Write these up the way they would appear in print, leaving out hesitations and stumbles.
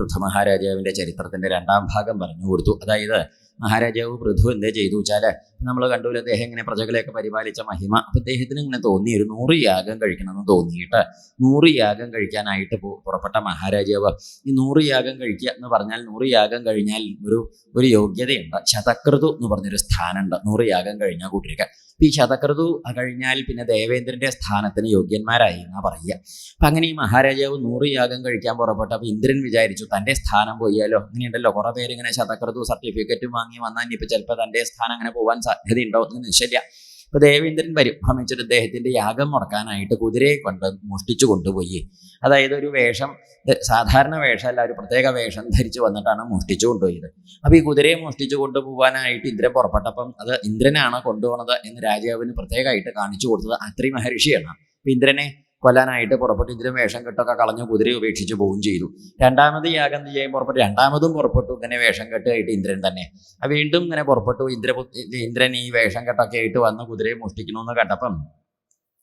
പൃഥു മഹാരാജാവിൻ്റെ ചരിത്രത്തിൻ്റെ രണ്ടാം ഭാഗം പറഞ്ഞു കൊടുത്തു. അതായത് മഹാരാജാവ് പൃഥു എന്തേ ചെയ്തു വെച്ചാൽ നമ്മൾ കണ്ടു അദ്ദേഹം ഇങ്ങനെ പ്രജകളെയൊക്കെ പരിപാലിച്ച മഹിമ. അപ്പം അദ്ദേഹത്തിന് ഇങ്ങനെ തോന്നി ഒരു 100 യാഗം കഴിക്കണമെന്ന് തോന്നിയിട്ട് 100 യാഗം കഴിക്കാനായിട്ട് പുറപ്പെട്ട മഹാരാജാവ് ഈ 100 യാഗം കഴിക്കുക എന്ന് പറഞ്ഞാൽ 100 യാഗം കഴിഞ്ഞാൽ ഒരു യോഗ്യതയുണ്ട്. ശതക്രതു എന്ന് പറഞ്ഞൊരു സ്ഥാനമുണ്ട് 100 യാഗം കഴിഞ്ഞാൽ കൂട്ടിരിക്കുക. ഈ ശതക്രതു കഴിഞ്ഞാൽ പിന്നെ ദേവേന്ദ്രൻ്റെ സ്ഥാനത്തിന് യോഗ്യന്മാരായി എന്നാ പറയുക. അപ്പം അങ്ങനെ ഈ മഹാരാജാവ് 100 യാഗം കഴിക്കാൻ പുറപ്പെട്ടു. അപ്പോൾ ഇന്ദ്രൻ വിചാരിച്ചു തൻ്റെ സ്ഥാനം പോയാലോ. അങ്ങനെയുണ്ടല്ലോ കുറേ പേര് ഇങ്ങനെ ശതക്രതു സർട്ടിഫിക്കറ്റും വാങ്ങി വന്നാൽ ഇനിയിപ്പോൾ ചിലപ്പോൾ തൻ്റെ സ്ഥാനം അങ്ങനെ പോകാൻ സാധ്യതയുണ്ടോ എന്ന് നിശ്ചയില്ല. അപ്പോൾ ദേവേന്ദ്രൻ പരിഭ്രമിച്ചിട്ട് അദ്ദേഹത്തിൻ്റെ യാഗം മുടക്കാനായിട്ട് കുതിരയെ കൊണ്ട് മോഷ്ടിച്ചു കൊണ്ടുപോയി. അതായത് ഒരു വേഷം, സാധാരണ വേഷമല്ല, ഒരു പ്രത്യേക വേഷം ധരിച്ചു വന്നിട്ടാണ് മോഷ്ടിച്ചു കൊണ്ടുപോയത്. അപ്പോൾ ഈ കുതിരയെ മോഷ്ടിച്ചു കൊണ്ടുപോകാനായിട്ട് ഇന്ദ്രൻ പുറപ്പെട്ടപ്പം അത് ഇന്ദ്രനാണ് കൊണ്ടുപോകുന്നത് എന്ന് രാജാവിന് പ്രത്യേകമായിട്ട് കാണിച്ചു കൊടുത്തത് അത്രി മഹർഷിയാണ്. അപ്പോൾ ഇന്ദ്രനെ കൊല്ലാനായിട്ട് പുറപ്പെട്ടു. ഇന്ദ്രൻ വേഷം കെട്ടൊക്കെ കളഞ്ഞു കുതിരയെ ഉപേക്ഷിച്ച് പോവുകയും ചെയ്തു. രണ്ടാമത് യാഗം ചെയ്യാൻ പുറപ്പെട്ടു. രണ്ടാമതും പുറപ്പെട്ടു ഇങ്ങനെ വേഷം കെട്ടായിട്ട് ഇന്ദ്രൻ തന്നെ. വീണ്ടും ഇങ്ങനെ പുറപ്പെട്ടു. ഇന്ദ്രൻ ഈ വേഷം കെട്ടൊക്കെ ആയിട്ട് വന്ന് കുതിരയെ മോഷ്ടിക്കണമെന്ന് കണ്ടപ്പം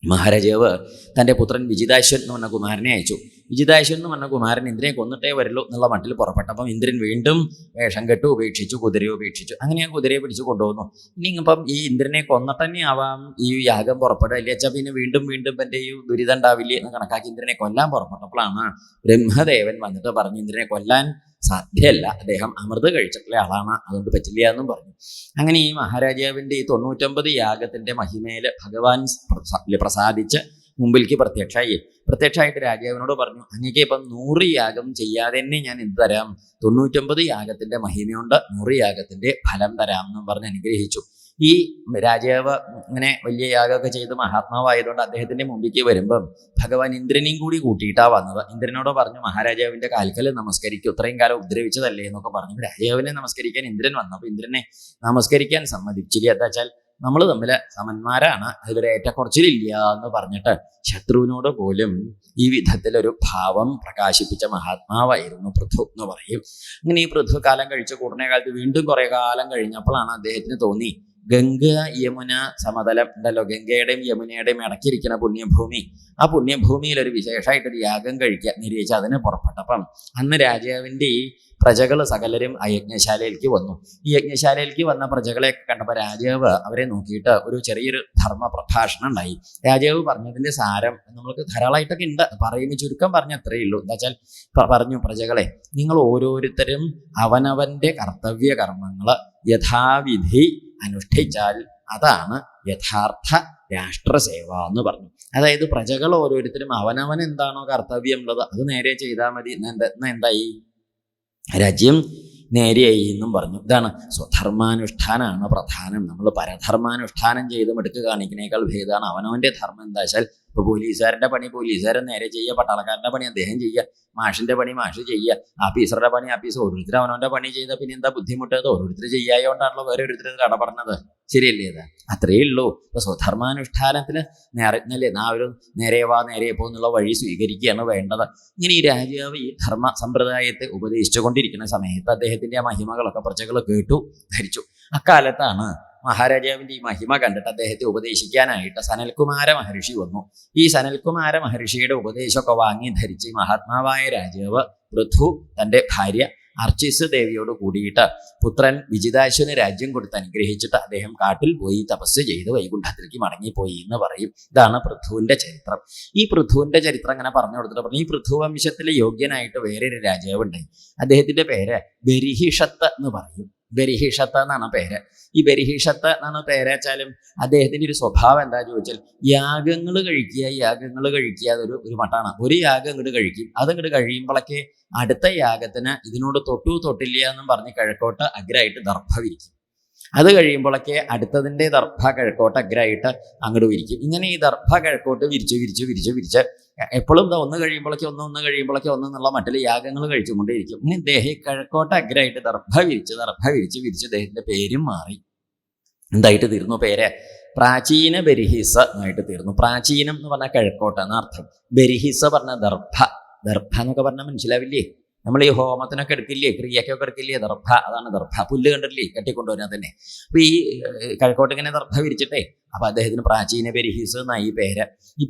മഹാരാജാവ് തൻ്റെ പുത്രൻ വിജിതാശ്വൻ എന്ന് പറഞ്ഞ കുമാരനെ അയച്ചു. വിജിതാശ്വൻ എന്ന് പറഞ്ഞ കുമാരൻ ഇന്ദ്രനെ കൊന്നിട്ടേ വരുള്ളൂ എന്നുള്ള മട്ടിൽ പുറപ്പെട്ടപ്പം ഇന്ദ്രൻ വീണ്ടും വേഷം കെട്ട് ഉപേക്ഷിച്ചു, കുതിരയെ ഉപേക്ഷിച്ചു. അങ്ങനെ ആ കുതിരയെ പിടിച്ച് കൊണ്ടുപോകുന്നു. ഇനി ഇപ്പം ഈ ഇന്ദ്രനെ കൊന്നിട്ട് തന്നെ ആവാം ഈ യാഗം പുറപ്പെടുക, ഇല്ല വെച്ചാൽ പിന്നെ വീണ്ടും എൻ്റെ ഈ ദുരിതം ഉണ്ടാവില്ലേ എന്ന് കണക്കാക്കി ഇന്ദ്രനെ കൊല്ലാൻ പുറപ്പെട്ടപ്പോഴാണ് ബ്രഹ്മദേവൻ വന്നിട്ട് പറഞ്ഞു ഇന്ദ്രനെ കൊല്ലാൻ സാധ്യമല്ല, അദ്ദേഹം അമൃത് കഴിച്ചിട്ടുള്ള ആളാണ്, അതുകൊണ്ട് പറ്റില്ല എന്നും പറഞ്ഞു. അങ്ങനെ ഈ മഹാരാജാവിൻ്റെ ഈ 99 യാഗത്തിൻ്റെ മഹിമയിൽ ഭഗവാൻ പ്രസാദിച്ച് മുമ്പിലേക്ക് പ്രത്യക്ഷമായിട്ട് രാജാവിനോട് പറഞ്ഞു അങ്ങേക്ക് ഇപ്പം 100 യാഗം ചെയ്യാതെ തന്നെ ഞാൻ എന്ത് തരാം, 99 യാഗത്തിൻ്റെ മഹിമയുണ്ട്, 100 യാഗത്തിൻ്റെ ഫലം തരാം എന്നും പറഞ്ഞ് അനുഗ്രഹിച്ചു. ഈ രാജാവ് ഇങ്ങനെ വലിയ യാഗമൊക്കെ ചെയ്ത് മഹാത്മാവായതുകൊണ്ട് അദ്ദേഹത്തിൻ്റെ മുമ്പിലേക്ക് വരുമ്പം ഭഗവാൻ ഇന്ദ്രനെയും കൂടി കൂട്ടിയിട്ടാണ് വന്നത്. ഇന്ദ്രനോട് പറഞ്ഞു മഹാരാജാവിൻ്റെ കാൽക്കൽ നമസ്കരിക്കും, ഇത്രയും കാലം ഉപദ്രവിച്ചതല്ലേ എന്നൊക്കെ പറഞ്ഞു. രാജാവിനെ നമസ്കരിക്കാൻ ഇന്ദ്രൻ വന്നു. അപ്പോൾ ഇന്ദ്രനെ നമസ്കരിക്കാൻ സമ്മതിച്ചില്ല. എന്താ വെച്ചാൽ നമ്മൾ തമ്മിൽ സമന്മാരാണ്, അതിലൊരു ഏറ്റക്കുറച്ചിലില്ല എന്ന് പറഞ്ഞിട്ട് ശത്രുവിനോട് പോലും ഈ വിധത്തിലൊരു ഭാവം പ്രകാശിപ്പിച്ച മഹാത്മാവായിരുന്നു പൃഥു എന്ന് പറയും. അങ്ങനെ ഈ പൃഥു കാലം കഴിച്ച കൂടനെ കാലത്ത് വീണ്ടും കുറേ കാലം കഴിഞ്ഞപ്പോഴാണ് അദ്ദേഹത്തിന് തോന്നി ഗംഗ യമുന സമതലം ഉണ്ടല്ലോ, ഗംഗയുടെയും യമുനയുടെയും ഇടയ്ക്കിരിക്കുന്ന പുണ്യഭൂമി, ആ പുണ്യഭൂമിയിൽ ഒരു വിശേഷമായിട്ടൊരു യാഗം കഴിക്കാൻ നിരീക്ഷിച്ച് അതിന് പുറപ്പെട്ടപ്പം അന്ന് രാജാവിൻ്റെ ഈ പ്രജകൾ സകലരും ആ യജ്ഞശാലയിലേക്ക് വന്നു. ഈ യജ്ഞശാലയിലേക്ക് വന്ന പ്രജകളെയൊക്കെ കണ്ടപ്പോൾ രാജാവ് അവരെ നോക്കിയിട്ട് ഒരു ചെറിയൊരു ധർമ്മ പ്രഭാഷണം ഉണ്ടായി. രാജാവ് പറഞ്ഞതിൻ്റെ സാരം നമ്മൾക്ക് ധാരാളമായിട്ടൊക്കെ ഉണ്ട്, പറയുമ്പോൾ ചുരുക്കം പറഞ്ഞ അത്രയേ ഉള്ളൂ. എന്താ വെച്ചാൽ പറഞ്ഞു പ്രജകളെ, നിങ്ങൾ ഓരോരുത്തരും അവനവൻ്റെ കർത്തവ്യ കർമ്മങ്ങൾ യഥാവിധി അനുഷ്ഠിച്ചാൽ അതാണ് യഥാർത്ഥ രാഷ്ട്രസേവ എന്ന് പറഞ്ഞു. അതായത് പ്രജകൾ ഓരോരുത്തരും അവനവൻ എന്താണോ കർത്തവ്യം ഉള്ളത് അത് നേരെ ചെയ്താൽ മതി. എന്തായി, രാജ്യം നേരെയായി എന്നും പറഞ്ഞു. ഇതാണ് സ്വധർമാനുഷ്ഠാനമാണ് പ്രധാനം. നമ്മൾ പരധർമാനുഷ്ഠാനം ചെയ്ത് മിടുക്ക് കാണിക്കുന്നേക്കാൾ ഭേദമാണ് അവനവൻ്റെ ധർമ്മം. എന്താ വെച്ചാൽ ഇപ്പോൾ പോലീസുകാരൻ്റെ പണി പോലീസുകാരൻ നേരെ ചെയ്യുക, പട്ടാളക്കാരൻ്റെ പണി അദ്ദേഹം ചെയ്യുക, മാഷിൻ്റെ പണി മാഷ് ചെയ്യുക, ആഫീസറുടെ പണി ആഫീസർ, ഓരോരുത്തർ അവനവൻ്റെ പണി ചെയ്താൽ പിന്നെ എന്താ ബുദ്ധിമുട്ടത്, ഓരോരുത്തർ ചെയ്യായതുകൊണ്ടാണല്ലോ വേറെ ഓരോരുത്തർ കടപെടുന്നത്. ശരിയല്ലേ? ഇത് അത്രയേ ഉള്ളൂ. ഇപ്പോൾ സ്വധർമാനുഷ്ഠാനത്തിന് ഒരു നേരെ വാ നേരെ പോകുന്നുള്ള വഴി സ്വീകരിക്കുകയാണ് വേണ്ടത്. ഇങ്ങനെ ഈ രാജാവ് ഈ ധർമ്മ സമ്പ്രദായത്തെ ഉപദേശിച്ചു കൊണ്ടിരിക്കുന്ന സമയത്ത് അദ്ദേഹത്തിൻ്റെ ആ മഹിമകളൊക്കെ പ്രജകൾ കേട്ടു ധരിച്ചു. അക്കാലത്താണ് മഹാരാജാവിൻ്റെ ഈ മഹിമ കണ്ടിട്ട് അദ്ദേഹത്തെ ഉപദേശിക്കാനായിട്ട് സനൽകുമാര മഹർഷി വന്നു. ഈ സനൽകുമാര മഹർഷിയുടെ ഉപദേശമൊക്കെ വാങ്ങി ധരിച്ച് മഹാത്മാവായ രാജാവ് പൃഥു തൻ്റെ ഭാര്യ അർച്ചിസ് ദേവിയോട് കൂടിയിട്ട് പുത്രൻ വിജിതാശ്വന് രാജ്യം കൊടുത്ത് അനുഗ്രഹിച്ചിട്ട് അദ്ദേഹം കാട്ടിൽ പോയി തപസ് ചെയ്ത് വൈകുണ്ഠത്തിലേക്ക് മടങ്ങിപ്പോയി എന്ന് പറയും. ഇതാണ് പൃഥുവിൻ്റെ ചരിത്രം. ഈ പൃഥുവിൻ്റെ ചരിത്രം അങ്ങനെ പറഞ്ഞു കൊടുത്തിട്ട് പറഞ്ഞു ഈ പൃഥു വംശത്തിലെ യോഗ്യനായിട്ട് വേറൊരു രാജാവുണ്ടായി. അദ്ദേഹത്തിൻ്റെ പേര് ബരിഹിഷത്ത് എന്ന് പറയും. ബരിഹിഷത്ത് എന്നാണ് പേര്. ഈ ബരിഹിഷത്ത് എന്നാണ് പേരച്ചാലും അദ്ദേഹത്തിൻ്റെ ഒരു സ്വഭാവം എന്താ ചോദിച്ചാൽ യാഗങ്ങൾ കഴിക്കുക അതൊരു മട്ടാണ്. ഒരു യാഗം ഇങ്ങോട്ട് കഴിക്കും, അതങ്ങോട്ട് കഴിയുമ്പോഴൊക്കെ അടുത്ത യാഗത്തിന് ഇതിനോട് തൊട്ടില്ല എന്നും പറഞ്ഞ് കിഴക്കോട്ട് അഗ്രമായിട്ട് ദർഭ വിരിക്കും. അത് കഴിയുമ്പോഴൊക്കെ അടുത്തതിൻ്റെ ദർഭ കിഴക്കോട്ട് അഗ്രമായിട്ട് അങ്ങോട്ട് വിരിക്കും. ഇങ്ങനെ ഈ ദർഭ കിഴക്കോട്ട് വിരിച്ച് എപ്പോഴും ഒന്ന് കഴിയുമ്പോഴൊക്കെ ഒന്ന് എന്നുള്ള മട്ടിൽ യാഗങ്ങൾ കഴിച്ചുകൊണ്ടേയിരിക്കും. ഇങ്ങനെ ദേഹം കിഴക്കോട്ട് അഗ്രമായിട്ട് ദർഭ വിരിച്ച് ദേഹത്തിൻ്റെ പേരും മാറി. എന്തായിട്ട് തീർന്നു പേര്? പ്രാചീന ബരിഹിസ എന്നായിട്ട് തീർന്നു. പ്രാചീനം എന്ന് പറഞ്ഞാൽ കിഴക്കോട്ട് എന്നർത്ഥം. ബരിഹിസ പറഞ്ഞ ദർഭ എന്നൊക്കെ പറഞ്ഞാൽ മനസ്സിലാവില്ലേ? നമ്മൾ ഈ ഹോമത്തിനൊക്കെ എടുക്കില്ലേ, ക്രിയക്കൊക്കെ എടുക്കില്ലേ ദർഭ, അതാണ് ദർഭ. പുല്ല് കണ്ടില്ലേ കെട്ടിക്കൊണ്ടുവരാൻ തന്നെ. അപ്പൊ ഈ കിഴക്കോട്ട് ഇങ്ങനെ ദർഭ വിരിച്ചിട്ടേ, അപ്പൊ അദ്ദേഹത്തിന് പ്രാചീന ബെരിഹീസ് എന്നായി ഈ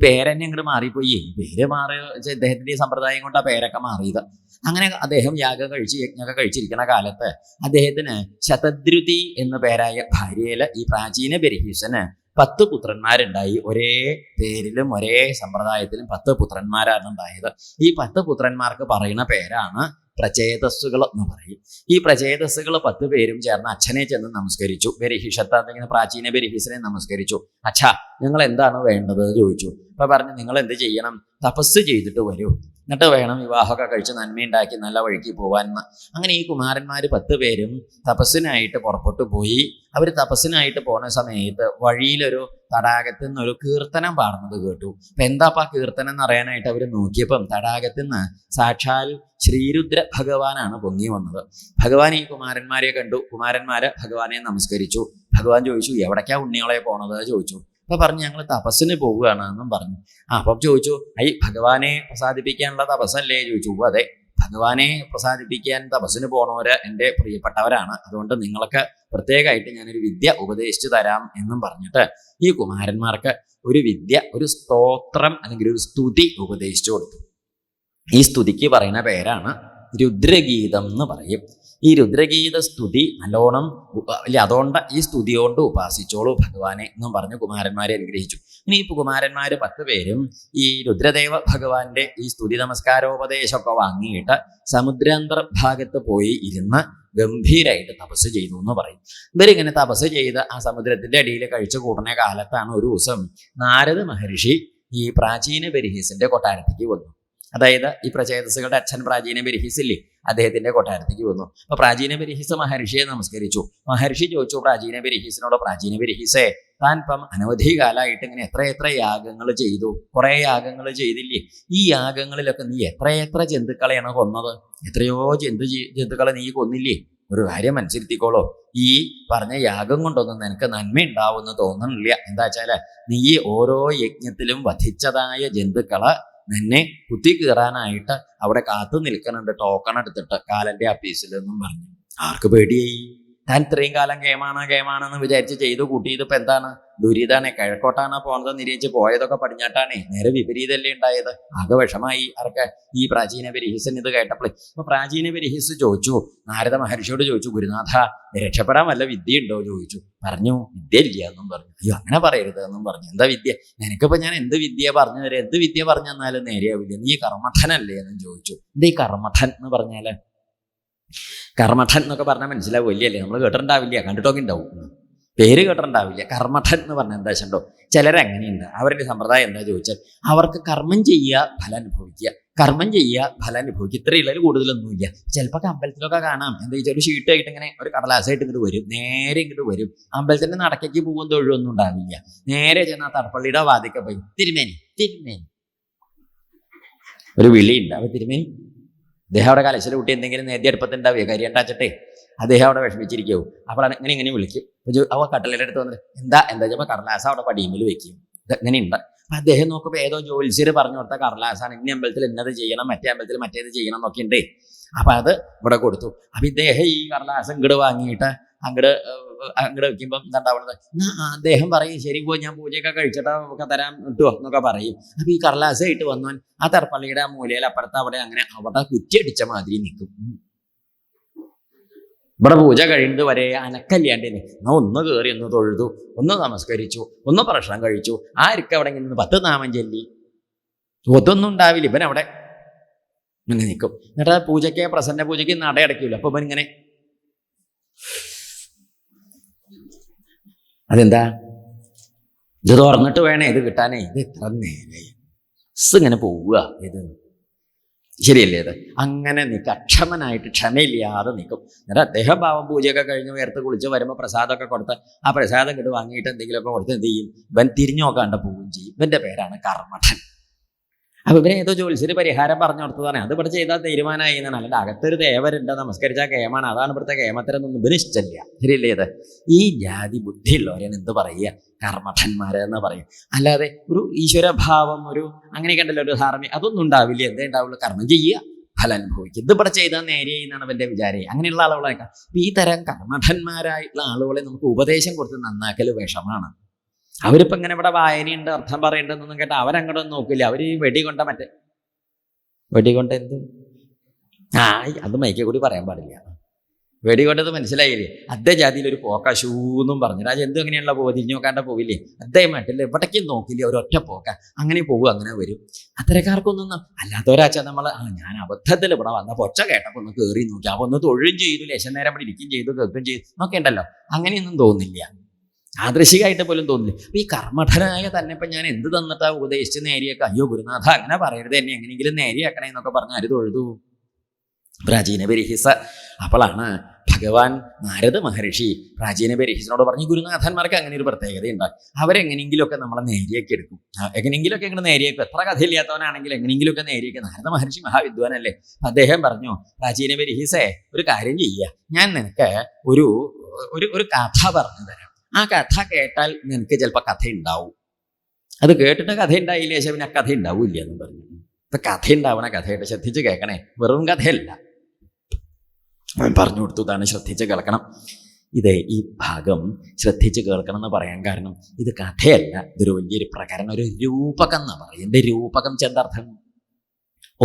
പേര് തന്നെ ഇങ്ങോട്ട് മാറിപ്പോയി. ഈ പേര് മാറി അദ്ദേഹത്തിന്റെ ഈ സമ്പ്രദായം കൊണ്ട് ആ പേരൊക്കെ മാറിയത്. അങ്ങനെ അദ്ദേഹം യജ്ഞമൊക്കെ കഴിച്ചിരിക്കുന്ന കാലത്ത് അദ്ദേഹത്തിന് ശതദ്രുതി എന്ന പേരായ ഭാര്യയില് ഈ പ്രാചീന ബെരിഹീസിന് 10 പുത്രന്മാരുണ്ടായി. ഒരേ പേരിലും ഒരേ സമ്പ്രദായത്തിലും 10 പുത്രന്മാരാണ് ഉണ്ടായത്. ഈ 10 പുത്രന്മാർക്ക് പറയുന്ന പേരാണ് പ്രചേതസ്സുകൾ എന്ന് പറയും. ഈ പ്രചേതസ്സുകൾ 10 പേരും ചേർന്ന് അച്ഛനെ ചെന്ന് നമസ്കരിച്ചു. ബെരിഹിഷത്താന്നിങ്ങനെ പ്രാചീന ബെരിഹീസിനെ നമസ്കരിച്ചു. അച്ഛാ, നിങ്ങൾ എന്താണ് വേണ്ടത് ചോദിച്ചു. അപ്പൊ പറഞ്ഞു, നിങ്ങൾ എന്ത് ചെയ്യണം, തപസ് ചെയ്തിട്ട് വരൂ, എന്നിട്ട് വേണം വിവാഹമൊക്കെ കഴിച്ച് നന്മയുണ്ടാക്കി നല്ല വഴിക്ക് പോവാനെന്ന്. അങ്ങനെ ഈ കുമാരന്മാര് 10 പേരും തപസ്സിനായിട്ട് പുറപ്പെട്ടു പോയി. അവർ തപസ്സിനായിട്ട് പോണ സമയത്ത് വഴിയിലൊരു തടാകത്തിൽ നിന്ന് ഒരു കീർത്തനം പാടുന്നത് കേട്ടു. അപ്പൊ എന്താപ്പാ കീർത്തനം എന്ന് അറിയാനായിട്ട് അവർ നോക്കിയപ്പം തടാകത്തിൽ നിന്ന് സാക്ഷാൽ ശ്രീരുദ്ര ഭഗവാനാണ് പൊങ്ങി വന്നത്. ഭഗവാൻ ഈ കുമാരന്മാരെ കണ്ടു. കുമാരന്മാര് ഭഗവാനെ നമസ്കരിച്ചു. ഭഗവാൻ ചോദിച്ചു, എവിടേക്കാ ഉണ്ണികളെ പോണത് ചോദിച്ചു. അപ്പൊ പറഞ്ഞു, ഞങ്ങൾ തപസ്സിന് പോവുകയാണ് എന്നും പറഞ്ഞു. അപ്പം ചോദിച്ചു, ഭഗവാനെ പ്രസാദിപ്പിക്കാനുള്ള തപസ്സല്ലേ ചോദിച്ചു. അതെ, ഭഗവാനെ പ്രസാദിപ്പിക്കാൻ തപസ്സിന് പോണവര് എൻ്റെ പ്രിയപ്പെട്ടവരാണ്, അതുകൊണ്ട് നിങ്ങൾക്ക് പ്രത്യേകമായിട്ട് ഞാനൊരു വിദ്യ ഉപദേശിച്ചു തരാം എന്നും പറഞ്ഞിട്ട് ഈ കുമാരന്മാർക്ക് ഒരു വിദ്യ, ഒരു സ്തോത്രം അല്ലെങ്കിൽ ഒരു സ്തുതി ഉപദേശിച്ചു കൊടുത്തു. ഈ സ്തുതിക്ക് പറയുന്ന പേരാണ് രുദ്രഗീതം എന്ന് പറയും. ഈ രുദ്രഗീത സ്തുതി നല്ലോണം അതുകൊണ്ട് ഈ സ്തുതി കൊണ്ട് ഉപാസിച്ചോളൂ ഭഗവാനെ എന്നും പറഞ്ഞ് കുമാരന്മാരെ അനുഗ്രഹിച്ചു. ഇനി ഇപ്പോൾ കുമാരന്മാര് 10 പേരും ഈ രുദ്രദേവ ഭഗവാന്റെ ഈ സ്തുതി നമസ്കാരോപദേശമൊക്കെ വാങ്ങിയിട്ട് സമുദ്രാന്തർഭാഗത്ത് പോയി ഇരുന്ന് ഗംഭീരമായിട്ട് തപസ് ചെയ്തു എന്ന് പറയും. ഇവരിങ്ങനെ തപസ് ചെയ്ത് ആ സമുദ്രത്തിന്റെ അടിയിൽ കഴിച്ചു കൂടുന്ന കാലത്താണ് ഒരു ദിവസം നാരദ മഹർഷി ഈ പ്രാചീന ബെരിഹീസിന്റെ കൊട്ടാരത്തേക്ക് വന്നു. അതായത് ഈ പ്രചേതസ്സുകളുടെ അച്ഛൻ പ്രാചീന ബെരിഹീസ് ഇല്ലേ, അദ്ദേഹത്തിന്റെ കൊട്ടാരത്തേക്ക് വന്നു. അപ്പൊ പ്രാചീന ബെരിഹീസ് മഹർഷിയെ നമസ്കരിച്ചു. മഹർഷി ചോദിച്ചു പ്രാചീന ബെരിഹീസിനോട്, പ്രാചീന ബെരിഹീസേ, താൻ ഇപ്പം അനവധി കാലമായിട്ട് ഇങ്ങനെ എത്ര യാഗങ്ങൾ ചെയ്തു, കുറെ യാഗങ്ങൾ ചെയ്തില്ലേ, ഈ യാഗങ്ങളിലൊക്കെ നീ എത്ര ജന്തുക്കളെയാണ് കൊന്നത്, എത്രയോ ജന്തുക്കളെ നീ കൊന്നില്ലേ, ഒരു കാര്യം മനസ്സിരുത്തിക്കോളൂ, ഈ പറഞ്ഞ യാഗം കൊണ്ടൊന്നും നിനക്ക് നന്മ ഉണ്ടാവുമെന്ന് തോന്നണില്ല. എന്താ വെച്ചാല് നീ ഓരോ യജ്ഞത്തിലും വധിച്ചതായ ജന്തുക്കളെ നിന്നെ കുത്തി കീറാനായിട്ട് അവിടെ കാത്തു നിൽക്കുന്നുണ്ട്, ടോക്കൺ എടുത്തിട്ട് കാലന്റെ ആഫീസിൽ എന്നും പറഞ്ഞു. ആർക്ക് പേടിയായി? താൻ ഇത്രയും കാലം കേമാണെന്ന് വിചാരിച്ച് ചെയ്തു കൂട്ടിയത് ഇപ്പൊ എന്താണ്? ദുരിതാണ്. കിഴക്കോട്ടാണ് പോണത് നിരീച്ച് പോയതൊക്കെ പടിഞ്ഞാട്ടാണേ. നേരെ വിപരീതല്ലേ ഉണ്ടായത്. ആകെ വിഷമായി ആർക്ക്? ഈ പ്രാചീന ബെരിഹീസൻ ഇത് കേട്ടപ്പോഴേ. അപ്പൊ പ്രാചീന ബെരിഹീസ് ചോദിച്ചു, നാരദ മഹർഷിയോട് ചോദിച്ചു, ഗുരുനാഥ, രക്ഷപ്പെടാൻ വല്ല വിദ്യ ഉണ്ടോ ചോദിച്ചു. പറഞ്ഞു, വിദ്യ ഇല്ല എന്നും പറഞ്ഞു. അയ്യോ, അങ്ങനെ പറയരുത് എന്നും പറഞ്ഞു. എന്താ വിദ്യ? നിനക്കിപ്പോ ഞാൻ എന്ത് വിദ്യ പറഞ്ഞു തരാം? എന്ത് വിദ്യ പറഞ്ഞു തന്നാലും നേരെയാവില്ല. നീ കർമ്മഠനല്ലേ എന്നും ചോദിച്ചു. എന്താ ഈ കർമ്മഠൻ എന്ന് പറഞ്ഞാല്? കർമ്മഠൻ എന്നൊക്കെ പറഞ്ഞാൽ മനസ്സിലാവില്ലേ? നമ്മൾ കേട്ടിട്ടുണ്ടാവില്ല, കണ്ടിട്ടൊക്കെ ഉണ്ടാവും, പേര് കേട്ടിട്ടുണ്ടാവില്ല. കർമ്മഠൻ എന്ന് പറഞ്ഞാൽ എന്താ വെച്ചിട്ടുണ്ടോ, ചിലരങ്ങനെയുണ്ട്. അവരുടെ സമ്പ്രദായം എന്താ ചോദിച്ചാൽ, അവർക്ക് കർമ്മം ചെയ്യുക, ഫലം അനുഭവിക്കുക, കർമ്മം ചെയ്യുക, ഫലം അനുഭവിക്കുക, ഇത്രയുള്ളതിൽ കൂടുതലൊന്നുമില്ല. ചിലപ്പോൾ അമ്പലത്തിലൊക്കെ കാണാം, എന്താ വെച്ചാൽ ഒരു ഷീട്ടായിട്ട് ഇങ്ങനെ ഒരു കടലാസായിട്ട് ഇങ്ങോട്ട് വരും, നേരെ ഇങ്ങോട്ട് വരും. അമ്പലത്തിന്റെ നടക്കേക്ക് പോകും തൊഴിലൊന്നും ഉണ്ടാവില്ല. നേരെ ചെന്നാൽ തടപ്പള്ളിയുടെ വാതിക്ക പോയി തിരുമേനി ഒരു വിളിയുണ്ട്. അപ്പൊ തിരുമേനി അദ്ദേഹം അവിടെ കലശല കുട്ടി എന്തെങ്കിലും നേദ്യ അടുപ്പത്തുണ്ടാവുക, കരിയണ്ടാച്ചിട്ടേ അദ്ദേഹം അവിടെ വിഷമിച്ചിരിക്കും. അപ്പോൾ ഇങ്ങനെ വിളിക്കും. അവ കട്ടലയുടെ അടുത്ത് വന്നിട്ട് എന്താ ചിലപ്പോൾ കടലാസ അവിടെ പടിയുമ്പിൽ വെക്കും. ഇതെങ്ങനെയുണ്ട്. അപ്പം അദ്ദേഹം നോക്കുമ്പോൾ ഏതോ ജ്യോത്സ്യർ പറഞ്ഞു കൊടുത്ത കടലാസാണ്. ഇന്ന അമ്പലത്തിൽ ഇന്നത് ചെയ്യണം, മറ്റേ അമ്പലത്തിൽ മറ്റേത് ചെയ്യണം എന്നൊക്കെ ഉണ്ട്. അപ്പം അത് ഇവിടെ കൊടുത്തു. അപ്പം ഇദ്ദേഹം ഈ കടലാസം ഇങ്ങോട്ട് വാങ്ങിയിട്ട് അങ്ങോട്ട് വെക്കുമ്പം എന്താണ്ടാവുന്നത്, അദ്ദേഹം പറയും, ശരി പോയി, ഞാൻ പൂജയൊക്കെ കഴിച്ചിട്ട് ഒക്കെ തരാൻ കിട്ടുമോ എന്നൊക്കെ പറയും. അപ്പൊ ഈ കടലാസായിട്ട് വന്നവൻ ആ തറപ്പള്ളിയുടെ ആ മൂലയിൽ അപ്പുറത്ത് അവിടെ കുറ്റിയടിച്ച മാതിരി നിൽക്കും. ഇവിടെ പൂജ കഴിയുന്നത് വരെ അനക്കല്ലാണ്ടിന് ഒന്ന് കയറി, ഒന്ന് തൊഴുതു, ഒന്ന് നമസ്കരിച്ചു, ഒന്ന് പ്രശ്നം കഴിച്ചു, ആർക്ക് അവിടെ ഇങ്ങനെ 10 നാമം ചൊല്ലി, ഒതൊന്നും ഉണ്ടാവില്ല. ഇവൻ അവിടെ ഇങ്ങനെ നിൽക്കും. എന്നിട്ട് പൂജയ്ക്ക് പ്രസന്ന പൂജയ്ക്ക് നട അടയ്ക്കൂല. അപ്പൊ ഇവൻ ഇങ്ങനെ, അതെന്താ ഇത് തുറന്നിട്ട് വേണേ ഇത് കിട്ടാനേ, ഇത് എത്ര നേരെ ഇങ്ങനെ പോവുക, ഇത് ശരിയല്ലേ? ഇത് അങ്ങനെ നിൽക്കും, അക്ഷമനായിട്ട് ക്ഷമയില്ലാതെ നിൽക്കും. എന്നിട്ട് അദ്ദേഹം പാവം പൂജയൊക്കെ കഴിഞ്ഞ് വേർത്ത് കുളിച്ച് വരുമ്പോൾ പ്രസാദമൊക്കെ കൊടുത്ത് ആ പ്രസാദം കിട്ട് വാങ്ങിയിട്ട് എന്തെങ്കിലുമൊക്കെ കൊടുത്ത് എന്ത് ചെയ്യും? ഇവൻ തിരിഞ്ഞു നോക്കാണ്ട് പോവുകയും ചെയ്യും. ഇവന്റെ പേരാണ് കർമ്മഠൻ. അപ്പൊ ഇവനെ ഏതോ ജ്യോത്സ്യര് പരിഹാരം പറഞ്ഞു കൊടുത്തതാണ്. അത് ഇവിടെ ചെയ്താൽ തീരുമാനമായി എന്നാണ്. അല്ലാണ്ട് അകത്തൊരു ദേവരുണ്ട്, നമസ്കരിച്ചാൽ കേമാണ്, അതാണ് ഇവിടുത്തെ കേമത്തരൊന്നും ഇവന് ഇഷ്ടമില്ല. ശരിയല്ലേ? ഇത് ഈ ജാതി ബുദ്ധിയുള്ളവരെയാണ് എന്ത് പറയുക? കർമ്മഠന്മാരെന്ന് പറയും. അല്ലാതെ ഒരു ഈശ്വരഭാവം, ഒരു അങ്ങനെയൊക്കെ ഉണ്ടല്ലോ, ഒരു ധാർമ്മിക, അതൊന്നും ഉണ്ടാവില്ല. എന്തേ ഉണ്ടാവുള്ളൂ? കർമ്മം ചെയ്യുക, ഫലം അനുഭവിക്കും. ഇത് ഇവിടെ ചെയ്താൽ നേരെ എന്നാണ് അവൻ്റെ വിചാരം. അങ്ങനെയുള്ള ആളുകളൊക്കെ ഈ തരം കർമ്മഠന്മാരായിട്ടുള്ള ആളുകളെ നമുക്ക് ഉപദേശം കൊടുത്ത് നന്നാക്കൽ വിഷമാണ്. അവരിപ്പോൾ ഇങ്ങനെ ഇവിടെ വായനയുണ്ട്, അർത്ഥം പറയേണ്ടതെന്നൊന്നും കേട്ടാൽ അവരങ്ങോട്ടൊന്നും നോക്കില്ല. അവർ വെടികൊണ്ട എന്ത് അത് മൈക്കെ കൂടി പറയാൻ പാടില്ല. വെടികൊണ്ടത് മനസ്സിലായില്ലേ? ജാതിയിലൊരു പോക്ക ഷൂന്നും പറഞ്ഞു. എന്തും അങ്ങനെയുള്ള പോവുക, തിരിഞ്ഞു നോക്കാണ്ട പോവില്ലേ? അദ്ദേഹമായിട്ടില്ല, എവിടേക്കും നോക്കില്ല, ഒരൊറ്റ പോക്ക അങ്ങനെ പോകും, അങ്ങനെ വരും. അത്തരക്കാർക്കൊന്നും അല്ലാത്തവരാച്ചാൽ നമ്മൾ ഞാൻ അബദ്ധത്തിൽ ഇവിടെ വന്നപ്പോൾ ഒച്ച കേട്ടപ്പോൾ ഒന്ന് കയറി നോക്കി, അപ്പോൾ ഒന്ന് തൊഴും ചെയ്തു, ലേശം നേരം ഇവിടെ ഇരിക്കുകയും ചെയ്തു, കേൾക്കുകയും ചെയ്തു എന്നൊക്കെ ഉണ്ടല്ലോ. അങ്ങനെയൊന്നും തോന്നില്ല, ആദർശികമായിട്ട് പോലും തോന്നില്ല. അപ്പൊ ഈ കർമ്മഠനായ തന്നെ ഇപ്പം ഞാൻ എന്ത് തന്നിട്ടാ ഉപദേശിച്ച് നേരിയൊക്കെ, അയ്യോ ഗുരുനാഥ അങ്ങനെ പറയരുത്, എന്നെ എങ്ങനെയെങ്കിലും നേരിയാക്കണേ എന്നൊക്കെ പറഞ്ഞ് ആര് തൊഴുതു? പ്രാചീന ബരിഹിസ. അപ്പോഴാണ് ഭഗവാൻ നാരദ മഹർഷി പ്രാചീന ബരിഹിസിനോട് പറഞ്ഞു, ഗുരുനാഥന്മാർക്ക് അങ്ങനെ ഒരു പ്രത്യേകതയുണ്ട്, അവരെങ്ങനെയെങ്കിലുമൊക്കെ നമ്മളെ നേരിയൊക്കെ എടുക്കും, എങ്ങനെയെങ്കിലുമൊക്കെ ഇങ്ങനെ നേരിയേക്കും. എത്ര കഥയില്ലാത്തവനാണെങ്കിൽ എങ്ങനെയെങ്കിലുമൊക്കെ നേരിയേക്കും. നാരദ മഹർഷി മഹാവിദ്വാനല്ലേ. അദ്ദേഹം പറഞ്ഞു, പ്രാചീന ബരിഹിസേ, ഒരു കാര്യം ചെയ്യുക, ഞാൻ നിനക്ക് ഒരു കഥ പറഞ്ഞു തരാം. ആ കഥ കേട്ടാൽ നിനക്ക് ചിലപ്പോൾ കഥ ഉണ്ടാവും. അത് കേട്ടിട്ട് കഥ ഉണ്ടായില്ല ശേഷം പിന്നെ ആ കഥ ഉണ്ടാവില്ല എന്ന് പറഞ്ഞു. ഇപ്പൊ കഥ ഉണ്ടാവണ കഥയായിട്ട് ശ്രദ്ധിച്ച് കേൾക്കണേ, വെറും കഥയല്ല. പറഞ്ഞു കൊടുത്തു, ഇതാണ് ശ്രദ്ധിച്ച് കേൾക്കണം. ഈ ഭാഗം ശ്രദ്ധിച്ച് കേൾക്കണം എന്ന് പറയാൻ കാരണം ഇത് കഥയല്ല, ഇതൊരു വലിയൊരു പ്രകരണം, ഒരു രൂപകം എന്നാ പറയും. എൻ്റെ രൂപകം ചെന്തർത്ഥം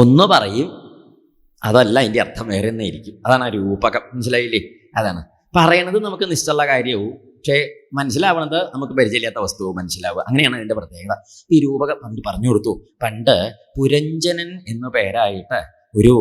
ഒന്ന് പറയും, അതല്ല അതിൻ്റെ അർത്ഥം വേറെ തന്നെ ഇരിക്കും. അതാണ് ആ രൂപകം. മനസ്സിലായില്ലേ? അതാണ് പറയണത് നമുക്ക് നിശ്ചയുള്ള കാര്യവും, പക്ഷേ മനസ്സിലാവണത് നമുക്ക് പരിചയമില്ലാത്ത വസ്തുവും മനസ്സിലാവുക. അങ്ങനെയാണ് അതിൻ്റെ പ്രത്യേകത. ഈ രൂപകം അവർ പറഞ്ഞു കൊടുത്തു. പണ്ട് പുരഞ്ജനൻ എന്ന പേരായിട്ട് ഒരു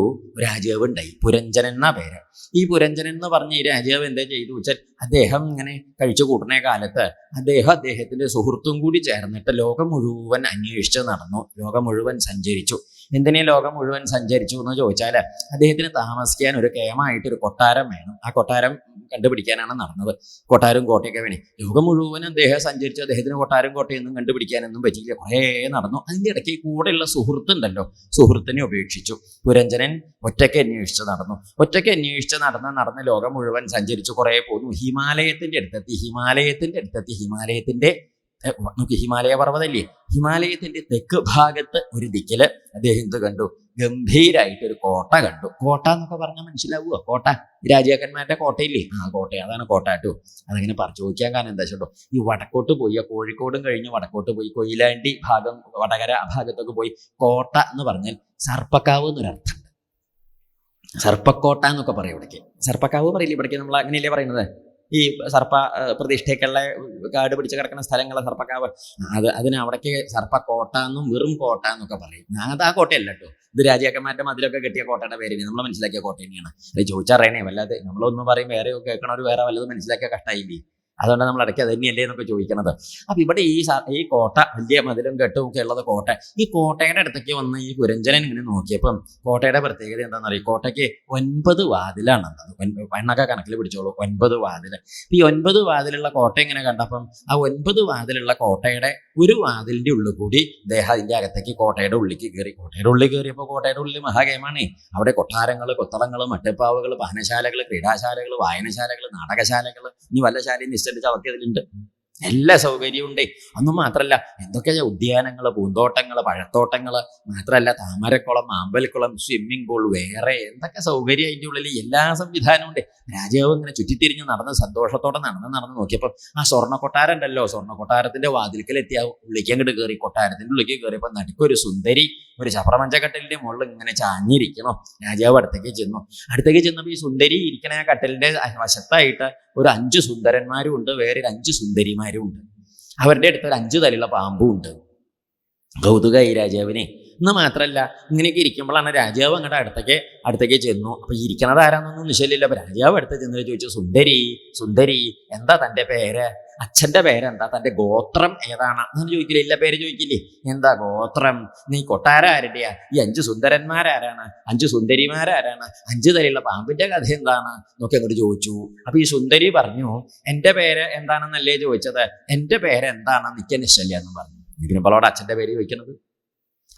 രാജാവ് ഉണ്ടായി. പുരഞ്ജനൻ എന്നാ പേര്. ഈ പുരഞ്ജനൻ എന്ന് പറഞ്ഞ ഈ രാജാവ് എന്താ ചെയ്തു വെച്ചാൽ, അദ്ദേഹം ഇങ്ങനെ കഴിച്ചു കൂട്ടുന്ന കാലത്ത് അദ്ദേഹത്തിൻ്റെ സുഹൃത്തും കൂടി ചേർന്നിട്ട് ലോകം മുഴുവൻ അന്വേഷിച്ച് നടന്നു, ലോകം മുഴുവൻ സഞ്ചരിച്ചു. എന്തിനേ ലോകം മുഴുവൻ സഞ്ചരിച്ചു എന്ന് ചോദിച്ചാൽ, അദ്ദേഹത്തിന് താമസിക്കാൻ ഒരു കേമായിട്ടൊരു കൊട്ടാരം വേണം. ആ കൊട്ടാരം കണ്ടുപിടിക്കാനാണ് നടന്നത്. കൊട്ടാരം കോട്ടയൊക്കെ വേണേ. ലോകം മുഴുവൻ അദ്ദേഹം സഞ്ചരിച്ചു, അദ്ദേഹത്തിന് കൊട്ടാരം കോട്ടയൊന്നും കണ്ടുപിടിക്കാനൊന്നും പറ്റിയില്ല. കുറേ നടന്നു. അതിൻ്റെ ഇടയ്ക്ക് കൂടെയുള്ള സുഹൃത്തുണ്ടല്ലോ, സുഹൃത്തിനെ ഉപേക്ഷിച്ചു. പുരഞ്ജനൻ ഒറ്റയ്ക്ക് അന്വേഷിച്ച് നടന്ന് ലോകം മുഴുവൻ സഞ്ചരിച്ചു. കുറേ പോന്നു. ഹിമാലയത്തിൻ്റെ അടുത്തെത്തി. ഹിമാലയ പർവ്വതല്ലേ, ഹിമാലയത്തിന്റെ തെക്ക് ഭാഗത്ത് ഒരു ദിക്കില് അദ്ദേഹം എന്ത് കണ്ടു? ഗംഭീരായിട്ടൊരു കോട്ട കണ്ടു. കോട്ട എന്നൊക്കെ പറഞ്ഞാൽ മനസ്സിലാവുക? കോട്ട രാജാക്കന്മാരുടെ കോട്ടയില്ലേ, ആ കോട്ട, അതാണ് കോട്ടാട്ടു. അതങ്ങനെ ചോദിക്കാൻ കാരണം എന്താ വെച്ചോ, ഈ വടക്കോട്ട് പോയി, കോഴിക്കോടും കഴിഞ്ഞ് വടക്കോട്ട് പോയി, കൊയിലാണ്ടി ഭാഗം, വടകര ആ ഭാഗത്തൊക്കെ പോയി കോട്ട എന്ന് പറഞ്ഞാൽ സർപ്പക്കാവ് എന്നൊരർത്ഥമുണ്ട്. സർപ്പക്കോട്ട എന്നൊക്കെ പറയും ഇവിടേക്ക്. സർപ്പക്കാവ് പറയില്ലേ ഇവിടേക്ക്? നമ്മൾ അങ്ങനെയല്ലേ പറയുന്നത്? ഈ സർപ്പ പ്രതിഷ്ഠയ്ക്കുള്ള കാട് പിടിച്ച് കിടക്കുന്ന സ്ഥലങ്ങളെ സർപ്പക്കാവ്, അതിന് അവിടേക്ക് സർപ്പക്കോട്ട എന്നും വെറും കോട്ട എന്നൊക്കെ പറയും. അത് ആ കോട്ടയല്ല കേട്ടോ, ഇത് രാജാക്കന്മാരുടെ മതിലൊക്കെ കെട്ടിയ കോട്ടയുടെ പേര് നമ്മൾ മനസ്സിലാക്കിയ കോട്ട തന്നെയാണ്. അത് ചോദിച്ചറിയണേ. വല്ലാതെ നമ്മളൊന്നും പറയും, വേറെ കേൾക്കണവർ വേറെ വല്ലതും മനസ്സിലാക്കിയ കഷ്ടമായില്ലേ? അതുകൊണ്ട് നമ്മൾ ഇടയ്ക്ക് അത് തന്നെയല്ലേ എന്നൊക്കെ ചോദിക്കണത്. അപ്പം ഇവിടെ ഈ കോട്ട, വലിയ മതിലും കെട്ടും ഒക്കെ ഉള്ളത് കോട്ട. ഈ കോട്ടയുടെ അടുത്തേക്ക് വന്ന് ഈ പുരഞ്ജനൻ ഇങ്ങനെ നോക്കിയപ്പം കോട്ടയുടെ പ്രത്യേകത എന്താണെന്ന് അറിയാം? കോട്ടയ്ക്ക് 9 വാതിലാണ് ഉള്ളത്. എണ്ണൊക്കെ കണക്കിൽ പിടിച്ചോളൂ, 9 വാതിൽ. ഈ 9 വാതിലുള്ള കോട്ട ഇങ്ങനെ കണ്ടപ്പം ആ 9 വാതിലുള്ള കോട്ടയുടെ ഒരു വാതിലിൻ്റെ ഉള്ളിൽ കൂടി അദ്ദേഹം അതിൻ്റെ അകത്തേക്ക് കോട്ടയുടെ ഉള്ളിലേക്ക് കയറി. കോട്ടയുടെ ഉള്ളിൽ കയറിയപ്പോൾ കോട്ടയുടെ ഉള്ളിൽ മഹാഗേമാണ്. അവിടെ കൊട്ടാരങ്ങൾ, കൊത്തളങ്ങൾ, മട്ടുപ്പാവുകൾ, പാനശാലകൾ, ക്രീഡാശാലകൾ, വായനശാലകൾ, നാടകശാലകൾ, ഇനി വല്ല ശാലയും നിശ്ചയിച്ച് അവർക്ക് അതിലുണ്ട്. എല്ലാ സൗകര്യവും ഉണ്ട്. ഒന്നും മാത്രമല്ല, എന്തൊക്കെയാ ഉദ്യാനങ്ങൾ, പൂന്തോട്ടങ്ങൾ, പഴത്തോട്ടങ്ങൾ, മാത്രമല്ല താമരക്കുളം, അമ്പലക്കുളം, സ്വിമ്മിംഗ് പൂൾ, വേറെ എന്തൊക്കെ സൗകര്യം അതിൻ്റെ ഉള്ളിൽ, എല്ലാ സംവിധാനവും ഉണ്ട്. രാജാവ് ഇങ്ങനെ ചുറ്റിത്തിരിഞ്ഞ് നടന്ന് സന്തോഷത്തോടെ നടന്ന് നോക്കിയപ്പോൾ ആ സ്വർണ്ണ കൊട്ടാരം ഉണ്ടല്ലോ, സ്വർണ്ണ കൊട്ടാരത്തിന്റെ വാതിൽക്കലെത്തിയ ഉള്ളിലേക്ക് അങ്ങോട്ട് കയറി. കൊട്ടാരത്തിന്റെ ഉള്ളിലേക്ക് കയറിയപ്പോൾ നടുക്കൊരു സുന്ദരി ഒരു ചപ്രമഞ്ചക്കട്ടലിന്റെ മുകളിൽ ഇങ്ങനെ ചാഞ്ഞിരിക്കണോ. രാജാവ് അടുത്തേക്ക് ചെന്നപ്പോൾ ഈ സുന്ദരി ഇരിക്കണ ആ കട്ടലിന്റെ വശത്തായിട്ട് ഒരു 5 സുന്ദരന്മാരും ഉണ്ട്, വേറെ 5 സുന്ദരിമാരും ഉണ്ട്. അവരുടെ അടുത്ത് ഒരു 5 തലയുള്ള പാമ്പും ഉണ്ട്. കൗതുകമായി രാജാവിനെ. എന്ന് മാത്രമല്ല, ഇങ്ങനെയൊക്കെ ഇരിക്കുമ്പോഴാണ് രാജാവ് അങ്ങോട്ട് അടുത്തേക്ക് ചെന്നു. അപ്പൊ ഇരിക്കണത് ആരാന്നൊന്നും നിശ്ചയില്ല. അപ്പൊ രാജാവ് അടുത്ത് ചെന്ന് ചോദിച്ചു, സുന്ദരി എന്താ തൻ്റെ പേര്? അച്ഛൻ്റെ പേരെന്താ? തൻ്റെ ഗോത്രം ഏതാണ് എന്ന് ചോദിക്കില്ലേ? എല്ലാ പേര് ചോദിക്കില്ലേ? എന്താ ഗോത്രം? നീ കൊട്ടാര ആരുടെയാ? ഈ 5 സുന്ദരന്മാരാരാണ്? 5 സുന്ദരിമാരാരാണ്? 5 തലയുള്ള പാമ്പിന്റെ കഥ എന്താണ് എന്നൊക്കെ അങ്ങോട്ട് ചോദിച്ചു. അപ്പൊ ഈ സുന്ദരി പറഞ്ഞു, എൻ്റെ പേര് എന്താണെന്നല്ലേ ചോദിച്ചത്, എൻ്റെ പേര് എന്താണെന്ന് എനിക്ക് നിശ്ചയില്ല എന്ന് പറഞ്ഞു. പിന്നെ അവളോട് അച്ഛൻ്റെ പേര് ചോദിക്കണത്?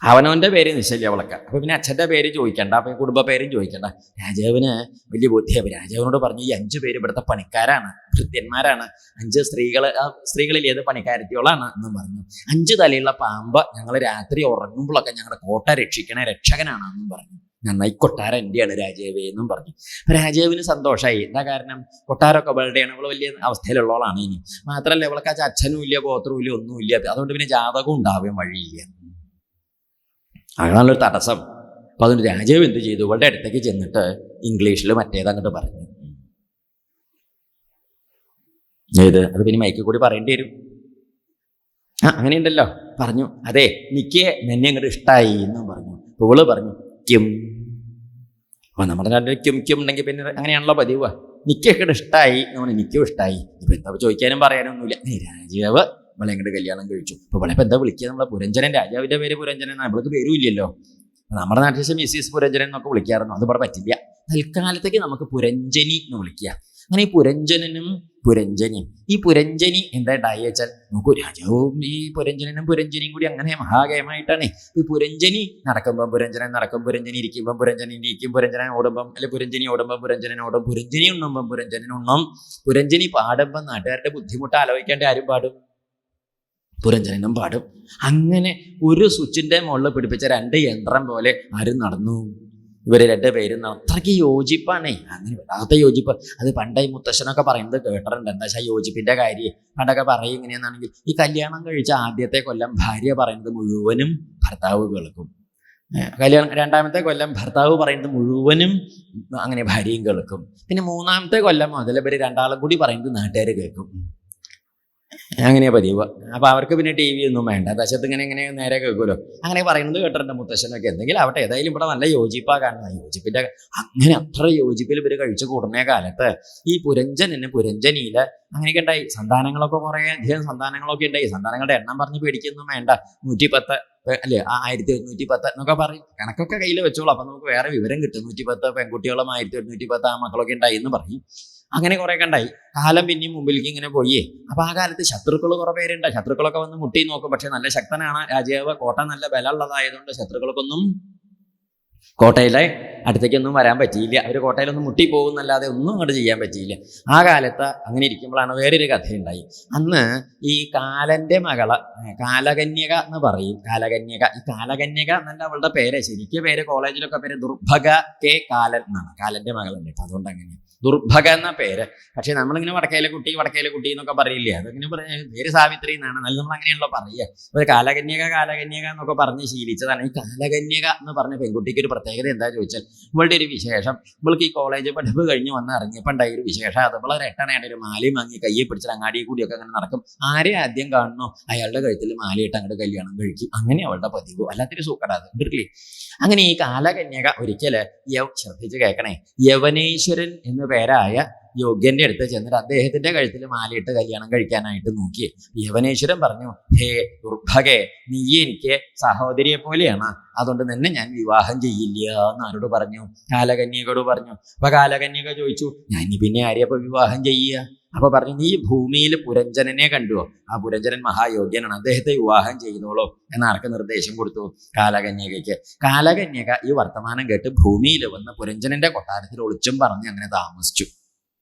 അവനവൻ്റെ പേര് നിശ്ചയില്ല അവളൊക്കെ. അപ്പൊ പിന്നെ അച്ഛൻ്റെ പേര് ചോദിക്കണ്ട, അപ്പൊ കുടുംബ പേരും ചോദിക്കണ്ട. രാജാവിന് വലിയ ബുദ്ധിയായി. രാജാവിനോട് പറഞ്ഞു, ഈ 5 പേര് ഇവിടുത്തെ പണിക്കാരാണ്, ഭൃത്യന്മാരാണ്. 5 സ്ത്രീകളിൽ ഏത് പണിക്കാരത്തിയോളാണ് എന്നും പറഞ്ഞു. 5 തലയുള്ള പാമ്പ് ഞങ്ങൾ രാത്രി ഉറങ്ങുമ്പോഴൊക്കെ ഞങ്ങളുടെ കോട്ട രക്ഷിക്കണ രക്ഷകനാണെന്നും പറഞ്ഞു. നന്നായി, കൊട്ടാരം എൻ്റെയാണ് രാജാവേ എന്നും പറഞ്ഞു. അപ്പം രാജാവിന് സന്തോഷമായി. എന്താ കാരണം? കൊട്ടാരമൊക്കെ ഇവളുടെയാണ്, ഇവൾ വലിയ അവസ്ഥയിലുള്ളവളാണ്. ഇനി മാത്രമല്ല ഇവൾക്ക് അച്ഛനും ഇല്ല, ഗോത്രവും ഇല്ല, ഒന്നുമില്ല. അതുകൊണ്ട് പിന്നെ ജാതകം ഉണ്ടാവുകയും വഴിയില്ല. അങ്ങനെയുള്ളൊരു തടസ്സം. അപ്പം അതുകൊണ്ട് രാജാവ് എന്ത് ചെയ്തു? ഇവളുടെ അടുത്തേക്ക് ചെന്നിട്ട് ഇംഗ്ലീഷിൽ മറ്റേതങ്ങോട്ട് പറഞ്ഞു. ഏത്? അത് പിന്നെ മൈക്കിൽ കൂടി പറയേണ്ടി വരും. അങ്ങനെയുണ്ടല്ലോ. പറഞ്ഞു, അതെ എനിക്ക് നിന്നെ അങ്ങോട്ട് ഇഷ്ടമായി എന്നും പറഞ്ഞു. അപ്പോൾ ഇവള് പറഞ്ഞു ക്യും. അപ്പോൾ നമ്മുടെ നാട്ടിൽ ക്യും ക്യും ഉണ്ടെങ്കിൽ പിന്നെ അങ്ങനെയാണല്ലോ പതിവ്. നിക്കൊക്കെ ഇഷ്ടമായി എന്ന് പറഞ്ഞു. എനിക്കും ഇഷ്ടമായി. ഇപ്പം എന്താ ചോദിക്കാനും പറയാനൊന്നുമില്ല. രാജാവ് ഇവളെ അങ്ങോട്ട് കല്യാണം കഴിച്ചു. അപ്പോൾ ഇവളെ ഇപ്പം എന്താ വിളിക്കുക? നമ്മളെ പുരഞ്ജനൻ, രാജാവിൻ്റെ പേര് പുരഞ്ജനൻ. നമ്മൾക്ക് പേരും ഇല്ലല്ലോ. നമ്മുടെ നാട്ടിൽ മിസ്സിസ് പുരഞ്ജനൻ എന്നൊക്കെ വിളിക്കാറുണ്ടോ? അത് ഇവിടെ പറ്റില്ല. തൽക്കാലത്തേക്ക് നമുക്ക് പുരഞ്ജനി എന്ന് വിളിക്കുക. അങ്ങനെ ഈ പുരഞ്ജനനും പുരഞ്ജനിയും, ഈ പുരഞ്ജനി എന്തായിട്ടായി വെച്ചാൽ, നോക്കൂ, രാജാവും ഈ പുരഞ്ജനനും പുരഞ്ജനിയും കൂടി അങ്ങനെ മഹാഗയമായിട്ടാണ്. ഈ പുരഞ്ജനി നടക്കുമ്പം പുരഞ്ജനൻ നടക്കും, പുരഞ്ജനി ഇരിക്കുമ്പം പുരഞ്ജനി ഇരിക്കും, പുരഞ്ജനൻ ഓടുമ്പം അല്ലെ പുരഞ്ജനി ഓടുമ്പം പുരഞ്ജനൻ ഓടും, പുരഞ്ജനി ഉണ്ണുമ്പം പുരഞ്ജനൻ ഉണ്ണും. പുരഞ്ജനി പാടുമ്പം നാട്ടുകാരുടെ ബുദ്ധിമുട്ട് ആലോചിക്കേണ്ട ആരും പാടും? പുരഞ്ജനനും പാടും. അങ്ങനെ ഒരു സ്വിച്ചിൻ്റെ മുകളിൽ പിടിപ്പിച്ച 2 യന്ത്രം പോലെ ആരും നടന്നു. ഇവർ 2 പേരും അത്രയ്ക്ക് യോജിപ്പാണേ. അങ്ങനെ വല്ലാത്ത യോജിപ്പ്. അത് പണ്ടായി മുത്തശ്ശനൊക്കെ പറയുന്നത് കേട്ടിട്ടുണ്ട്. എന്താ വെച്ചാൽ യോജിപ്പിൻ്റെ കാര്യം പണ്ടൊക്കെ പറയും. എങ്ങനെയാണെന്നാണെങ്കിൽ, ഈ കല്യാണം കഴിച്ച ആദ്യത്തെ കൊല്ലം ഭാര്യ പറയുന്നത് മുഴുവനും ഭർത്താവ് കേൾക്കും. കല്യാണം 2ാമത്തെ കൊല്ലം ഭർത്താവ് പറയുന്നത് മുഴുവനും അങ്ങനെ ഭാര്യയും കേൾക്കും. പിന്നെ 3ാമത്തെ കൊല്ലം മുതൽ ഇവർ 2ആളും കൂടി പറയുന്നത് നാട്ടുകാർ കേൾക്കും. അങ്ങനെയാ പതിവ്. അപ്പോൾ അവർക്ക് പിന്നെ TV ഒന്നും വേണ്ട. ദശത്ത് ഇങ്ങനെ നേരെ കേൾക്കുമല്ലോ. അങ്ങനെ പറയുന്നത് കേട്ടിട്ടുണ്ട് മുത്തശ്ശനൊക്കെ. എന്തെങ്കിലും ആവട്ടെ, ഏതായാലും ഇവിടെ നല്ല യോജിപ്പാ കാണുന്നത്. യോജിപ്പിൻ്റെ അങ്ങനെ അത്ര യോജിപ്പിൽ ഇവർ കഴിച്ചു കൂടുന്ന കാലത്ത് ഈ പുരഞ്ജനന് പുരഞ്ജനിയിൽ അങ്ങനെയൊക്കെ ഉണ്ടായി. സന്താനങ്ങളൊക്കെ കുറേ അധികം സന്താനങ്ങളൊക്കെ ഉണ്ടായി. സന്താനങ്ങളുടെ എണ്ണം പറഞ്ഞ് പേടിക്കൊന്നും വേണ്ട. 110 അല്ലേ, 1110 എന്നൊക്കെ പറയും. കണക്കൊക്കെ കയ്യിൽ വെച്ചോളൂ. അപ്പം നമുക്ക് വേറെ വിവരം കിട്ടും. 110 പെൺകുട്ടികളും 1110 ആൺമക്കളൊക്കെ ഉണ്ടായി എന്ന് പറയും. അങ്ങനെ കുറേയൊക്കെ ഉണ്ടായി. കാലം പിന്നെയും മുമ്പിലേക്ക് ഇങ്ങനെ പോയി. അപ്പോൾ ആ കാലത്ത് ശത്രുക്കൾ കുറേ പേരുണ്ട്. ശത്രുക്കളൊക്കെ വന്ന് മുട്ടി നോക്കും. പക്ഷെ നല്ല ശക്തനാണ് രാജാവ്. കോട്ട നല്ല ബലമുള്ളതായതുകൊണ്ട് ശത്രുക്കൾക്കൊന്നും കോട്ടയിലെ അടുത്തേക്കൊന്നും വരാൻ പറ്റിയില്ല. അവർ കോട്ടയിലൊന്നും മുട്ടി പോകുന്നല്ലാതെ ഒന്നും അങ്ങോട്ട് ചെയ്യാൻ പറ്റിയില്ല. ആ കാലത്ത് അങ്ങനെ ഇരിക്കുമ്പോഴാണ് വേറൊരു കഥയുണ്ടായി. അന്ന് ഈ കാലൻ്റെ മകള് കാലകന്യക എന്ന് പറയും. കാലകന്യക, ഈ കാലകന്യക എന്നല്ല അവളുടെ പേര്. ശരിക്കും പേര് കോളേജിലൊക്കെ പേര് ദുർഭഗ കെ കാലൻ എന്നാണ്. കാലൻ്റെ മകളുണ്ട്. അപ്പം അതുകൊണ്ട് അങ്ങനെ ദുർഭഗ എന്ന പേര്. പക്ഷെ നമ്മളിങ്ങനെ വടക്കേലെ കുട്ടി എന്നൊക്കെ പറയില്ലേ, അതങ്ങനെ പേര് സാവിത്രി എന്നാണ്. എന്നാലും നമ്മൾ അങ്ങനെയാണല്ലോ പറയുക. അപ്പോൾ കാലകന്യക എന്നൊക്കെ പറഞ്ഞ് ശീലിച്ചതാണ്. ഈ കാലകന്യക എന്ന് പറഞ്ഞ പെൺകുട്ടിക്ക് ഒരു പ്രത്യേകത എന്താ ചോദിച്ചാൽ, ഇവളുടെ ഒരു വിശേഷം, ഇവൾക്ക് ഈ കോളേജ് പഠിപ്പ് കഴിഞ്ഞ് വന്ന് ഇറങ്ങിയപ്പോൾ ഉണ്ടായ ഒരു വിശേഷം. അത് ഇവളെ എട്ടണയാണ് ഒരു മാലയും വാങ്ങി കയ്യെ പിടിച്ചിട്ട് അങ്ങാടി കൂടിയൊക്കെ അങ്ങനെ നടക്കും. ആരെ ആദ്യം കാണുന്നു അയാളുടെ കഴുത്തിൽ മാലയിട്ട് അങ്ങോട്ട് കല്യാണം കഴിക്കും. അങ്ങനെ അവളുടെ പതിവ്. വല്ലാത്തൊരു സൂക്കടാത് ഇല്ലേ. അങ്ങനെ ഈ കാലകന്യക ഒരിക്കൽ ശ്രദ്ധിച്ച് കേൾക്കണേ, യവനേശ്വരൻ എന്നു പേരായ യോഗ്യന്റെ അടുത്ത് ചെന്നിട്ട് അദ്ദേഹത്തിന്റെ കഴുത്തിൽ മാലയിട്ട് കല്യാണം കഴിക്കാനായിട്ട് നോക്കി. യവനേശ്വരൻ പറഞ്ഞു, ഹേ ദുർഭഗേ, നീ എനിക്ക് സഹോദരിയെ പോലെയാണ്, അതുകൊണ്ട് നിന്നെ ഞാൻ വിവാഹം ചെയ്യില്ല എന്ന് ആരോട് പറഞ്ഞു? കാലകന്യകയോട് പറഞ്ഞു. അപ്പൊ കാലകന്യക ചോദിച്ചു, ഞാൻ പിന്നെ ആരെയപ്പോ വിവാഹം ചെയ്യുക? അപ്പൊ പറഞ്ഞു, നീ ഭൂമിയിൽ പുരഞ്ജനനെ കണ്ടുവോ? ആ പുരഞ്ജനൻ മഹായോഗ്യനാണ്, അദ്ദേഹത്തെ വിവാഹം ചെയ്തോളൂ എന്നാർക്ക് നിർദ്ദേശം കൊടുത്തു? കാലകന്യകയ്ക്ക്. കാലകന്യക ഈ വർത്തമാനം കേട്ട് ഭൂമിയിൽ വന്ന് പുരഞ്ജനന്റെ കൊട്ടാരത്തിൽ ഒളിച്ചും പറഞ്ഞ് അങ്ങനെ താമസിച്ചു.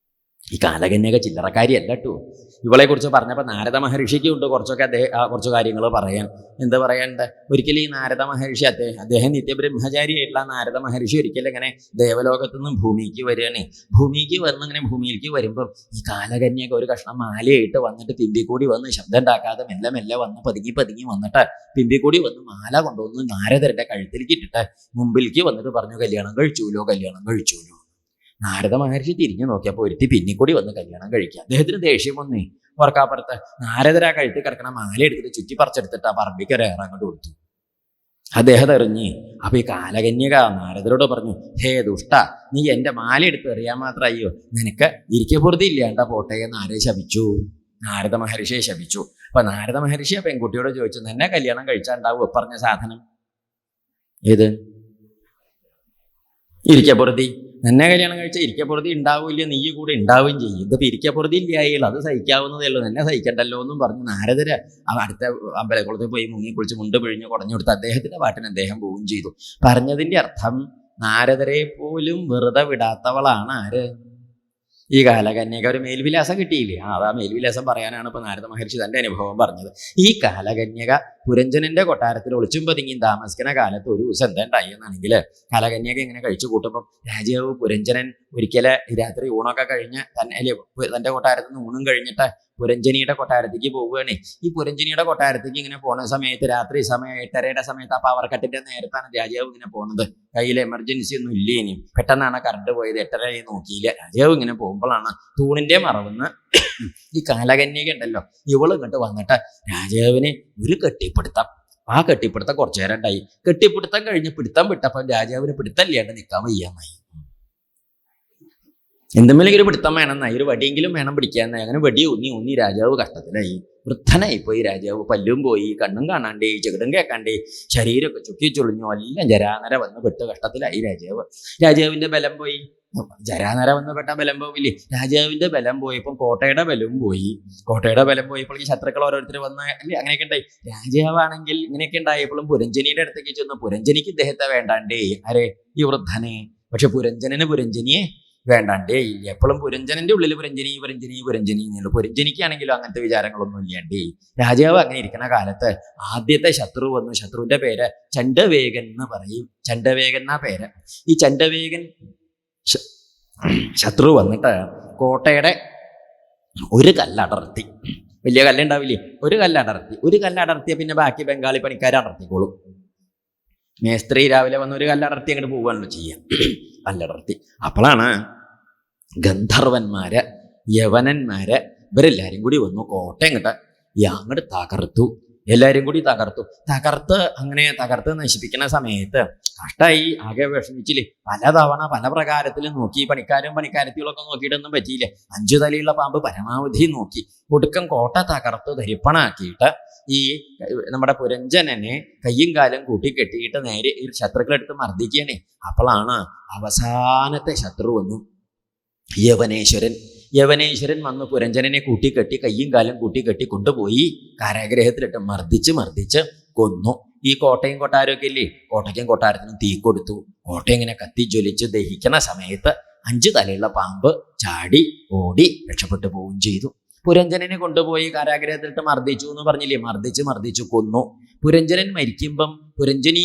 ഈ കാലകന്യക ചില്ലറക്കാരിയല്ല കേട്ടോ. ഇവളെ കുറിച്ച് പറഞ്ഞപ്പോൾ നാരദ മഹർഷിക്ക് ഉണ്ട് കുറച്ചൊക്കെ കുറച്ച് കാര്യങ്ങൾ പറയാൻ. എന്താ പറയണ്ടേ? ഒരിക്കലും ഈ നാരദ മഹർഷി അദ്ദേഹം നിത്യബ്രഹ്മചാരിയായിട്ടുള്ള നാരദ മഹർഷി ഒരിക്കലും ഇങ്ങനെ ദേവലോകത്തു നിന്നും ഭൂമിക്ക് വരികയാണ്. ഭൂമിക്ക് വന്ന് ഇങ്ങനെ ഭൂമിയിലേക്ക് വരുമ്പം ഈ കാലകന്യക ഒരു കഷ്ണം മാലയായിട്ട് വന്നിട്ട് പിമ്പിക്കൂടി വന്ന് ശബ്ദം ഉണ്ടാക്കാതെ മെല്ലെ മെല്ലെ വന്ന് പതുങ്ങി വന്നിട്ട് പിമ്പിക്കൂടി വന്ന് മാല കൊണ്ടുവന്ന് നാരദരുടെ കഴുത്തിലേക്ക് ഇട്ടിട്ട് മുമ്പിലേക്ക് വന്നിട്ട് പറഞ്ഞു, കല്യാണം കഴിച്ചൂലോ. നാരദ മഹർഷി തിരിഞ്ഞു നോക്കിയപ്പോൾ ഒരുത്തി പിന്നിക്കൂടി വന്ന് കല്യാണം കഴിക്കുക. അദ്ദേഹത്തിന് ദേഷ്യം വന്നേ. ഓർക്കാപ്പുറത്ത് നാരദര കഴുത്തി കിടക്കണ മാല എടുത്തിട്ട് ചുറ്റി പറിച്ചെടുത്തിട്ട് ആ പറമ്പിക്കൊരു അങ്ങോട്ട് കൊടുത്തു. അദ്ദേഹം എറിഞ്ഞ്. അപ്പൊ ഈ കാലകന്യക നാരദരോട് പറഞ്ഞു, ഹേ ദുഷ്ട, നീ എൻ്റെ മാല എടുത്ത് എറിയാൻ മാത്രം അയ്യോ, നിനക്ക് ഇരിക്കപ്പുറത്തി ഇല്ലാണ്ട പോട്ടെ എന്ന് ആരെ ശപിച്ചു? നാരദ മഹർഷിയെ ശപിച്ചു. അപ്പൊ നാരദ മഹർഷി ആ പെൺകുട്ടിയോട് ചോദിച്ചു, നിന്നെ കല്യാണം കഴിച്ചാൽ ഉണ്ടാവും പറഞ്ഞ സാധനം ഏത്? ഇരിക്കപ്പുറത്തി. നിന്നെ കല്യാണം കഴിച്ചാൽ ഇരിക്കപ്പുറത്തി ഉണ്ടാവില്ല, നീ കൂടെ ഉണ്ടാവുകയും ചെയ്യും. ഇതിപ്പോൾ ഇരിക്കപ്പുറത്തി ഇല്ലായാലും അത് സഹിക്കാവുന്നതേ ഉള്ളൂ, നിന്നെ സഹിക്കണ്ടല്ലോ എന്നും പറഞ്ഞു നാരദര് അടുത്ത അമ്പലക്കുളത്തിൽ പോയി മുങ്ങി കുളിച്ച് മുണ്ട് പിഴിഞ്ഞ് കുടഞ്ഞു കൊടുത്ത് അദ്ദേഹത്തിന്റെ പാട്ടിന് അദ്ദേഹം പോവുകയും ചെയ്തു. പറഞ്ഞതിന്റെ അർത്ഥം, നാരദരെ പോലും വെറുതെ വിടാത്തവളാണ് ആര്? ഈ കാലകന്യക. ഒരു മേൽവിലാസം കിട്ടിയില്ലേ? ആ മേൽവിലാസം പറയാനാണ് ഇപ്പൊ നാരദ മഹർഷി തന്റെ അനുഭവം പറഞ്ഞത്. ഈ കാലകന്യക പുരഞ്ജനന്റെ കൊട്ടാരത്തിൽ ഒളിച്ചും പതുങ്ങിയും താമസിക്കുന്ന കാലത്ത് ഒരു ദിവസം എന്താ ഉണ്ടായി എന്നാണെങ്കിൽ കലകന്യൊക്കെ ഇങ്ങനെ കഴിച്ചു കൂട്ടുമ്പം രാജാവ് പുരഞ്ജനൻ ഒരിക്കല് രാത്രി ഊണൊക്കെ കഴിഞ്ഞ് തന്റെ കൊട്ടാരത്തിൽ നിന്ന് ഊണും കഴിഞ്ഞിട്ട് പുരഞ്ജനിയുടെ കൊട്ടാരത്തേക്ക് പോവുകയാണ്. ഈ പുരഞ്ജനിയുടെ കൊട്ടാരത്തേക്ക് ഇങ്ങനെ പോണ സമയത്ത് രാത്രി സമയം 8:30 സമയത്ത് ആ പവർക്കട്ടിന്റെ നേരത്താണ് രാജാവ് ഇങ്ങനെ പോണത്. കയ്യിൽ എമർജൻസി ഒന്നും ഇല്ല. ഇനിയും പെട്ടെന്നാണ് കറണ്ട് പോയത്. 8:30 നോക്കിയില്ല. രാജാവ് ഇങ്ങനെ പോകുമ്പോഴാണ് തൂണിന്റെ മറവെന്ന് ഈ കാലകന്യക ഉണ്ടല്ലോ ഇവള് ഇങ്ങോട്ട് വന്നിട്ട് രാജാവിനെ ഒരു കെട്ടിപ്പിടുത്തം. ആ കെട്ടിപ്പിടുത്തം കുറച്ചു നേരം ഉണ്ടായി. കെട്ടിപ്പിടുത്തം കഴിഞ്ഞ് പിടുത്തം വിട്ടപ്പോൾ രാജാവിന് പിടുത്തല്ലാണ്ട് നിൽക്കാൻ വയ്യാന്നായി. എന്തെങ്കിലും ഒരു പിടുത്തം വേണമെന്നായി, ഒരു വടിയെങ്കിലും വേണം പിടിക്കാന്നായി. അങ്ങനെ വടി ഊന്നി രാജാവ് കഷ്ടത്തിലായി. വൃദ്ധനായി പോയി രാജാവ്. പല്ലും പോയി, കണ്ണും കാണാണ്ടേ, ചെകിടും കേൾക്കാണ്ടേ, ശരീരമൊക്കെ ചുക്കി ചുളിഞ്ഞു, എല്ലാം ജരാനര വന്ന് പെട്ട് കഷ്ടത്തിലായി രാജാവ്. രാജാവിന്റെ ബലം പോയി. ജരാനര വന്ന് പെട്ട ബലം പോവില്ലേ? രാജാവിന്റെ ബലം പോയപ്പോൾ കോട്ടയുടെ ബലവും പോയി. കോട്ടയുടെ ബലം പോയപ്പോൾ ഈ ശത്രുക്കൾ ഓരോരുത്തർ വന്ന് അല്ലേ അങ്ങനെയൊക്കെ ഉണ്ടായി. രാജാവാണെങ്കിൽ ഇങ്ങനെയൊക്കെ ഉണ്ടായപ്പോഴും പുരഞ്ജനിയുടെ അടുത്തേക്ക് ചെന്ന് പുരഞ്ജനിക്ക് ഇദ്ദേഹത്തെ വേണ്ടാണ്ടേ, ആരെ? ഈ വൃദ്ധനെ. പക്ഷെ പുരഞ്ജനിയെ വേണ്ടാണ്ടേ ഇല്ല. എപ്പോഴും പുരഞ്ജനന്റെ ഉള്ളിൽ പുരഞ്ജനി എന്നുള്ളൂ. പുരഞ്ജനിക്കാണെങ്കിലും അങ്ങനത്തെ വിചാരങ്ങളൊന്നും ഇല്ലാണ്ടേ. രാജാവ് അങ്ങനെ ഇരിക്കുന്ന കാലത്ത് ആദ്യത്തെ ശത്രു വന്നു. ശത്രുവിന്റെ പേര് ചണ്ഡവേഗൻ എന്ന് പറയും. ചണ്ഡവേഗൻ എന്നാ പേര്. ഈ ചണ്ഡവേഗൻ ശത്രു വന്നിട്ട് കോട്ടയുടെ ഒരു കല്ലടർത്തി. വലിയ കല്ലുണ്ടാവില്ലേ? ഒരു കല്ലടർത്തിയ പിന്നെ ബാക്കി ബംഗാളി പണിക്കാർ അടർത്തിക്കോളും. മേസ്ത്രി രാവിലെ വന്ന് ഒരു കല്ലടർത്തി അങ്ങോട്ട് പോവുകയാണല്ലോ ചെയ്യാം. കല്ലടർത്തി. അപ്പോഴാണ് ഗന്ധർവന്മാര്, യവനന്മാര് ഇവരെല്ലാരും കൂടി വന്നു കോട്ടയം അങ്ങോട്ട് തകർത്തു. എല്ലാവരും കൂടി തകർത്ത് നശിപ്പിക്കുന്ന സമയത്ത് കഷ്ടായി, ആകെ വിഷമിച്ചില്ലേ. പലതവണ പല പ്രകാരത്തിൽ നോക്കി. പണിക്കാരത്തികളൊക്കെ നോക്കിയിട്ടൊന്നും പറ്റിയില്ല. 5 തലയുള്ള പാമ്പ് പരമാവധി നോക്കി. ഒടുക്കം കോട്ട തകർത്ത് ധരിപ്പണാക്കിയിട്ട് ഈ നമ്മുടെ പുരഞ്ജനനെ കയ്യും കാലും കൂട്ടിക്കെട്ടിയിട്ട് നേരെ ഈ ശത്രുക്കളെടുത്ത് മർദ്ദിക്കുകയാണേ. അപ്പോഴാണ് അവസാനത്തെ ശത്രു വന്നു, യവനേശ്വരൻ വന്ന് പുരഞ്ജനനെ കൂട്ടിക്കെട്ടി കയ്യും കാലും കൂട്ടിക്കെട്ടി കൊണ്ടുപോയി കാരാഗ്രഹത്തിലിട്ട് മർദ്ദിച്ച് കൊന്നു. ഈ കോട്ടയും കൊട്ടാരമൊക്കെ ഇല്ലേ, കോട്ടയ്ക്കും കൊട്ടാരത്തിനും തീ കൊടുത്തു. കോട്ട ഇങ്ങനെ കത്തിജ്വലിച്ച് ദഹിക്കുന്ന സമയത്ത് 5 തലയുള്ള പാമ്പ് ചാടി ഓടി രക്ഷപ്പെട്ടു പോവുകയും ചെയ്തു. പുരഞ്ജനനെ കൊണ്ടുപോയി കാരാഗ്രഹത്തിലിട്ട് മർദ്ദിച്ചു എന്ന് പറഞ്ഞില്ലേ, മർദ്ദിച്ച് കൊന്നു. പുരഞ്ജനൻ മരിക്കുമ്പം പുരഞ്ജനി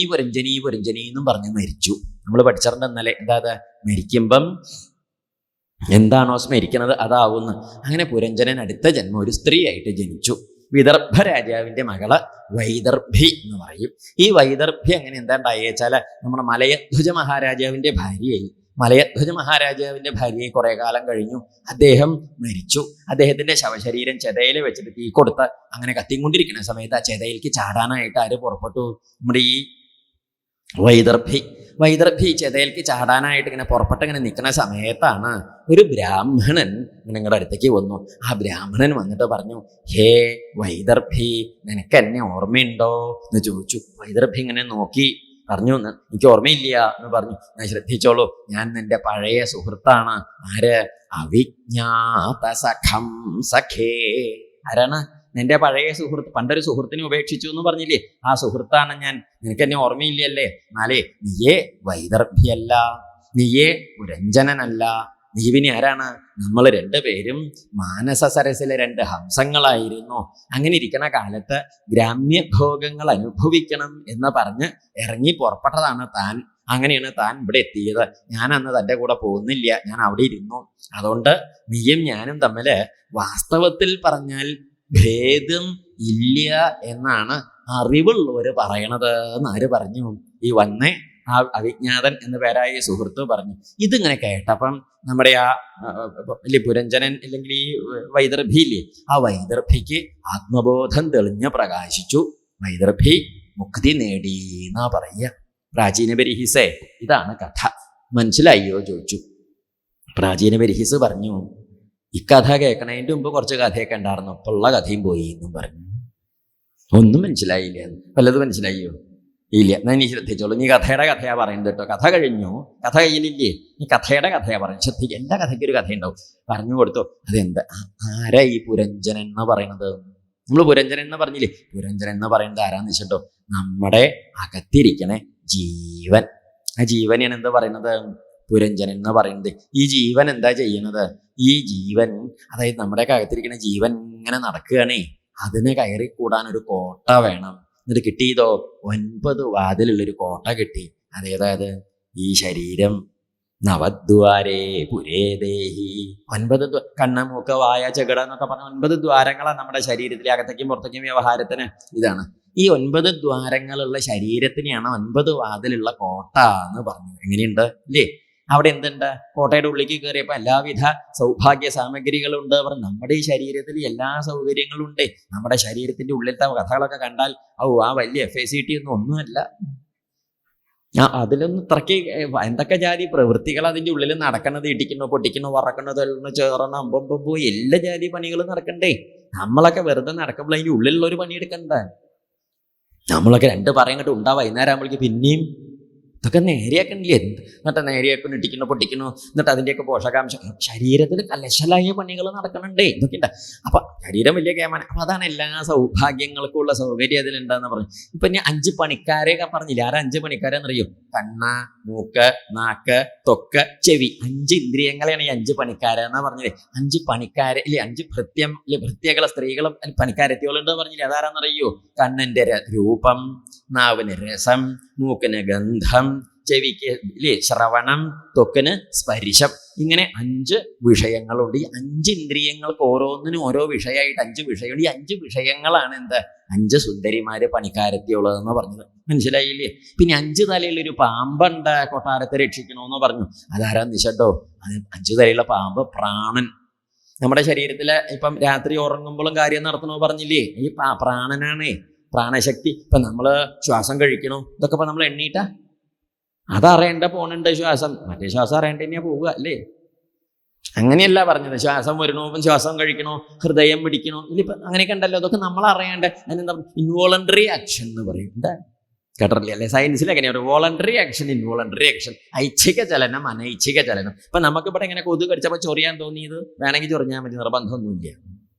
എന്നും പറഞ്ഞ് മരിച്ചു. നമ്മൾ പഠിച്ചിട്ടുണ്ട് ഇന്നലെ. എന്താ മരിക്കുമ്പം എന്താണോ സ്മരിക്കുന്നത് അതാവുന്നു. അങ്ങനെ പുരഞ്ജനൻ അടുത്ത ജന്മം ഒരു സ്ത്രീ ആയിട്ട് ജനിച്ചു. വിദർഭ രാജാവിന്റെ മകള് വൈദർഭി എന്ന് പറയും. ഈ വൈദർഭി അങ്ങനെ എന്താ ഉണ്ടായേച്ചാല് നമ്മുടെ മലയധ്വജ മഹാരാജാവിന്റെ ഭാര്യയായി. മലയധ്വജ മഹാരാജാവിന്റെ ഭാര്യയെ കുറെ കാലം കഴിഞ്ഞു. അദ്ദേഹം മരിച്ചു. അദ്ദേഹത്തിന്റെ ശവശരീരം ചെതയിൽ വെച്ചിട്ട് തീ കൊടുത്ത് അങ്ങനെ കത്തിക്കൊണ്ടിരിക്കുന്ന സമയത്ത് ആ ചെതയിലേക്ക് ചാടാനായിട്ട് ആര് പുറപ്പെട്ടു? നമ്മുടെ ഈ വൈദർഭി ചെതയിലേക്ക് ചാടാനായിട്ട് ഇങ്ങനെ പുറപ്പെട്ടിങ്ങനെ നിൽക്കുന്ന സമയത്താണ് ഒരു ബ്രാഹ്മണൻ നിങ്ങളുടെ അടുത്തേക്ക് വന്നു. ആ ബ്രാഹ്മണൻ വന്നിട്ട് പറഞ്ഞു, ഹേ വൈദർഭി, നിനക്ക് എന്നെ ഓർമ്മയുണ്ടോ എന്ന് ചോദിച്ചു. വൈദർഭി ഇങ്ങനെ നോക്കി പറഞ്ഞു, എനിക്ക് ഓർമ്മയില്ല എന്ന് പറഞ്ഞു. ഞാൻ ശ്രദ്ധിച്ചോളൂ, ഞാൻ നിന്റെ പഴയ സുഹൃത്താണ്. ആര്? അവിജ്ഞാത സഖേ. ആരാണ്? നിന്റെ പഴയ സുഹൃത്ത്. പണ്ടൊരു സുഹൃത്തിനെ ഉപേക്ഷിച്ചു എന്ന് പറഞ്ഞില്ലേ, ആ സുഹൃത്താണ് ഞാൻ. നിനക്ക് എന്നെ ഓർമ്മയില്ലല്ലേ? എന്നാലേ നീയേ വൈദർഭിയല്ല, നീയേ പുരഞ്ജനനല്ല. നീ പിന്നെ ആരാണ്? നമ്മൾ 2 പേരും മാനസ സരസിലെ 2 ഹംസങ്ങളായിരുന്നു. അങ്ങനെ ഇരിക്കുന്ന കാലത്ത് ഗ്രാമ്യഭോഗങ്ങൾ അനുഭവിക്കണം എന്ന് പറഞ്ഞ് ഇറങ്ങി പുറപ്പെട്ടതാണ് താൻ. അങ്ങനെയാണ് താൻ ഇവിടെ എത്തിയത്. ഞാൻ അന്ന് തൻ്റെ കൂടെ പോകുന്നില്ല, ഞാൻ അവിടെ ഇരുന്നു. അതുകൊണ്ട് നീയും ഞാനും തമ്മിൽ വാസ്തവത്തിൽ പറഞ്ഞാൽ ഭേദം ഇല്ല എന്നാണ് അറിവുള്ളവര് പറയണത് എന്നാര് പറഞ്ഞു? ഈ വന്നേ ആ അവിജ്ഞാതൻ എന്ന പേരായ സുഹൃത്ത് പറഞ്ഞു. ഇതിങ്ങനെ കേട്ടപ്പം നമ്മുടെ ആ പുരഞ്ജനൻ അല്ലെങ്കിൽ ഈ വൈദർഭി ഇല്ലേ, ആ വൈദർഭിക്ക് ആത്മബോധം തെളിഞ്ഞ് പ്രകാശിച്ചു. വൈദർഭി മുക്തി നേടി എന്നാ പറയുക. പ്രാചീന ബരിഹിസേ, ഇതാണ് കഥ. മനസ്സിലായോ ചോദിച്ചു. പ്രാചീന ബരിഹിസ് പറഞ്ഞു, ഈ കഥ കേൾക്കണതിൻ്റെ മുമ്പ് കുറച്ച് കഥയൊക്കെ ഉണ്ടായിരുന്നു, ഇപ്പോൾ ഉള്ള കഥയും പോയി എന്നും പറഞ്ഞു. ഒന്നും മനസ്സിലായില്ല. വല്ലതും മനസ്സിലായോ? ഇല്ല. എന്നാ നീ ശ്രദ്ധിച്ചോളൂ. നീ കഥയുടെ കഥയാ പറയുന്നത് കേട്ടോ. കഥ കഴിഞ്ഞു, കഥ കയ്യിലില്ലേ, നീ കഥയുടെ കഥയാ പറയുന്നത്. ശ്രദ്ധിക്കുക, എല്ലാ കഥയ്ക്ക് ഒരു കഥയുണ്ടാവും. പറഞ്ഞു കൊടുത്തു. അതെന്താ? ആരാ ഈ പുരഞ്ജനൻ എന്ന് പറയുന്നത്? നമ്മൾ പുരഞ്ജനൻ എന്ന് പറഞ്ഞില്ലേ, പുരഞ്ജനൻ എന്ന് പറയുന്നത് ആരാന്ന് വെച്ചിട്ടോ, നമ്മുടെ അകത്തിരിക്കണേ ജീവൻ. ആ ജീവനെയാണ് എന്താ പറയുന്നത്? പുരഞ്ജനൻ എന്ന് പറയുന്നത്. ഈ ജീവൻ എന്താ ചെയ്യണത്? ഈ ജീവൻ, അതായത് നമ്മുടെ അകത്തിരിക്കുന്ന ജീവൻ ഇങ്ങനെ നടക്കുകയാണേ, അതിന് കയറി കൂടാൻ ഒരു കോട്ട വേണം. എന്നിട്ട് കിട്ടിയതോ 9 വാതിലുള്ളൊരു കോട്ട കിട്ടി. അതേതായത് ഈ ശരീരം. നവദ്വാരേ പുരേ ദേഹി. 9 കണ്ണ്, മൂക്ക്, വായ, ചെകിട എന്നൊക്കെ പറഞ്ഞ 9 ദ്വാരങ്ങളാണ് നമ്മുടെ ശരീരത്തിലെ അകത്തേക്കും പുറത്തേക്കും വ്യവഹാരത്തിന്. ഇതാണ് ഈ 9 ദ്വാരങ്ങളുള്ള ശരീരത്തിനെയാണ് 9 വാതിലുള്ള കോട്ട എന്ന് പറഞ്ഞത്. എങ്ങനെയുണ്ട് അല്ലേ? അവിടെ എന്തുണ്ട്? കോട്ടയുടെ ഉള്ളിലേക്ക് കയറിയപ്പോൾ എല്ലാവിധ സൗഭാഗ്യ സാമഗ്രികളുണ്ട്. പറഞ്ഞു നമ്മുടെ ഈ ശരീരത്തിൽ എല്ലാ സൗകര്യങ്ങളും ഉണ്ട്. നമ്മുടെ ശരീരത്തിന്റെ ഉള്ളിലത്തെ കഥകളൊക്കെ കണ്ടാൽ ആ വലിയ FACT ഒന്നുമല്ല. അതിലൊന്നും ഇത്രയ്ക്ക് എന്തൊക്കെ ജാതി പ്രവൃത്തികൾ അതിൻ്റെ ഉള്ളിൽ നടക്കണത്. ഇടിക്കണോ, പൊട്ടിക്കണോ, വറക്കണോ, തെള്ളണോ, ചേറണോ, അമ്പമ്പോ എല്ലാ ജാതി പണികളും നടക്കണ്ടേ. നമ്മളൊക്കെ വെറുതെ നടക്കുമ്പോൾ അതിൻ്റെ ഉള്ളിലുള്ള ഒരു പണിയെടുക്കണ്ട. നമ്മളൊക്കെ 2 പറയങ്ങോട്ട് ഉണ്ടാവും. വൈകുന്നേരം ആകുമ്പോഴേക്ക് പിന്നെയും ഇതൊക്കെ നേരെയാക്കണില്ലേ? എന്നിട്ട് നേരെയാക്കണം, ഇടിക്കണോ, പൊട്ടിക്കണോ, എന്നിട്ട് അതിൻ്റെയൊക്കെ പോഷകാംശം ശരീരത്തിൽ കലശലായ പണികൾ നടക്കണുണ്ടേ. ഇതൊക്കെ ഉണ്ട്. അപ്പൊ ശരീരം വലിയ കേമാനം. അപ്പൊ അതാണ് എല്ലാ സൗഭാഗ്യങ്ങൾക്കും ഉള്ള സൗകര്യം അതിലുണ്ടെന്ന് പറഞ്ഞു. ഇപ്പൊ ഞാൻ 5 പണിക്കാരെയൊക്കെ പറഞ്ഞില്ല. ആരാ 5 പണിക്കാരെന്നറിയോ? കണ്ണ്, മൂക്ക്, നാക്ക്, ത്വക്ക്, ചെവി. 5 ഇന്ദ്രിയങ്ങളെയാണ് ഈ 5 പണിക്കാരെന്നാ പറഞ്ഞത്. 5 പണിക്കാരെ ഇല്ലേ? 5 ഭൃത്യകളെ സ്ത്രീകളും പണിക്കാരെത്തിയോളുണ്ട് പറഞ്ഞില്ലേ? അതാരാന്നറിയോ? കണ്ണിന്റെ രൂപം, നാവിന് രസം, മൂക്കിന് ഗന്ധം, ചെവിക്ക് ശ്രവണം, ത്വക്കിന് സ്പർശം. ഇങ്ങനെ 5 വിഷയങ്ങളുണ്ട്. ഈ 5 ഇന്ദ്രിയങ്ങൾക്ക് ഓരോന്നിനും ഓരോ വിഷയമായിട്ട് 5 വിഷയമുണ്ട്. ഈ 5 വിഷയങ്ങളാണ് എന്താ 5 സുന്ദരിമാര് പണിക്കാരെത്തിയുള്ളതെന്ന് പറഞ്ഞത്. മനസ്സിലായില്ലേ? പിന്നെ 5 തലയുള്ളൊരു പാമ്പുണ്ട് കൊട്ടാരത്തെ രക്ഷിക്കണമെന്ന് പറഞ്ഞു. അതാരാന്ന് വെച്ചോ? അത് 5 തലയുള്ള പാമ്പ് പ്രാണൻ. നമ്മുടെ ശരീരത്തിലെ ഇപ്പം രാത്രി ഉറങ്ങുമ്പോഴും കാര്യം നടത്തണോ പറഞ്ഞില്ലേ? ഈ പ്രാണനാണേ, പ്രാണശക്തി. ഇപ്പൊ നമ്മള് ശ്വാസം കഴിക്കണോ, ഇതൊക്കെ ഇപ്പൊ നമ്മൾ എണ്ണീട്ടാ അതറിയേണ്ട പോണുണ്ട് ശ്വാസം. മറ്റേ ശ്വാസം അറിയേണ്ട തന്നെയാ പോവുക അല്ലേ? അങ്ങനെയല്ല പറഞ്ഞത്. ശ്വാസം വരണോ, ശ്വാസം കഴിക്കണോ, ഹൃദയം പിടിക്കണോ, ഇതിലിപ്പോ അങ്ങനെയൊക്കെ ഉണ്ടല്ലോ. അതൊക്കെ നമ്മൾ അറിയേണ്ട. അതിനെന്താ ഇൻവോളണ്ടറി ആക്ഷൻ എന്ന് പറയും. എന്താ കേട്ടില്ലേ? അല്ലെ? സയൻസിൽ എങ്ങനെയാണ്? Voluntary action, involuntary action. ഐച്ഛിക ചലനം, അനൈച്ഛിക ചലനം. ഇപ്പൊ നമുക്കിവിടെ ഇങ്ങനെ കൊതു കടിച്ചപ്പോൾ ചൊറിയാൻ തോന്നിയത് വേണമെങ്കിൽ ചൊറിഞ്ഞാൽ മതി, നിർബന്ധമൊന്നുമില്ല.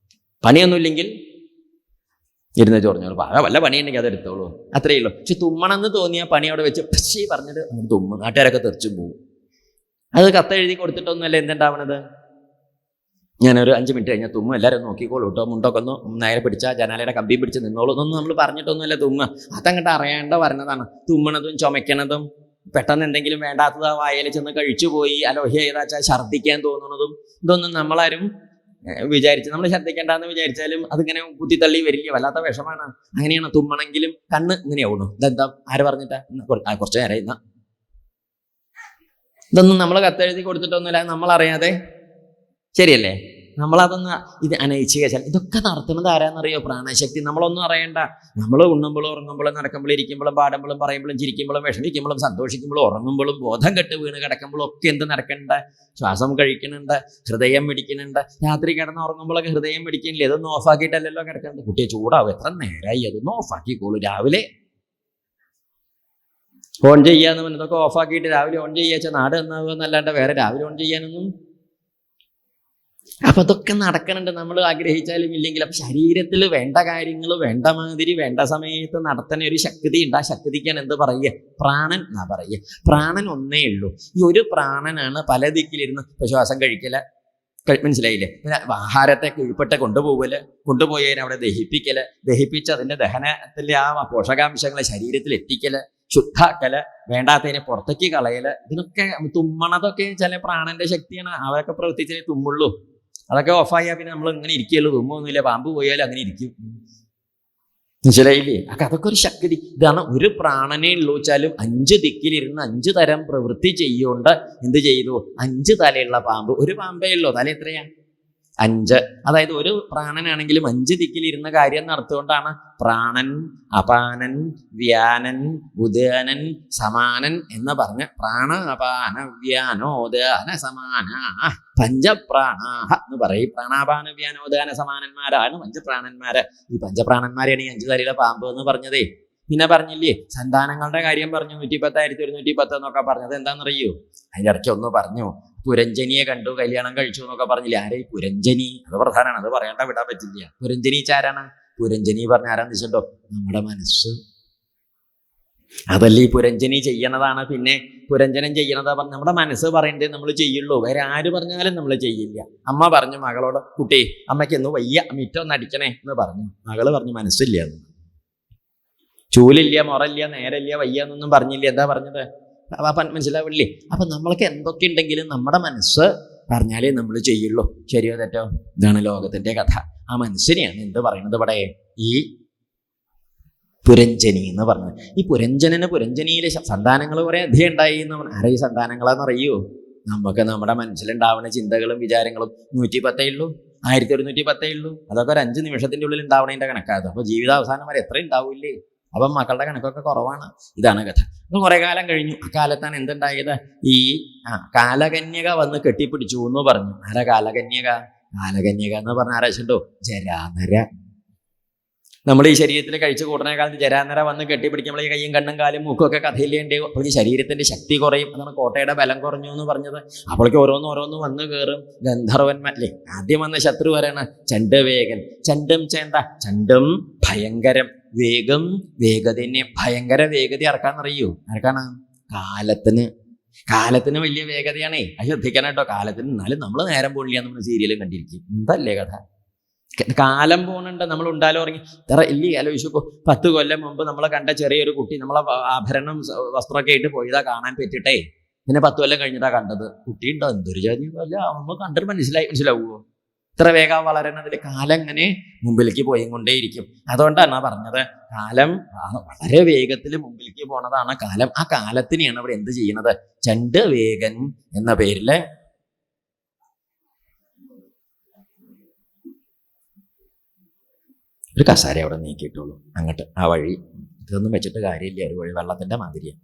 പണിയൊന്നുമില്ലെങ്കിൽ ഇരുന്ന് ചൊറിഞ്ഞോളൂ. വല്ല പണിയുണ്ടെങ്കിൽ അതെടുത്തോളൂ, അത്രയേ ഉള്ളൂ. പക്ഷെ തുമ്മണമെന്ന് തോന്നിയ പണി അവിടെ വെച്ച് പക്ഷേ പറഞ്ഞിട്ട് അങ്ങനെ തുമ്മും. നാട്ടുകാരൊക്കെ തെറിച്ചും പോവും. അത് കത്തെഴുതി കൊടുത്തിട്ടൊന്നുമല്ല എന്തുണ്ടാവണത്. ഞാനൊരു 5 മിനിറ്റ് കഴിഞ്ഞാൽ തുമ്മും, എല്ലാവരും നോക്കിക്കോളൂ കേട്ടോ, മുണ്ടൊക്കെ ഒന്ന് നേരെ പിടിച്ചാൽ ജനാലയുടെ കമ്പി പിടിച്ച് നിന്നോളൂ എന്നൊന്നും നമ്മൾ പറഞ്ഞിട്ടൊന്നുമല്ല തുമ്മുക. അതങ്ങോട്ട് അറിയേണ്ട വരണതാണ്. തുമ്മണതും ചുമയ്ക്കണതും പെട്ടെന്ന് എന്തെങ്കിലും വേണ്ടാത്തത് വായയിൽ ചെന്ന് കഴിച്ചു പോയി അലോഹ്യ ചെയ്താച്ചാൽ ഛർദ്ദിക്കാൻ തോന്നുന്നതും ഇതൊന്നും നമ്മളാരും വിചാരിച്ച് നമ്മൾ ഛർദ്ദിക്കേണ്ടെന്ന് വിചാരിച്ചാലും അതിങ്ങനെ കുത്തിത്തള്ളി വരില്ല. വല്ലാത്ത വിഷമാണ്. അങ്ങനെയാണ്. തുമ്മണെങ്കിലും കണ്ണ് ഇങ്ങനെയാവണു. ഇതെന്താ? ആര് പറഞ്ഞിട്ടാ? കുറച്ച് നേരം ഇന്ന ഇതൊന്നും നമ്മൾ കത്തെഴുതി കൊടുത്തിട്ടൊന്നുമില്ല, നമ്മളറിയാതെ. ശരിയല്ലേ? നമ്മളതൊന്ന് ഇത് അനൈച്ഛിക ഇതൊക്കെ നടത്തുന്നത് ആരാന്നറിയോ? പ്രാണശക്തി. നമ്മളൊന്നും അറിയണ്ട. നമ്മൾ ഉണ്ണുമ്പോഴും ഉറങ്ങുമ്പോഴും നടക്കുമ്പോഴും ഇരിക്കുമ്പോഴും പാടുമ്പോഴും പറയുമ്പോഴും ചിരിക്കുമ്പോഴും വിഷമിക്കുമ്പോഴും സന്തോഷിക്കുമ്പോഴും ഉറങ്ങുമ്പോഴും ബോധം കെട്ട് വീണ് കിടക്കുമ്പോഴും ഒക്കെ എന്ത് നടക്കണ്ട? ശ്വാസം കഴിക്കുന്നുണ്ട്, ഹൃദയം പിടിക്കുന്നുണ്ട്. രാത്രി കിടന്ന് ഉറങ്ങുമ്പോഴൊക്കെ ഹൃദയം പിടിക്കുന്നില്ല. ഇതൊന്നും ഓഫാക്കിയിട്ടല്ലല്ലോ കിടക്കുന്നത്. കുട്ടിയെ ചൂടാവും. എത്ര നേരമായി? അതൊന്നും ഓഫാക്കിക്കോളൂ. രാവിലെ ഓൺ ചെയ്യാന്ന് പറഞ്ഞതൊക്കെ ഓഫാക്കിയിട്ട് രാവിലെ ഓൺ ചെയ്യാച്ചാൽ നാട് നന്നാവുക എന്നല്ലാണ്ട് വേറെ രാവിലെ ഓൺ ചെയ്യാനൊന്നും. അപ്പൊ അതൊക്കെ നടക്കണുണ്ട്, നമ്മൾ ആഗ്രഹിച്ചാലും ഇല്ലെങ്കിൽ. അപ്പൊ ശരീരത്തിൽ വേണ്ട കാര്യങ്ങൾ വേണ്ട മാതിരി വേണ്ട സമയത്ത് നടത്തുന്ന ഒരു ശക്തി ഉണ്ട്. ആ ശക്തിക്കാണ് എന്ത് പറയുക? പ്രാണൻ എന്നാ പറയുക. പ്രാണൻ ഒന്നേ ഉള്ളൂ. ഈ ഒരു പ്രാണനാണ് പല ദിക്കിലിരുന്ന് ശ്വാസം കഴിക്കല്. മനസ്സിലായില്ലേ? ആഹാരത്തെ കീഴ്പ്പെട്ട് കൊണ്ടുപോയതിനെ അവിടെ ദഹിപ്പിക്കല്, ദഹിപ്പിച്ച് അതിന്റെ ദഹനത്തിലെ ആ പോഷകാംശങ്ങളെ ശരീരത്തിൽ എത്തിക്കല്, ശുദ്ധാക്കല്, വേണ്ടാത്തതിനെ പുറത്തേക്ക് കളയല്. ഇതിനൊക്കെ തുമ്മണതൊക്കെ ചില പ്രാണന്റെ ശക്തിയാണ്. അവരൊക്കെ പ്രവർത്തിച്ചാലേ തുമ്മുള്ളൂ. അതൊക്കെ ഓഫായാൽ പിന്നെ നമ്മൾ ഇങ്ങനെ ഇരിക്കുകയുള്ളൂ. തുമ്മൊന്നുമില്ല. പാമ്പ് പോയാലും അങ്ങനെ ഇരിക്കും. മനസ്സിലായില്ലേ? അതൊക്കെ ഒരു ശക്തി. ഇതാണ് ഒരു പ്രാണനെ ഉള്ളൂ വെച്ചാലും 5 ദിക്കിലിരുന്ന് 5 തരം പ്രവൃത്തി ചെയ്യുകൊണ്ട് എന്ത് ചെയ്തു? 5 തലയുള്ള പാമ്പ്. ഒരു പാമ്പേ ഉള്ളൂ. തല എത്രയാ? 5. അതായത് ഒരു പ്രാണനാണെങ്കിലും 5 ദിക്കിലിരുന്ന കാര്യം നടത്തുകൊണ്ടാണ് പ്രാണൻ, അപാനൻ, വ്യാനൻ, ഉദാനൻ, സമാനൻ എന്ന് പറഞ്ഞ് പ്രാണ അപാന വ്യാനോദാന സമാന പഞ്ചപ്രാണാഹ എന്ന് പറയും. പ്രാണാപാന വ്യാനോദാന സമാനന്മാരാണ് പഞ്ചപ്രാണന്മാര്. ഈ പഞ്ചപ്രാണന്മാരെയാണ് ഈ 5 തലയിലെ പാമ്പ് എന്ന് പറഞ്ഞതേ. പിന്നെ പറഞ്ഞില്ലേ, സന്താനങ്ങളുടെ കാര്യം പറഞ്ഞു. 110, 110 എന്നൊക്കെ പറഞ്ഞത് എന്താണെന്നറിയോ? അതിൻ്റെ ഇടയ്ക്ക് ഒന്ന് പറഞ്ഞു, പുരഞ്ജനിയെ കണ്ടു, കല്യാണം കഴിച്ചു എന്നൊക്കെ പറഞ്ഞില്ലേ. ആരെ ഈ പുരഞ്ജനി? അത് പ്രധാനമാണ്. അത് പറയേണ്ട വിടാൻ പറ്റില്ല. പുരഞ്ജനി ആരാണ്? പുരഞ്ജനി പറഞ്ഞ ആരാന്ന് വെച്ചിട്ടോ? നമ്മുടെ മനസ്സ്. അതല്ലേ ഈ പുരഞ്ജനി ചെയ്യണതാണ്. പിന്നെ പുരഞ്ജനം ചെയ്യണതാ പറഞ്ഞ നമ്മുടെ മനസ്സ് പറയണ്ടേ നമ്മൾ ചെയ്യുള്ളൂ. വേറെ ആര് പറഞ്ഞാലും നമ്മൾ ചെയ്യില്ല. അമ്മ പറഞ്ഞു മകളോട്, കുട്ടി അമ്മയ്ക്ക് ഒന്ന് വയ്യ, മിറ്റം ഒന്ന് അടിക്കണേ എന്ന് പറഞ്ഞു. മകള് പറഞ്ഞു മനസ്സില്ല എന്ന്. ചൂലില്ല, മുറയില്ല, നേരല്ല, വയ്യ എന്നൊന്നും പറഞ്ഞില്ല. എന്താ പറഞ്ഞത്? മനസ്സിലാവില്ലേ? അപ്പൊ നമ്മൾക്ക് എന്തൊക്കെ ഉണ്ടെങ്കിലും നമ്മുടെ മനസ്സ് പറഞ്ഞാലേ നമ്മൾ ചെയ്യുള്ളൂ. ശരിയോ തെറ്റോ? ഇതാണ് ലോകത്തിന്റെ കഥ. ആ മനസ്സിനെയാണ് എന്ത് പറയുന്നത് ഇവിടെ? ഈ പുരഞ്ജനി എന്ന് പറഞ്ഞത്. ഈ പുരഞ്ജനിയിലെ സന്താനങ്ങൾ കുറെ അധികം ഉണ്ടായി എന്ന് പറഞ്ഞു. ആരാ ഈ സന്താനങ്ങളാണെന്നറിയോ? നമുക്ക് നമ്മുടെ മനസ്സിലുണ്ടാവുന്ന ചിന്തകളും വിചാരങ്ങളും 110 ഉള്ളൂ, 1110 ഉള്ളൂ. അതൊക്കെ ഒരു 5 നിമിഷത്തിന്റെ ഉള്ളിൽ ഉണ്ടാവണതിന്റെ കണക്കാണ്. അപ്പൊ ജീവിതാവസാനം വരെ എത്ര ഉണ്ടാവില്ലേ? അപ്പം മക്കളുടെ കണക്കൊക്കെ കുറവാണ്. ഇതാണ് കഥ. അപ്പൊ കുറെ കാലം കഴിഞ്ഞു. അക്കാലത്താണ് എന്തുണ്ടായത്? ഈ കാലകന്യക വന്ന് കെട്ടിപ്പിടിച്ചു എന്ന് പറഞ്ഞു. ആരാ കാലകന്യക? കാലകന്യക എന്ന് പറഞ്ഞ ആരാശുണ്ടോ? ജരാനര. നമ്മൾ ഈ ശരീരത്തിൽ കഴിച്ചു കൂട്ടുന്ന കാലത്ത് ജരാനര വന്ന് കെട്ടിപ്പിടിക്കുമ്പോൾ ഈ കയ്യും കണ്ണും കാലും മൂക്കൊക്കെ കഥയില്ലേണ്ടേ? അപ്പോൾ ഈ ശരീരത്തിന്റെ ശക്തി കുറയും. അതാണ് കോട്ടയുടെ ബലം കുറഞ്ഞു എന്ന് പറഞ്ഞത്. അപ്പോഴേക്ക് ഓരോന്ന് വന്ന് കയറും ഗന്ധർവന്മാരല്ലേ. ആദ്യം വന്ന ശത്രു വരാണ് ചണ്ഡവേഗൻ. ചണ്ടും ചേന്ത. ചണ്ടും ഭയങ്കരം, വേഗം വേഗതന്നെ. ഭയങ്കര വേഗത ആർക്കാന്നറിയോ? ആർക്കാണ്? കാലത്തിന് വലിയ വേഗതയാണേ. അത് ശ്രദ്ധിക്കണം കേട്ടോ. കാലത്തിന്. എന്നാലും നമ്മൾ നേരം പോണില്ല. നമ്മൾ സീരിയലും കണ്ടിരിക്കും. എന്തല്ലേ കഥ? കാലം പോണുണ്ട്. നമ്മൾ ഉണ്ടാലും ഉറങ്ങി ഇല്ലേ? ആലോചിച്ചപ്പോ 10 കൊല്ലം മുമ്പ് നമ്മളെ കണ്ട ചെറിയൊരു കുട്ടി നമ്മളെ ആഭരണം വസ്ത്രമൊക്കെ ആയിട്ട് പോയതാ കാണാൻ പറ്റിട്ടേ. പിന്നെ 10 കൊല്ലം കഴിഞ്ഞിട്ടാ കണ്ടത്. കുട്ടി ഉണ്ടോ? എന്തൊരു ജാതി അല്ല. നമ്മൾ കണ്ടിട്ട് മനസ്സിലാവുമോ? ഇത്ര വേഗം വളരണതിൽ കാലം ഇങ്ങനെ മുമ്പിലേക്ക് പോയിക്കൊണ്ടേയിരിക്കും. അതുകൊണ്ടാണ് പറഞ്ഞത് കാലം വളരെ വേഗത്തിൽ മുമ്പിലേക്ക് പോണതാണ് കാലം. ആ കാലത്തിനെയാണ് അവിടെ എന്ത് ചെയ്യണത്? ചണ്ഡവേഗൻ എന്ന പേരില് ഒരു കസാര അവിടെ നീക്കിയിട്ടുള്ളൂ. അങ്ങോട്ട് ആ വഴി. ഇതൊന്നും വെച്ചിട്ട് കാര്യമില്ല. ഒരു വഴി വെള്ളത്തിന്റെ മാതിരിയാണ്.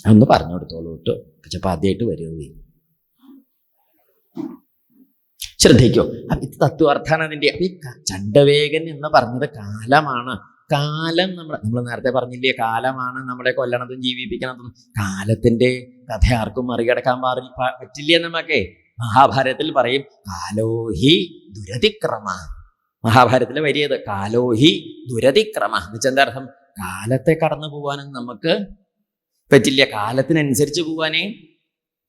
അതൊന്ന് പറഞ്ഞു കൊടുത്തോളൂ കേട്ടോ. ചിലപ്പോൾ ആദ്യമായിട്ട് വരുമോ? ശ്രദ്ധിക്കോ. ഇത് തത്വാർത്ഥാണ് അതിൻ്റെ. ഈ ചണ്ഡവേഗൻ എന്ന് പറഞ്ഞത് കാലമാണ്. കാലം നമ്മൾ നേരത്തെ പറഞ്ഞില്ലേ, കാലമാണ് നമ്മളെ കൊല്ലണതും ജീവിപ്പിക്കണതും. കാലത്തിന്റെ കഥ ആർക്കും മറികടക്കാൻ പറ്റില്ല. നമുക്ക് മഹാഭാരതത്തിൽ പറയും കാലോഹി ദുരതിക്രമ. മഹാഭാരതത്തിലെ വരിയത് കാലോഹി ദുരതിക്രമ എന്ന് വെച്ചാൽ എന്താ അർത്ഥം? കാലത്തെ കടന്നു പോകാനും നമുക്ക് പറ്റില്ല. കാലത്തിനനുസരിച്ച് പോകാനേ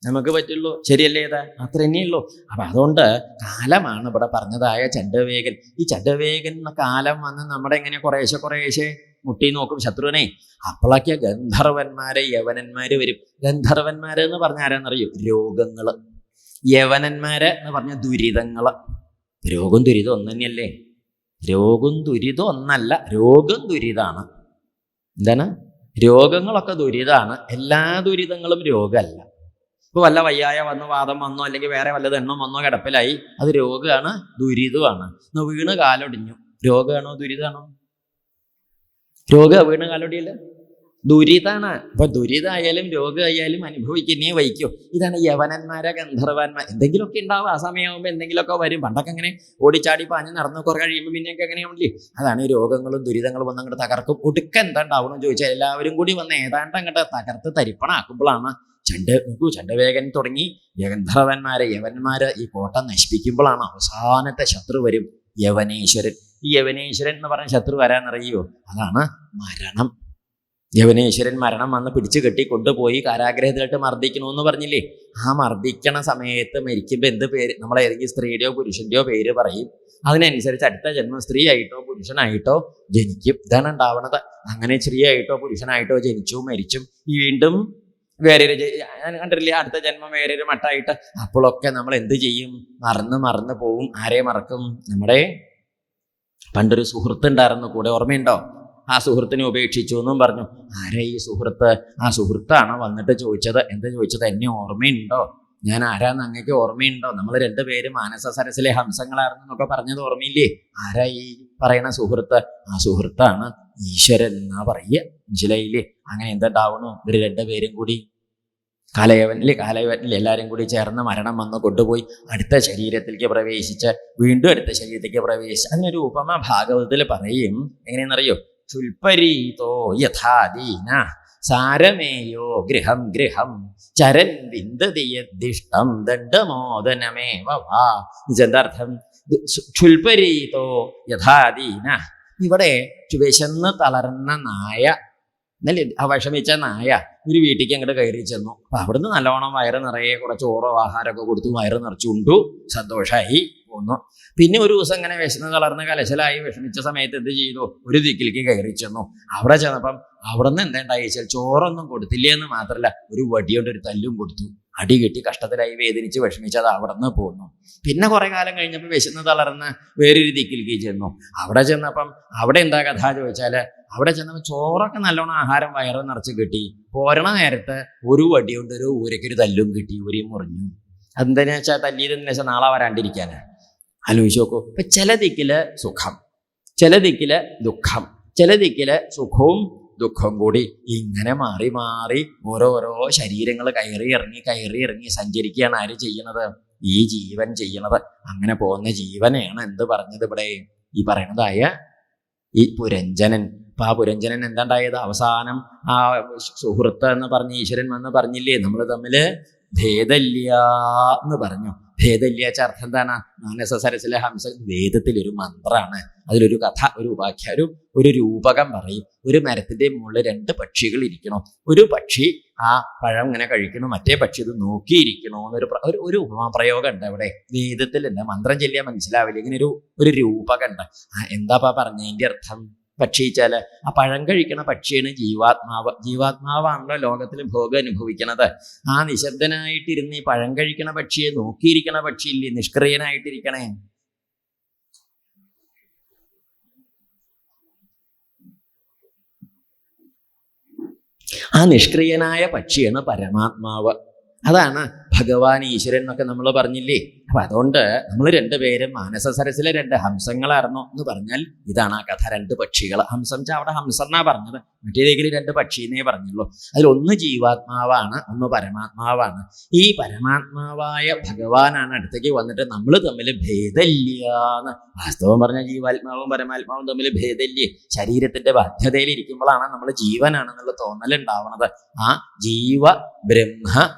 നമുക്ക് പറ്റുള്ളൂ. ശരിയല്ലേ? ഇത് അത്ര തന്നെയുള്ളൂ. അപ്പൊ അതുകൊണ്ട് കാലമാണ് ഇവിടെ പറഞ്ഞതായ ചണ്ഡവേഗൻ. ഈ ചണ്ഡവേഗൻ എന്ന കാലം വന്ന് നമ്മുടെ ഇങ്ങനെ കുറേശ്ശെ മുട്ടി നോക്കും ശത്രുവിനെ. അപ്പോഴൊക്കെ ഗന്ധർവന്മാരെ യവനന്മാര് വരും. ഗന്ധർവന്മാര് എന്ന് പറഞ്ഞ ആരാന്നറിയോ? രോഗങ്ങള്. യവനന്മാര് എന്ന് പറഞ്ഞ ദുരിതങ്ങള്. രോഗം ദുരിതം ഒന്ന് തന്നെയല്ലേ? രോഗം ദുരിതം ഒന്നല്ല, രോഗം ദുരിതാണ്. എന്താണ്? രോഗങ്ങളൊക്കെ ദുരിതാണ്. എല്ലാ ദുരിതങ്ങളും രോഗമല്ല. ഇപ്പൊ വല്ല വയ്യായ വന്നു, വാദം വന്നോ, അല്ലെങ്കിൽ വേറെ വല്ലത് എണ്ണം വന്നോ, കിടപ്പിലായി, അത് രോഗമാണ്, ദുരിതമാണ്. വീണ് കാലൊടിഞ്ഞു, രോഗമാണോ ദുരിതമാണോ? വീണ് കാലൊടിയല്ല, ദുരിതാണ്. അപ്പൊ ദുരിതമായാലും രോഗമായാലും അനുഭവിക്കുന്നേ വഹിക്കും. ഇതാണ് യവനന്മാരെ ഗന്ധർവന്മാർ. എന്തെങ്കിലുമൊക്കെ ഉണ്ടാവും. ആ സമയമാകുമ്പോൾ എന്തെങ്കിലുമൊക്കെ വരും. പണ്ടൊക്കെ അങ്ങനെ ഓടിച്ചാടി പാഞ്ഞ് നടന്നു കുറെ കഴിയുമ്പോൾ പിന്നെയൊക്കെ എങ്ങനെയാണല്ലേ? അതാണ് ഈ രോഗങ്ങളും ദുരിതങ്ങളും വന്ന് അങ്ങോട്ട് തകർക്കും. ഒടുക്ക എന്താ ഉണ്ടാവണമെന്ന് ചോദിച്ചാൽ എല്ലാവരും കൂടി വന്ന് ഏതാണ്ട് അങ്ങോട്ട് തകർത്ത് തരിപ്പണാക്കുമ്പോഴാണ് ചണ്ഡവേഗൻ തുടങ്ങി ഗന്ധർവന്മാരെ യവന്മാര് ഈ കോട്ട നശിപ്പിക്കുമ്പോഴാണ് അവസാനത്തെ ശത്രു വരും, യവനേശ്വരൻ. ഈ യവനേശ്വരൻ എന്ന് പറഞ്ഞ ശത്രു വരാനറിയോ? അതാണ് മരണം. യവനേശ്വരൻ മരണം വന്ന് പിടിച്ചു കെട്ടി കൊണ്ടുപോയി കാരാഗ്രഹത്തിലിട്ട് മർദ്ദിക്കണമെന്ന് പറഞ്ഞില്ലേ? ആ മർദ്ദിക്കണ സമയത്ത് മരിക്കുമ്പോൾ എന്ത് പേര്? നമ്മൾ ഏതെങ്കിലും സ്ത്രീയുടെയോ പുരുഷന്റെയോ പേര് പറയും. അതിനനുസരിച്ച് അടുത്ത ജന്മം സ്ത്രീ ആയിട്ടോ പുരുഷനായിട്ടോ ജനിക്കും. ഇതാണ് ഉണ്ടാവണത്. അങ്ങനെ സ്ത്രീ ആയിട്ടോ പുരുഷനായിട്ടോ ജനിച്ചു മരിച്ചും വീണ്ടും വേറൊരു കണ്ടില്ലേ? അടുത്ത ജന്മം വേറൊരു മട്ടായിട്ട്. അപ്പോഴൊക്കെ നമ്മൾ എന്ത് ചെയ്യും? മറന്ന് പോവും. ആരെ മറക്കും? നമ്മുടെ പണ്ടൊരു സുഹൃത്ത് ഉണ്ടായിരുന്നു കൂടെ, ഓർമ്മയുണ്ടോ? ആ സുഹൃത്തിനെ ഉപേക്ഷിച്ചു എന്നും പറഞ്ഞു. ആരാ ഈ സുഹൃത്ത്? ആ സുഹൃത്താണ് വന്നിട്ട് ചോദിച്ചത്. എന്താ ചോദിച്ചത്? എന്നെ ഓർമ്മയുണ്ടോ? ഞാൻ ആരാന്ന് അങ്ങേക്ക് ഓർമ്മയുണ്ടോ? നമ്മൾ രണ്ടുപേരും മാനസ സരസിലെ ഹംസങ്ങളായിരുന്നു എന്നൊക്കെ പറഞ്ഞത് ഓർമ്മയില്ലേ? ആരാ ഈ പറയണ സുഹൃത്ത്? ആ സുഹൃത്താണ് ഈശ്വരൻ എന്നാ പറയുക. മനസ്സിലായില്ലേ? അങ്ങനെ എന്തുണ്ടാവണു? ഇവര് രണ്ടുപേരും കൂടി കാലയവനിലെ എല്ലാവരും കൂടി ചേർന്ന് മരണം വന്ന് കൊണ്ടുപോയി അടുത്ത ശരീരത്തിലേക്ക് പ്രവേശിച്ച് വീണ്ടും അടുത്ത ശരീരത്തിലേക്ക് പ്രവേശിച്ച്. അതിനൊരു ഉപമ ഭാഗവതത്തിൽ പറയും. എങ്ങനെയെന്നറിയോ? ക്ഷുൽപരീതോ യഥാദീന സാരമേയോ ഗൃഹം ചരൻ വിന്ദതിയദ്ദിഷ്ടം ദണ്ഡമോദനമേവ വാ. എന്താർത്ഥം? ക്ഷുൽപരീതോ യഥാദീന. ഇവിടെ വിശന്ന് തളർന്ന നായ, എന്നല്ലേ? ആ വിഷമിച്ച നായ ഒരു വീട്ടിലേക്ക് അങ്ങോട്ട് കയറി ചെന്നു. അപ്പൊ അവിടുന്ന് നല്ലോണം വയറ് നിറയെ കുറച്ച് ഓറോ ആഹാരമൊക്കെ കൊടുത്തു വയറ് നിറച്ചുണ്ടു, സന്തോഷമായി പോന്നു. പിന്നെ ഒരു ദിവസം ഇങ്ങനെ വിശന്ന് തളർന്ന് കലശലായി വിഷമിച്ച സമയത്ത് എന്ത് ചെയ്തു, ഒരു ദിക്കിലേക്ക് കയറി ചെന്നു. അവിടെ ചെന്നപ്പം അവിടെ നിന്ന് എന്തുണ്ടായി വെച്ചാൽ ചോറൊന്നും കൊടുത്തില്ല എന്ന് മാത്രമല്ല, ഒരു വടിയോണ്ട് ഒരു തല്ലും കൊടുത്തു. അടി കെട്ടി കഷ്ടത്തിലായി വേദനിച്ച് വിഷമിച്ചത് അവിടെ നിന്ന് പോന്നു. പിന്നെ കുറെ കാലം കഴിഞ്ഞപ്പോൾ വിശന്ന് തളർന്ന് വേറൊരു ദിക്കിലേക്ക് ചെന്നു. അവിടെ ചെന്നപ്പം അവിടെ എന്താ കഥ ചോദിച്ചാൽ, അവിടെ ചെന്നപ്പോൾ ചോറൊക്കെ നല്ലോണം ആഹാരം വയറ് നിറച്ച് കിട്ടി. പോരണ നേരത്ത് ഒരു വടിയോണ്ട് ഒരു ഊരക്കൊരു തല്ലും കിട്ടി, ഊരിയും മുറിഞ്ഞു. അതെന്താണെന്ന് വെച്ചാൽ തല്ലിയതെന്ന് വെച്ചാൽ നാളെ വരാണ്ടിരിക്കാനാണ്. ആലോചിച്ച് നോക്കൂ. ഇപ്പൊ ചില ദിക്കില് സുഖം, ചില ദിക്കില് ദുഃഖം, ചില ദിക്കില് സുഖവും ദുഃഖം കൂടി ഇങ്ങനെ മാറി മാറി ഓരോരോ ശരീരങ്ങൾ കയറി ഇറങ്ങി സഞ്ചരിക്കുകയാണ് ആര് ചെയ്യണത്? ഈ ജീവൻ ചെയ്യണത്. അങ്ങനെ പോകുന്ന ജീവനെയാണ് എന്ത് പറഞ്ഞത് ഇവിടെ ഈ പറയണതായ ഈ പുരഞ്ജനൻ. അപ്പൊ ആ പുരഞ്ജനൻ എന്താണ്ടായത്? അവസാനം ആ സുഹൃത്ത് എന്ന് പറഞ്ഞ് ഈശ്വരൻ വന്ന് പറഞ്ഞില്ലേ, നമ്മൾ തമ്മില് ഭേദല്യ എന്ന് പറഞ്ഞു. ഭേദല്യ അർത്ഥം എന്താണ്? മാനസ സരസിലെ ഹംസ വേദത്തിലൊരു മന്ത്രമാണ്. അതിലൊരു കഥ, ഒരു ഉപാഖ്യ, ഒരു രൂപകം പറയും. ഒരു മരത്തിന്റെ മുകളിൽ രണ്ട് പക്ഷികൾ ഇരിക്കണോ, ഒരു പക്ഷി ആ പഴം ഇങ്ങനെ കഴിക്കണു, മറ്റേ പക്ഷി ഇത് നോക്കിയിരിക്കണോ എന്നൊരു ഒരു ഉപമാപ്രയോഗം ഉണ്ട് അവിടെ വേദത്തിലുണ്ട്. മന്ത്രം ചൊല്ലിയാൽ മനസ്സിലാവില്ല. ഇങ്ങനെ ഒരു രൂപകം ഉണ്ട്. എന്താപ്പാ പറഞ്ഞതിന്റെ അർത്ഥം? പക്ഷിച്ചാല് ആ പഴം കഴിക്കണ പക്ഷിയാണ് ജീവാത്മാവ്. ജീവാത്മാവാണല്ലോ ലോകത്തിൽ ഭോഗം അനുഭവിക്കണത്. ആ നിശബ്ദനായിട്ടിരുന്ന് ഈ പഴം കഴിക്കണ പക്ഷിയെ നോക്കിയിരിക്കണ പക്ഷിയില്ലേ, നിഷ്ക്രിയനായിട്ടിരിക്കണേ. ആ നിഷ്ക്രിയനായ പക്ഷിയാണ് പരമാത്മാവ്. അതാണ് ഭഗവാൻ, ഈശ്വരൻ എന്നൊക്കെ നമ്മൾ പറഞ്ഞില്ലേ. അപ്പൊ അതുകൊണ്ട് നമ്മൾ രണ്ടുപേരും മാനസ സരസിലെ രണ്ട് ഹംസങ്ങളായിരുന്നു എന്ന് പറഞ്ഞാൽ ഇതാണ് ആ കഥ. രണ്ട് പക്ഷികൾ. ഹംസം അവിടെ ഹംസം എന്നാ പറഞ്ഞത്, മറ്റേതെങ്കിലും രണ്ട് പക്ഷിന്നേ പറഞ്ഞുള്ളൂ. അതിലൊന്ന് ജീവാത്മാവാണ്, ഒന്ന് പരമാത്മാവാണ്. ഈ പരമാത്മാവായ ഭഗവാനാണ് അടുത്തേക്ക് വന്നിട്ട് നമ്മൾ തമ്മിൽ ഭേദല്യാന്ന്. വാസ്തവം പറഞ്ഞാൽ ജീവാത്മാവും പരമാത്മാവും തമ്മിൽ ഭേദല്യേ. ശരീരത്തിന്റെ ബാധ്യതയിൽ ഇരിക്കുമ്പോഴാണ് നമ്മൾ ജീവനാണെന്നുള്ള തോന്നലുണ്ടാവണത്. ആ ജീവ ബ്രഹ്മ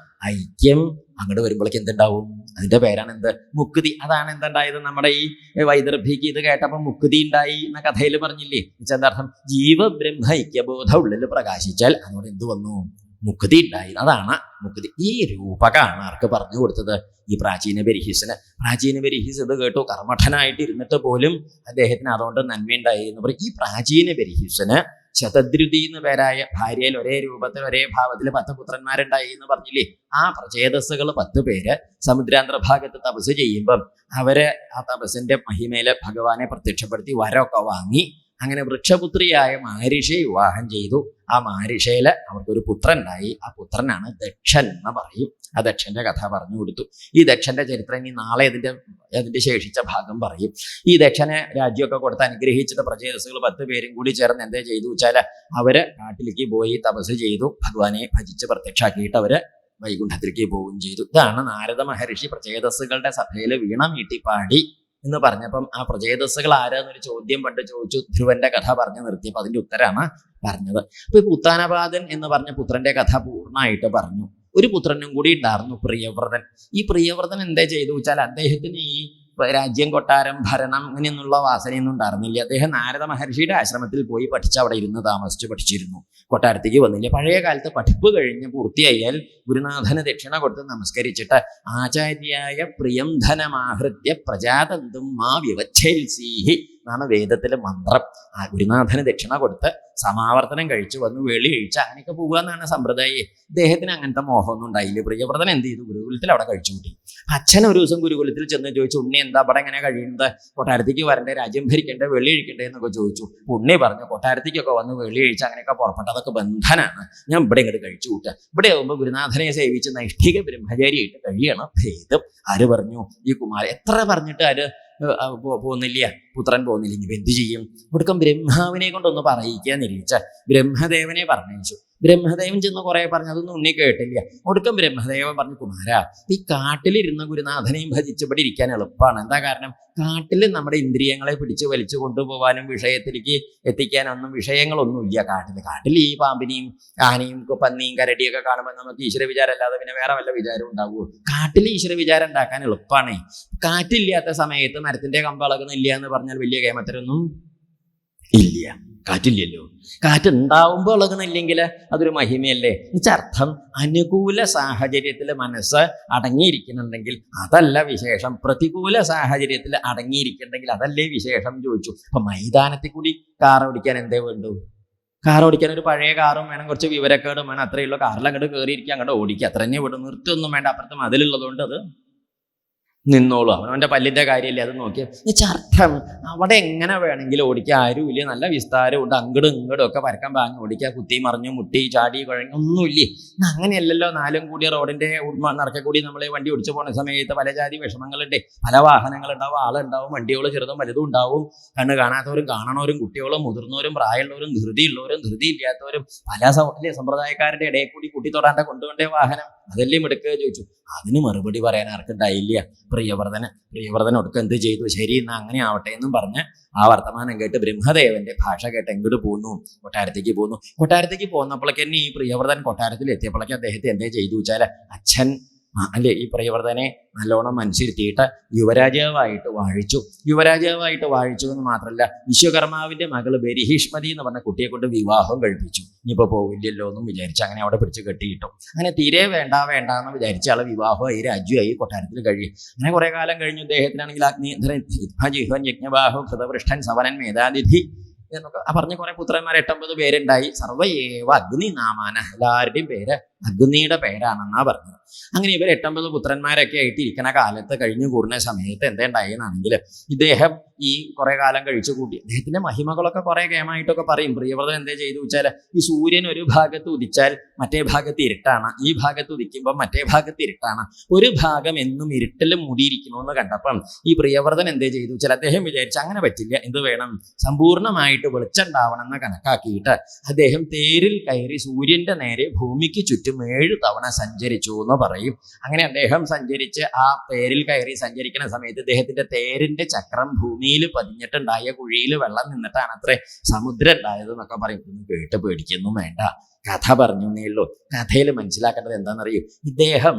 ഐക്യം അങ്ങോട്ട് വരുമ്പോഴേക്ക് എന്തുണ്ടാവും? അതിന്റെ പേരാണ് എന്ത്? മുക്തി. അതാണ് എന്തുണ്ടായത്? നമ്മുടെ ഈ വൈദർഭിക്ക് ഇത് കേട്ടപ്പോൾ മുക്തി ഉണ്ടായി എന്ന കഥയിൽ പറഞ്ഞില്ലേ. എന്താർത്ഥം? ജീവബ്രഹ്മ ഐക്യബോധം ഉള്ളിൽ പ്രകാശിച്ചാൽ അതോടെ എന്ത് വന്നു? മുക്തി ഉണ്ടായി. അതാണ് മുക്തി. ഈ രൂപകാണ് ആർക്ക് പറഞ്ഞു കൊടുത്തത്? ഈ പ്രാചീന ബർഹിസിന്. പ്രാചീന ബർഹിസ് ഇത് കേട്ടു കർമ്മഠനായിട്ട് ഇരുന്നിട്ട് പോലും അദ്ദേഹത്തിന് അതുകൊണ്ട് നന്മയുണ്ടായി എന്ന് പറയും. ഈ പ്രാചീന ബർഹിസിന് ശതദ്രുതി എന്ന് പേരായ ഭാര്യയിൽ ഒരേ രൂപത്തിൽ ഒരേ ഭാവത്തിൽ 10 പുത്രന്മാരുണ്ടായി എന്ന് പറഞ്ഞില്ലേ. ആ പ്രചേതസ്സുകൾ 10 പേര് സമുദ്രാന്തർഭാഗത്ത് തപസ് ചെയ്യുമ്പം അവര് ആ തപസ്സിന്റെ മഹിമയില് ഭഗവാനെ പ്രത്യക്ഷപ്പെടുത്തി വരമൊക്കെ വാങ്ങി. അങ്ങനെ വൃക്ഷപുത്രിയായ മഹർഷിയെ വിവാഹം ചെയ്തു. ആ മഹർഷിയില് അവർക്കൊരു പുത്രൻ ഉണ്ടായി. ആ പുത്രനാണ് ദക്ഷൻ എന്ന് പറയും. ആ ദക്ഷന്റെ കഥ പറഞ്ഞു കൊടുത്തു. ഈ ദക്ഷന്റെ ചരിത്രം ഇനി നാളെ അതിന്റെ ശേഷിച്ച ഭാഗം പറയും. ഈ ദക്ഷനെ രാജ്യമൊക്കെ കൊടുത്ത് അനുഗ്രഹിച്ചിട്ട് പ്രചേതസ്സുകൾ 10 പേരും കൂടി ചേർന്ന് എന്താ ചെയ്തു വെച്ചാല് അവര് കാട്ടിലേക്ക് പോയി തപസ് ചെയ്തു. ഭഗവാനെ ഭജിച്ച് പ്രത്യക്ഷാക്കിയിട്ട് അവര് വൈകുണ്ഠത്തിലേക്ക് പോവുകയും ചെയ്തു. ഇതാണ് നാരദ മഹർഷി പ്രചേതസ്സുകളുടെ സഭയിൽ വീണ മീട്ടിപ്പാടി എന്ന് പറഞ്ഞപ്പം ആ പ്രചേതസ്സുകൾ ആരാന്നൊരു ചോദ്യം പണ്ട് ചോദിച്ചു. ധ്രുവന്റെ കഥ പറഞ്ഞു നിർത്തിയപ്പോൾ അതിന്റെ ഉത്തരമാണ് പറഞ്ഞത്. അപ്പൊ ഈ ഉത്താനപാദൻ എന്ന് പറഞ്ഞ പുത്രന്റെ കഥ പൂർണ്ണമായിട്ട് പറഞ്ഞു. ഒരു പുത്രനും കൂടി ഉണ്ടായിരുന്നു, പ്രിയവ്രതൻ. ഈ പ്രിയവ്രതൻ എന്താ ചെയ്തു വെച്ചാൽ അദ്ദേഹത്തിന് ഈ രാജ്യം, കൊട്ടാരം, ഭരണം ഇങ്ങനെയൊന്നുള്ള വാസനയൊന്നും ഉണ്ടായിരുന്നില്ല. അദ്ദേഹം നാരദ മഹർഷിയുടെ ആശ്രമത്തിൽ പോയി പഠിച്ച് അവിടെ ഇരുന്ന് താമസിച്ച് പഠിച്ചിരുന്നു. കൊട്ടാരത്തേക്ക് വന്നില്ല. പഴയ കാലത്ത് പഠിപ്പ് കഴിഞ്ഞ് പൂർത്തിയായാൽ ഗുരുനാഥന് ദക്ഷിണ കൊടുത്ത് നമസ്കരിച്ചിട്ട് ആചാര്യായ പ്രിയം ധനമാഹൃത്യ പ്രജാതന്തും മാ വിവച്ഛേത്സീഹി എന്നാണ് വേദത്തിലെ മന്ത്രം. ആ ഗുരുനാഥന് ദക്ഷിണ കൊടുത്ത് സമാവർത്തനം കഴിച്ചു വന്ന് വെളി കഴിച്ച് അങ്ങനെയൊക്കെ പോകുക എന്നാണ് സമ്പ്രദായം. ഇദ്ദേഹത്തിന് അങ്ങനത്തെ മോഹമൊന്നും ഉണ്ടായില്ല. പ്രിയവ്രതൻ എന്ത് ചെയ്തു? ഗുരുകുലത്തിൽ അവിടെ കഴിച്ചു കൂട്ടി. അച്ഛൻ ഒരു ദിവസം ഗുരുകുലത്തിൽ ചെന്ന് ചോദിച്ചു, ഉണ്ണി എന്താ ഇവിടെ എങ്ങനെ കഴിയുന്നത്? കൊട്ടാരത്തേക്ക് വരണ്ടേ, രാജ്യം ഭരിക്കണ്ടേ, വെളി കഴിക്കണ്ടേ എന്നൊക്കെ ചോദിച്ചു. ഉണ്ണി പറഞ്ഞു, കൊട്ടാരത്തേക്കൊക്കെ വന്ന് വെളി കഴിച്ച് അങ്ങനെയൊക്കെ പുറപ്പെട്ടു, അതൊക്കെ ബന്ധനാണ്. ഞാൻ ഇവിടെ ഇങ്ങോട്ട് കഴിച്ചു കൂട്ടുക. ഇവിടെ ആകുമ്പോൾ ഗുരുനാഥനെ സേവിച്ച് നൈഷ്ഠിക ബ്രഹ്മചാരിയായിട്ട് കഴിയണം ഭേദം. ആര് പറഞ്ഞു? ഈ കുമാരൻ. എത്ര പറഞ്ഞിട്ട് ആര് പോകുന്നില്ല, പുത്രൻ പോകുന്നില്ല. ഇനി എന്ത് ചെയ്യും? ഒടുക്കം ബ്രഹ്മാവിനെ കൊണ്ടൊന്ന് പറയിക്കാൻ നിരീക്ഷ ബ്രഹ്മദേവനെ പറഞ്ഞയച്ചു. ബ്രഹ്മദേവൻ ചെന്ന് കുറെ പറഞ്ഞു, അതൊന്നും ഉണ്ണി കേട്ടില്ല. ഒടുക്കം ബ്രഹ്മദേവൻ പറഞ്ഞു, കുമാര ഈ കാട്ടിലിരുന്ന ഗുരുനാഥനെയും ഭജിച്ചവിടെ ഇരിക്കാൻ എളുപ്പമാണ്. എന്താ കാരണം? കാട്ടിൽ നമ്മുടെ ഇന്ദ്രിയങ്ങളെ പിടിച്ച് വലിച്ചു കൊണ്ടുപോകാനും വിഷയത്തിലേക്ക് എത്തിക്കാനൊന്നും വിഷയങ്ങളൊന്നുമില്ല കാട്ടിൽ ഈ പാമ്പിനെയും ആനയും പന്നിയും കരടിയൊക്കെ കാണുമ്പോൾ നമുക്ക് ഈശ്വര വിചാരം അല്ലാതെ പിന്നെ വേറെ വല്ല വിചാരം ഉണ്ടാവുമോ? കാട്ടിൽ ഈശ്വര വിചാരം ഉണ്ടാക്കാൻ എളുപ്പമാണ്. കാറ്റില്ലാത്ത സമയത്ത് മരത്തിന്റെ കമ്പളകുന്നില്ല എന്ന് പറഞ്ഞാൽ വലിയ കേമത്തരൊന്നും ഇല്ല. കാറ്റില്ലല്ലോ. കാറ്റുണ്ടാവുമ്പോൾ ഇളകണില്ലെങ്കിൽ അതൊരു മഹിമയല്ലേ? അർത്ഥം അനുകൂല സാഹചര്യത്തിൽ മനസ്സ് അടങ്ങിയിരിക്കുന്നുണ്ടെങ്കിൽ അതല്ല വിശേഷം, പ്രതികൂല സാഹചര്യത്തിൽ അടങ്ങിയിരിക്കുന്നുണ്ടെങ്കിൽ അതല്ലേ വിശേഷം ചോദിച്ചു. അപ്പൊ മൈതാനത്തിൽ കൂടി കാർ ഓടിക്കാൻ എന്തേ വേണ്ടു? കാർ ഓടിക്കാൻ ഒരു പഴയ കാറും വേണം, കുറച്ച് വിവരക്കേടും വേണം. അത്രയേ ഉള്ളൂ. കാറിൽ അങ്ങോട്ട് കയറിയിരിക്കുക, അങ്ങോട്ട് ഓടിക്കുക, അത്ര തന്നെ വിടും. നിർത്തിയൊന്നും വേണ്ട. അപ്പുറത്ത് മതിലുള്ളതുകൊണ്ട് അത് നിന്നോളൂ. അവനവൻ്റെ പല്ലിൻ്റെ കാര്യമല്ലേ, അത് നോക്കിയാൽ. അർത്ഥം അവിടെ എങ്ങനെ വേണമെങ്കിലും ഓടിക്കുക, ആരുമില്ല, നല്ല വിസ്താരം ഉണ്ട്, അങ്ങടും ഇങ്ങടും ഒക്കെ പരക്കം പാങ്ങി ഓടിക്കുക, കുത്തി മറിഞ്ഞു മുട്ടി ചാടി കുഴങ്ങി ഒന്നുമില്ലേ. അങ്ങനെയല്ലല്ലോ. നാലും കൂടിയ റോഡിൻ്റെ നടക്കെ കൂടി നമ്മൾ വണ്ടി ഓടിച്ചു പോകുന്ന സമയത്ത് പല ജാതി വിഷമങ്ങളുണ്ട്. പല വാഹനങ്ങളുണ്ടാവും, ആളുണ്ടാവും, വണ്ടികൾ ചെറുതും വലുതും ഉണ്ടാവും. കണ്ണ് കാണാത്തവരും കാണണവരും, കുട്ടികളും മുതിർന്നവരും പ്രായമുള്ളവരും ധൃതിയുള്ളവരും ധൃതിയില്ലാത്തവരും, പല സമ്പ്രദായക്കാരുടെ ഇടയിൽ കൂടി കൂട്ടിത്തൊടാണ്ട കൊണ്ടുകൊണ്ടേ വാഹനം. അതല്ലേ മിടുക്കുക ചോദിച്ചു. അതിന് മറുപടി പറയാൻ ആർക്കുണ്ടായില്ല. പ്രിയവ്രതൻ ഒടുക്കം എന്ത് ചെയ്തു? ശരി, എന്നാ അങ്ങനെ ആവട്ടെ എന്നും പറഞ്ഞ് ആ വർത്തമാനം കേട്ട് ബ്രഹ്മദേവന്റെ ഭാഷ കേട്ട് എങ്ങോട്ട് പോന്നു? കൊട്ടാരത്തേക്ക് പോന്നു. കൊട്ടാരത്തേക്ക് പോന്നപ്പോഴേക്ക് തന്നെ ഈ പ്രിയവ്രതൻ കൊട്ടാരത്തിൽ എത്തിയപ്പോഴേക്ക് അദ്ദേഹത്തെ എന്തേ ചെയ്തു വെച്ചാൽ, അച്ഛൻ അല്ലേ ഈ പ്രിയവ്രതനെ നല്ലോണം മനസ്സിരുത്തിയിട്ട് യുവരാജാവായിട്ട് വാഴിച്ചു എന്ന് മാത്രമല്ല, വിശ്വകർമാവിന്റെ മകള് ബരിഹിഷ്മതി എന്ന് പറഞ്ഞ കുട്ടിയെ കൊണ്ട് വിവാഹം കഴിപ്പിച്ചു. ഇനിയിപ്പോൾ പോവില്ലല്ലോ എന്നും വിചാരിച്ച് അങ്ങനെ അവിടെ പിടിച്ച് കെട്ടിയിട്ടു. അങ്ങനെ തീരെ വേണ്ട എന്ന് വിചാരിച്ച ആളെ വിവാഹമായി, രാജ്യമായി, കൊട്ടാരത്തിൽ കഴിയും. അങ്ങനെ കുറെ കാലം കഴിഞ്ഞു. അദ്ദേഹത്തിനാണെങ്കിൽ അഗ്നിധരൻ യജ്ഞബാഹു കൃതപൃഷ്ഠൻ സവനൻ മേധാതിഥി എന്നൊക്കെ പറഞ്ഞ് കുറെ പുത്രന്മാർ 8-9 പേരുണ്ടായി. സർവ്വയേവ അഗ്നി നാമാന, എല്ലാവരുടെയും പേര് അഗ്നിയുടെ പേരാണെന്നാ പറഞ്ഞത്. അങ്ങനെ ഇവർ 8-9 പുത്രന്മാരൊക്കെ ആയിട്ട് ഇരിക്കുന്ന കാലത്ത് കഴിഞ്ഞു കൂടുന്ന സമയത്ത് എന്തുണ്ടായെന്നാണെങ്കിൽ, ഇദ്ദേഹം ഈ കുറെ കാലം കഴിച്ചു കൂട്ടി. അദ്ദേഹത്തിന്റെ മഹിമകളൊക്കെ കുറെ കേമായിട്ടൊക്കെ പറയും. പ്രിയവ്രതൻ എന്തേ ചെയ്തു വെച്ചാൽ, ഈ സൂര്യൻ ഒരു ഭാഗത്ത് ഉദിച്ചാൽ മറ്റേ ഭാഗത്ത് ഇരുട്ടാണ്, ഈ ഭാഗത്ത് ഉദിക്കുമ്പോൾ മറ്റേ ഭാഗത്ത് ഇരുട്ടാണ്, ഒരു ഭാഗം എന്നും ഇരുട്ടിൽ മൂടിയിരിക്കണമെന്ന് കണ്ടപ്പം ഈ പ്രിയവ്രതൻ എന്തേ ചെയ്തു വെച്ചാൽ, അദ്ദേഹം വിചാരിച്ചു അങ്ങനെ പറ്റില്ല, എന്ത് വേണം, സമ്പൂർണ്ണമായിട്ട് വെളിച്ചമുണ്ടാവണം എന്ന് കണക്കാക്കിയിട്ട് അദ്ദേഹം തേരിൽ കയറി സൂര്യന്റെ നേരെ ഭൂമിക്ക് ചുറ്റും 7 തവണ സഞ്ചരിച്ചു എന്ന് പറയും. അങ്ങനെ അദ്ദേഹം സഞ്ചരിച്ച് ആ തേരിൽ കയറി സഞ്ചരിക്കുന്ന സമയത്ത് ഇദ്ദേഹത്തിന്റെ തേരിന്റെ ചക്രം ഭൂമിയിൽ പതിഞ്ഞിട്ടുണ്ടായ കുഴിയിൽ വെള്ളം നിന്നിട്ടാണ് അത്രേ സമുദ്രം ഉണ്ടായത് എന്നൊക്കെ പറയും. ഇതൊന്നും കേട്ട് പേടിക്കൊന്നും വേണ്ട, കഥ പറഞ്ഞു എന്നേ ഉള്ളൂ. കഥയിൽ മനസ്സിലാക്കേണ്ടത് എന്താണെന്നറിയൂ, ഇദ്ദേഹം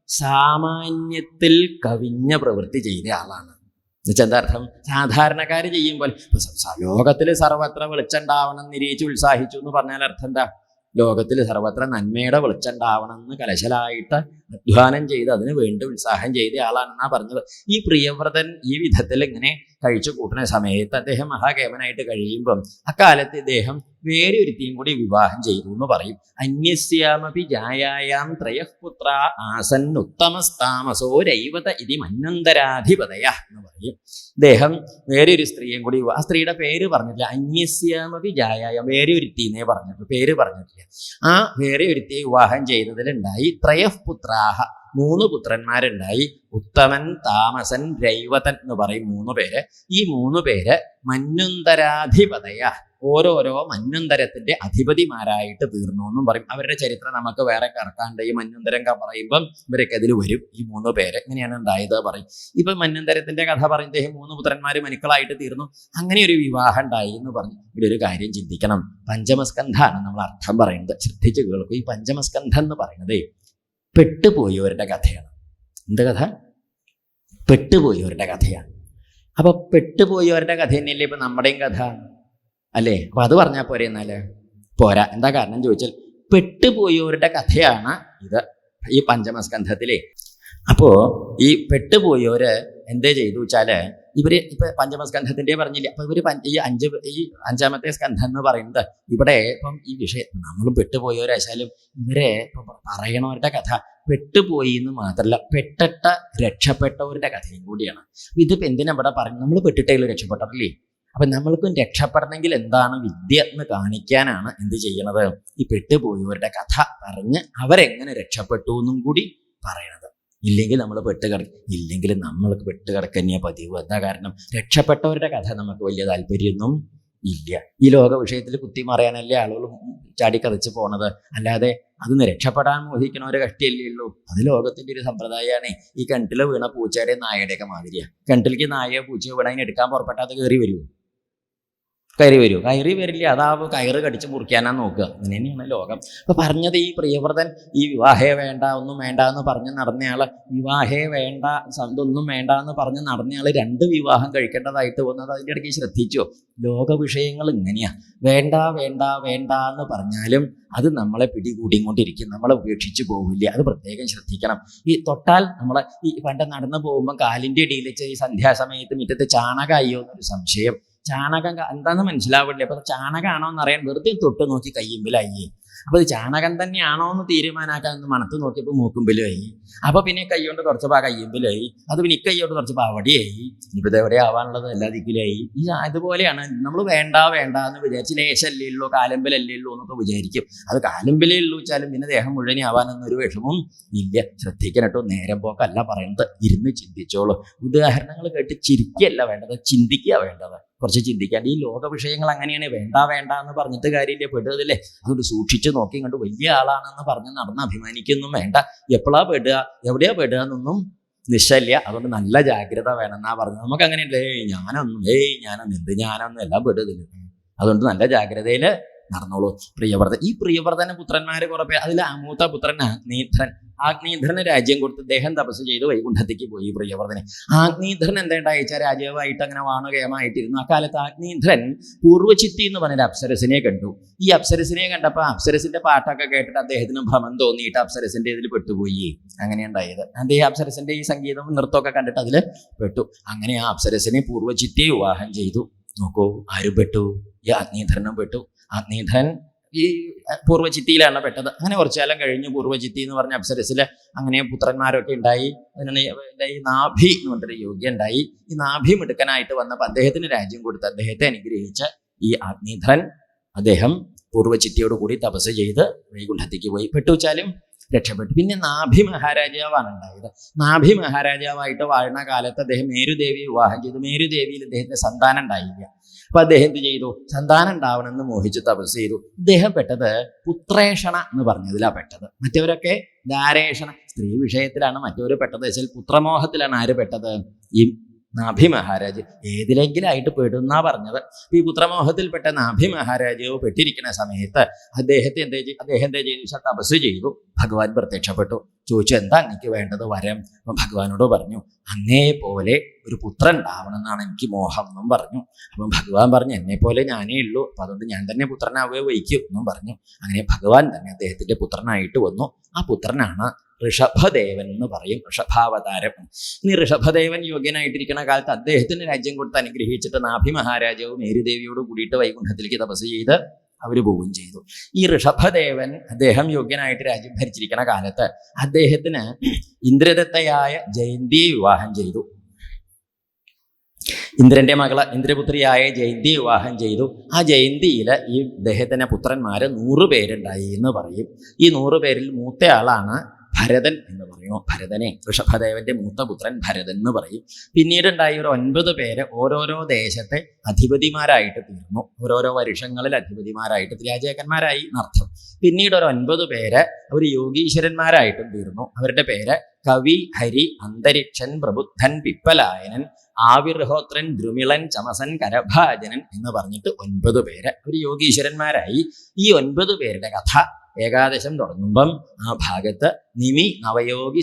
സാമാന്യത്തിൽ കവിഞ്ഞ പ്രവൃത്തി ചെയ്ത ആളാണ്. എന്നുവെച്ചാൽ എന്താ അർത്ഥം? സാധാരണക്കാർ ചെയ്യുമ്പോൾ ലോകത്തിൽ സർവത്ര വെളിച്ചുണ്ടാവണം നിരീച്ച് ഉത്സാഹിച്ചു എന്ന് പറഞ്ഞാൽ അർത്ഥം എന്താ? ലോകത്തിൽ സർവത്ര നന്മയുടെ വെളിച്ചുണ്ടാവണം എന്ന് കലശലായിട്ട് അധ്വാനം ചെയ്ത് അതിന് വേണ്ടി ഉത്സാഹം ചെയ്ത ആളാണെന്നാ പറഞ്ഞത്. ഈ പ്രിയവ്രതൻ ഈ വിധത്തിൽ ഇങ്ങനെ കഴിച്ചു കൂട്ടുന്ന സമയത്ത് അദ്ദേഹം മഹാകേമനായിട്ട് കഴിയുമ്പം അക്കാലത്ത് ഇദ്ദേഹം വേറെ ഒരുത്തിയും കൂടി വിവാഹം ചെയ്തു എന്ന് പറയും. അന്യസ്യാമപി ജായായാം ത്രയഃപുത്ര ആസൻ ഉത്തമസ്താമസോ രൈവത ഇതി മന്വന്തരാധിപതയ എന്ന് പറയും. ഇദ്ദേഹം വേറെ ഒരു സ്ത്രീയും കൂടി, ആ സ്ത്രീയുടെ പേര് പറഞ്ഞിട്ടില്ല. അന്യസ്യാമപി ജായായാം, വേറെ ഒരുത്തിനെ പറഞ്ഞിട്ട് പേര് പറഞ്ഞിട്ടില്ല. ആ വേറെ ഒരുത്തിയെ വിവാഹം ചെയ്തതിലുണ്ടായി ത്രയഃപുത്രാഹ, 3 പുത്രന്മാരുണ്ടായി. ഉത്തമൻ, താമസൻ, രൈവതൻ എന്ന് പറയും 3 പേര്. ഈ 3 പേര് മന്വന്തരാധിപതയ, ഓരോരോ മന്വന്തരത്തിന്റെ അധിപതിമാരായിട്ട് തീർന്നു എന്നും പറയും. അവരുടെ ചരിത്രം നമുക്ക് വേറെ കറക്കാണ്ട് ഈ മന്വന്തരം പറയുമ്പം ഇവരൊക്കെ അതിൽ വരും. ഈ 3 പേര് എങ്ങനെയാണ് ഉണ്ടായത് പറയും. ഇപ്പൊ മന്വന്തരത്തിന്റെ കഥ പറയും. ഇദ്ദേഹം 3 പുത്രന്മാര് മനുക്കളായിട്ട് തീർന്നു. അങ്ങനെ ഒരു വിവാഹം ഉണ്ടായി എന്ന് പറഞ്ഞു. ഇവിടെ ഒരു കാര്യം ചിന്തിക്കണം. പഞ്ചമസ്കന്ധമാണ് നമ്മൾ അർത്ഥം പറയുന്നത്. ശ്രദ്ധിച്ചു കേൾക്കും. ഈ പഞ്ചമസ്കന്ധം എന്ന് പറയുന്നത് പെട്ടുപോയവരുടെ കഥയാണ്. എന്ത് കഥ? പെട്ടുപോയവരുടെ കഥയാണ്. അപ്പൊ പെട്ടുപോയവരുടെ കഥ തന്നെയല്ലേ ഇപ്പൊ നമ്മുടെയും കഥ അല്ലേ? അപ്പൊ അത് പറഞ്ഞാൽ പോരെ? എന്നാല് പോരാ. എന്താ കാരണം ചോദിച്ചാൽ, പെട്ടുപോയവരുടെ കഥയാണ് ഇത് ഈ പഞ്ചമസ്കന്ധത്തിലെ. അപ്പോ ഈ പെട്ടുപോയവര് എന്തേ ചെയ്തു വെച്ചാല്, ഇവര് ഇപ്പൊ പഞ്ചമസ്കന്ധത്തിന്റെ പറഞ്ഞില്ലേ, അപ്പൊ ഇവര് ഈ 5ാമത്തെ സ്കന്ധം എന്ന് പറയുന്നത് ഇവിടെ ഇപ്പം ഈ വിഷയം നമ്മളും പെട്ടുപോയവരാശാലും ഇവരെ പറയണവരുടെ കഥ പെട്ടുപോയി എന്ന് മാത്രമല്ല, രക്ഷപ്പെട്ടവരുടെ കഥയും കൂടിയാണ്. ഇതിപ്പോ എന്തിനാ ഇവിടെ പറയുന്നത്? നമ്മൾ പെട്ടിട്ടേലും രക്ഷപ്പെട്ടല്ലേ? അപ്പൊ നമ്മൾക്കും രക്ഷപ്പെടണമെങ്കിൽ എന്താണ് വിദ്യ എന്ന് കാണിക്കാനാണ് എന്ത് ചെയ്യണത്? ഈ പെട്ടുപോയവരുടെ കഥ പറഞ്ഞ് അവരെങ്ങനെ രക്ഷപ്പെട്ടു എന്നും കൂടി പറയണത്. ഇല്ലെങ്കിൽ നമ്മൾ ഇല്ലെങ്കിൽ നമ്മൾക്ക് പെട്ടുകിടക്കന്നെയാ പതിവ്. എന്താ കാരണം? രക്ഷപ്പെട്ടവരുടെ കഥ നമുക്ക് വലിയ താല്പര്യമൊന്നും ഇല്ല. ഈ ലോക വിഷയത്തിൽ കുത്തി മറിയാനല്ലേ ആളുകൾ ചാടിക്കതച്ച് പോണത്. അല്ലാതെ അതൊന്ന് രക്ഷപ്പെടാൻ മോഹിക്കണ ഒരു കഷ്ടിയല്ലേ ഉള്ളൂ. അത് ലോകത്തിന്റെ ഒരു സമ്പ്രദായമാണ്. ഈ കിണറ്റിൽ വീണ പൂച്ചയുടെ നായയുടെയൊക്കെ മാതിരിയാണ്. കിണറ്റിലേക്ക് നായയോ പൂച്ചയോ വീണ അതിന് എടുക്കാൻ പുറപ്പെട്ടാൽ അത് കയറി വരുമോ? കയറി വരില്ല. അതാവ് കയറ് കടിച്ച് മുറിക്കാനാ നോക്കുക. അങ്ങനെ തന്നെയാണ് ലോകം. അപ്പൊ പറഞ്ഞത് ഈ പ്രിയവ്രതൻ ഈ വിവാഹേ വേണ്ട, ഒന്നും വേണ്ട എന്ന് പറഞ്ഞ് നടന്നയാള്, വിവാഹേ വേണ്ട, ഇതൊന്നും വേണ്ട എന്ന് പറഞ്ഞ് നടന്നയാള് 2 വിവാഹം കഴിക്കേണ്ടതായിട്ട് വന്നത് അതിൻ്റെ ഇടയ്ക്ക് ശ്രദ്ധിച്ചോ? ലോക വിഷയങ്ങൾ ഇങ്ങനെയാ. വേണ്ട വേണ്ട വേണ്ട എന്ന് പറഞ്ഞാലും അത് നമ്മളെ പിടികൂടിക്കൊണ്ടിരിക്കും, നമ്മളെ ഉപേക്ഷിച്ച് പോവില്ല. അത് പ്രത്യേകം ശ്രദ്ധിക്കണം. ഈ തൊട്ടാൽ നമ്മളെ ഈ പണ്ട് നടന്നു പോകുമ്പോൾ കാലിൻ്റെ ഇടയിൽ വെച്ച് ഈ സന്ധ്യാസമയത്ത് മുറ്റത്ത് ചാണകമായോ എന്നൊരു സംശയം. ചാണകം എന്താണെന്ന് മനസ്സിലാവില്ല. അപ്പൊ ചാണകമാണോ എന്നറിയാൻ വെറുതെ തൊട്ട് നോക്കി കയ്യുമ്പിലായി. അപ്പൊ ഇത് ചാണകം തന്നെയാണോ എന്ന് തീരുമാനാക്കാൻ മണത്ത് നോക്കിയപ്പോൾ മൂക്കുമ്പിലായി. അപ്പൊ പിന്നെ കൈകൊണ്ട് കുറച്ചപ്പോൾ ആ കയ്യുമ്പിലായി. അത് പിന്നെ ഇക്കൈയോട് കുറച്ചപ്പോൾ അവിടെയായി. ഇനിയിപ്പോൾ ഇത് എവിടെ ആവാനുള്ളത് എല്ലാ ദിക്കിലായി. ഇതുപോലെയാണ് നമ്മൾ വേണ്ട വേണ്ട എന്ന് വിചാരിച്ച് ലേശല്ലേ ഉള്ളൂ, കാലമ്പലല്ലേ ഉള്ളൂ എന്നൊക്കെ വിചാരിക്കും. അത് കാലമ്പലേ ഉള്ളൂ വെച്ചാലും പിന്നെ ദേഹം മുഴുവനെ ആവാനൊന്നൊരു വിഷമവും ഇല്ല. ശ്രദ്ധിക്കണം കേട്ടോ. നേരം പോക്കല്ല പറയുന്നത്, ഇരുന്ന് ചിന്തിച്ചോളൂ. ഉദാഹരണങ്ങൾ കേട്ട് ചിരിക്കുകയല്ല വേണ്ടത്, ചിന്തിക്കുക വേണ്ടത്. കുറച്ച് ചിന്തിക്കാണ്ട്. ഈ ലോക വിഷയങ്ങൾ അങ്ങനെയാണ്. വേണ്ട വേണ്ട എന്ന് പറഞ്ഞിട്ട് കാര്യമില്ല, പെടുകയല്ലേ. അതുകൊണ്ട് സൂക്ഷിച്ച് നോക്കി കണ്ട് വലിയ ആളാണെന്ന് പറഞ്ഞ് നടന്ന് അഭിമാനിക്കൊന്നും വേണ്ട. എപ്പോഴാ പെടുക, എവിടെയാ പെടുക എന്നൊന്നും നിശ്ചയില്ല. അതുകൊണ്ട് നല്ല ജാഗ്രത വേണമെന്നാ പറഞ്ഞത്. നമുക്ക് അങ്ങനെയല്ലേ, ഞാനൊന്നും എല്ലാം പെടുകയില്ല. അതുകൊണ്ട് നല്ല ജാഗ്രതയിൽ നടന്നോളൂ. പ്രിയവ്രതൻ, ഈ പ്രിയവ്രതന പുത്രന്മാര് കുറെ പേര്. അതിൽ മൂത്ത പുത്രൻ ആഗ്നീധ്രന് രാജ്യം കൊടുത്ത് അദ്ദേഹം തപസ് ചെയ്ത് വൈകുണ്ഠത്തേക്ക് പോയി. പ്രിയവ്രതന് ആഗ്നീധ്രൻ എന്തായിച്ച രാജാവായിട്ട് അങ്ങനെ വാണുകയമായിട്ടിരുന്നു. അക്കാലത്ത് ആഗ്നീധ്രൻ പൂർവ്വചിത്തി എന്ന് പറഞ്ഞൊരു അപ്സരസിനെ കണ്ടു. ഈ അപ്സരസിനെ കണ്ടപ്പോൾ അപ്സരസിന്റെ പാട്ടൊക്കെ കേട്ടിട്ട് അദ്ദേഹത്തിന് ഭ്രമം തോന്നിയിട്ട് അപ്സരസിന്റെ ഇതിൽ പെട്ടുപോയി. അങ്ങനെ ഉണ്ടായത്. അദ്ദേഹം അപ്സരസിന്റെ ഈ സംഗീതവും നൃത്തമൊക്കെ കണ്ടിട്ട് അതിൽ പെട്ടു. അങ്ങനെ ആ അപ്സരസിനെ പൂർവ്വചിത്തിയെ വിവാഹം ചെയ്തു. നോക്കൂ, ആരും പെട്ടു? ഈ ആഗ്നീധ്രനും പെട്ടു. ആഗ്നീധ്രൻ ഈ പൂർവ്വചിത്തിയിലാണ് പെട്ടത്. അങ്ങനെ കുറച്ചു കാലം കഴിഞ്ഞ് പൂർവ്വചിത്തി എന്ന് പറഞ്ഞ അപ്സരസില് അങ്ങനെ പുത്രന്മാരൊക്കെ ഉണ്ടായി. അതിനാണ് ഈ നാഭി എന്ന് പറഞ്ഞൊരു യോഗ്യ ഉണ്ടായി. ഈ നാഭി മിടുക്കനായിട്ട് വന്നപ്പോൾ അദ്ദേഹത്തിന് രാജ്യം കൊടുത്ത് അദ്ദേഹത്തെ അനുഗ്രഹിച്ച ഈ ആഗ്നീധ്രൻ അദ്ദേഹം പൂർവ്വചിത്തിയോട് കൂടി തപസ് ചെയ്ത് വൈകുണ്ഠത്തേക്ക് പോയി. പെട്ടുവെച്ചാലും രക്ഷപ്പെട്ടു. പിന്നെ നാഭി മഹാരാജാവാണ് ഉണ്ടായത്. നാഭി മഹാരാജാവായിട്ട് വാഴുന്ന കാലത്ത് അദ്ദേഹം മേരുദേവിയെ വിവാഹം ചെയ്തു. മേരുദേവിയിൽ അദ്ദേഹത്തിന് സന്താനം ഉണ്ടായില്ല. അപ്പൊ അദ്ദേഹം എന്ത് ചെയ്തു? സന്താനം ഉണ്ടാവണമെന്ന് മോഹിച്ച് തപസ് ചെയ്തു. ഇദ്ദേഹം പെട്ടത് പുത്രേഷണ എന്ന് പറഞ്ഞതിലാണ് പെട്ടത്. മറ്റവരൊക്കെ ദാരേഷണ, സ്ത്രീ വിഷയത്തിലാണ് മറ്റവര് പെട്ടത്. വെച്ചാൽ പുത്രമോഹത്തിലാണ് ആര് പെട്ടത്? ഈ നാഭി മഹാരാജ്. ഏതിലെങ്കിലായിട്ട് പെടുന്നാ പറഞ്ഞത്. ഈ പുത്രമോഹത്തിൽപ്പെട്ട നാഭി മഹാരാജാവ് പെട്ടിരിക്കുന്ന സമയത്ത് അദ്ദേഹം എന്താ ചെയ്തു? തപസ് ചെയ്തു. ഭഗവാൻ പ്രത്യക്ഷപ്പെട്ടു. ചോദിച്ചു, എന്താ എനിക്ക് വേണ്ടത് വരം? അപ്പം ഭഗവാനോട് പറഞ്ഞു, അങ്ങേ പോലെ ഒരു പുത്രൻ ഉണ്ടാവണമെന്നാണ് എനിക്ക് മോഹം എന്നും പറഞ്ഞു. അപ്പം ഭഗവാൻ പറഞ്ഞു, എന്നെ പോലെ ഞാനേ ഉള്ളൂ, അപ്പം അതുകൊണ്ട് ഞാൻ തന്നെ പുത്രനാവുകയോ വഹിക്കും എന്നും പറഞ്ഞു. അങ്ങനെ ഭഗവാൻ തന്നെ അദ്ദേഹത്തിന്റെ പുത്രനായിട്ട് വന്നു. ആ പുത്രനാണ് ഋഷഭദേവൻ എന്ന് പറയും, ഋഷഭാവതാരം. ഇനി ഋഷഭദേവൻ യോഗ്യനായിട്ടിരിക്കുന്ന കാലത്ത് അദ്ദേഹത്തിന് രാജ്യം കൊടുത്ത് അനുഗ്രഹിച്ചിട്ട് നാഭി മഹാരാജാവും മേരുദേവിയോട് കൂടിയിട്ട് വൈകുണ്ഠത്തിലേക്ക് തപസ് ചെയ്ത് അവർ പോവുകയും ചെയ്തു. ഈ ഋഷഭദേവൻ അദ്ദേഹം യോഗ്യനായിട്ട് രാജ്യം ഭരിച്ചിരിക്കുന്ന കാലത്ത് അദ്ദേഹത്തിന് ഇന്ദ്രദത്തയായ ജയന്തിയെ വിവാഹം ചെയ്തു. ഇന്ദ്രന്റെ മകള് ഇന്ദ്രപുത്രിയായ ജയന്തിയെ വിവാഹം ചെയ്തു. ആ ജയന്തിയിൽ ഈ അദ്ദേഹത്തിന്റെ പുത്രന്മാര് 100 പേരുണ്ടായി എന്ന് പറയും. ഈ 100 പേരിൽ മൂത്തയാളാണ് ഭരതൻ എന്ന് പറയുന്നു. ഭരതനെ ഋഷഭദേവന്റെ മൂത്ത പുത്രൻ ഭരതൻ എന്ന് പറയും. പിന്നീട് ഉണ്ടായ ഒരു 9 പേര് ഓരോരോ ദേശത്തെ അധിപതിമാരായിട്ട് തീർന്നു. ഓരോരോ വർഷങ്ങളിൽ അധിപതിമാരായിട്ട് രാജാക്കന്മാരായി എന്നർത്ഥം. പിന്നീട് ഒരു 9 പേര് അവർ യോഗീശ്വരന്മാരായിട്ടും തീർന്നു. അവരുടെ പേര് കവി, ഹരി, അന്തരിക്ഷൻ, പ്രബുദ്ധൻ, പിപ്പലായനൻ, ആവിർഹോത്രൻ, ദ്രുമിളൻ, ചമസൻ, കരഭാജനൻ എന്ന് പറഞ്ഞിട്ട് 9 പേര് അവർ യോഗീശ്വരന്മാരായി. ഈ 9 പേരുടെ കഥ ഏകാദശം തുടങ്ങുമ്പം ആ ഭാഗത്ത് നിമി നവയോഗി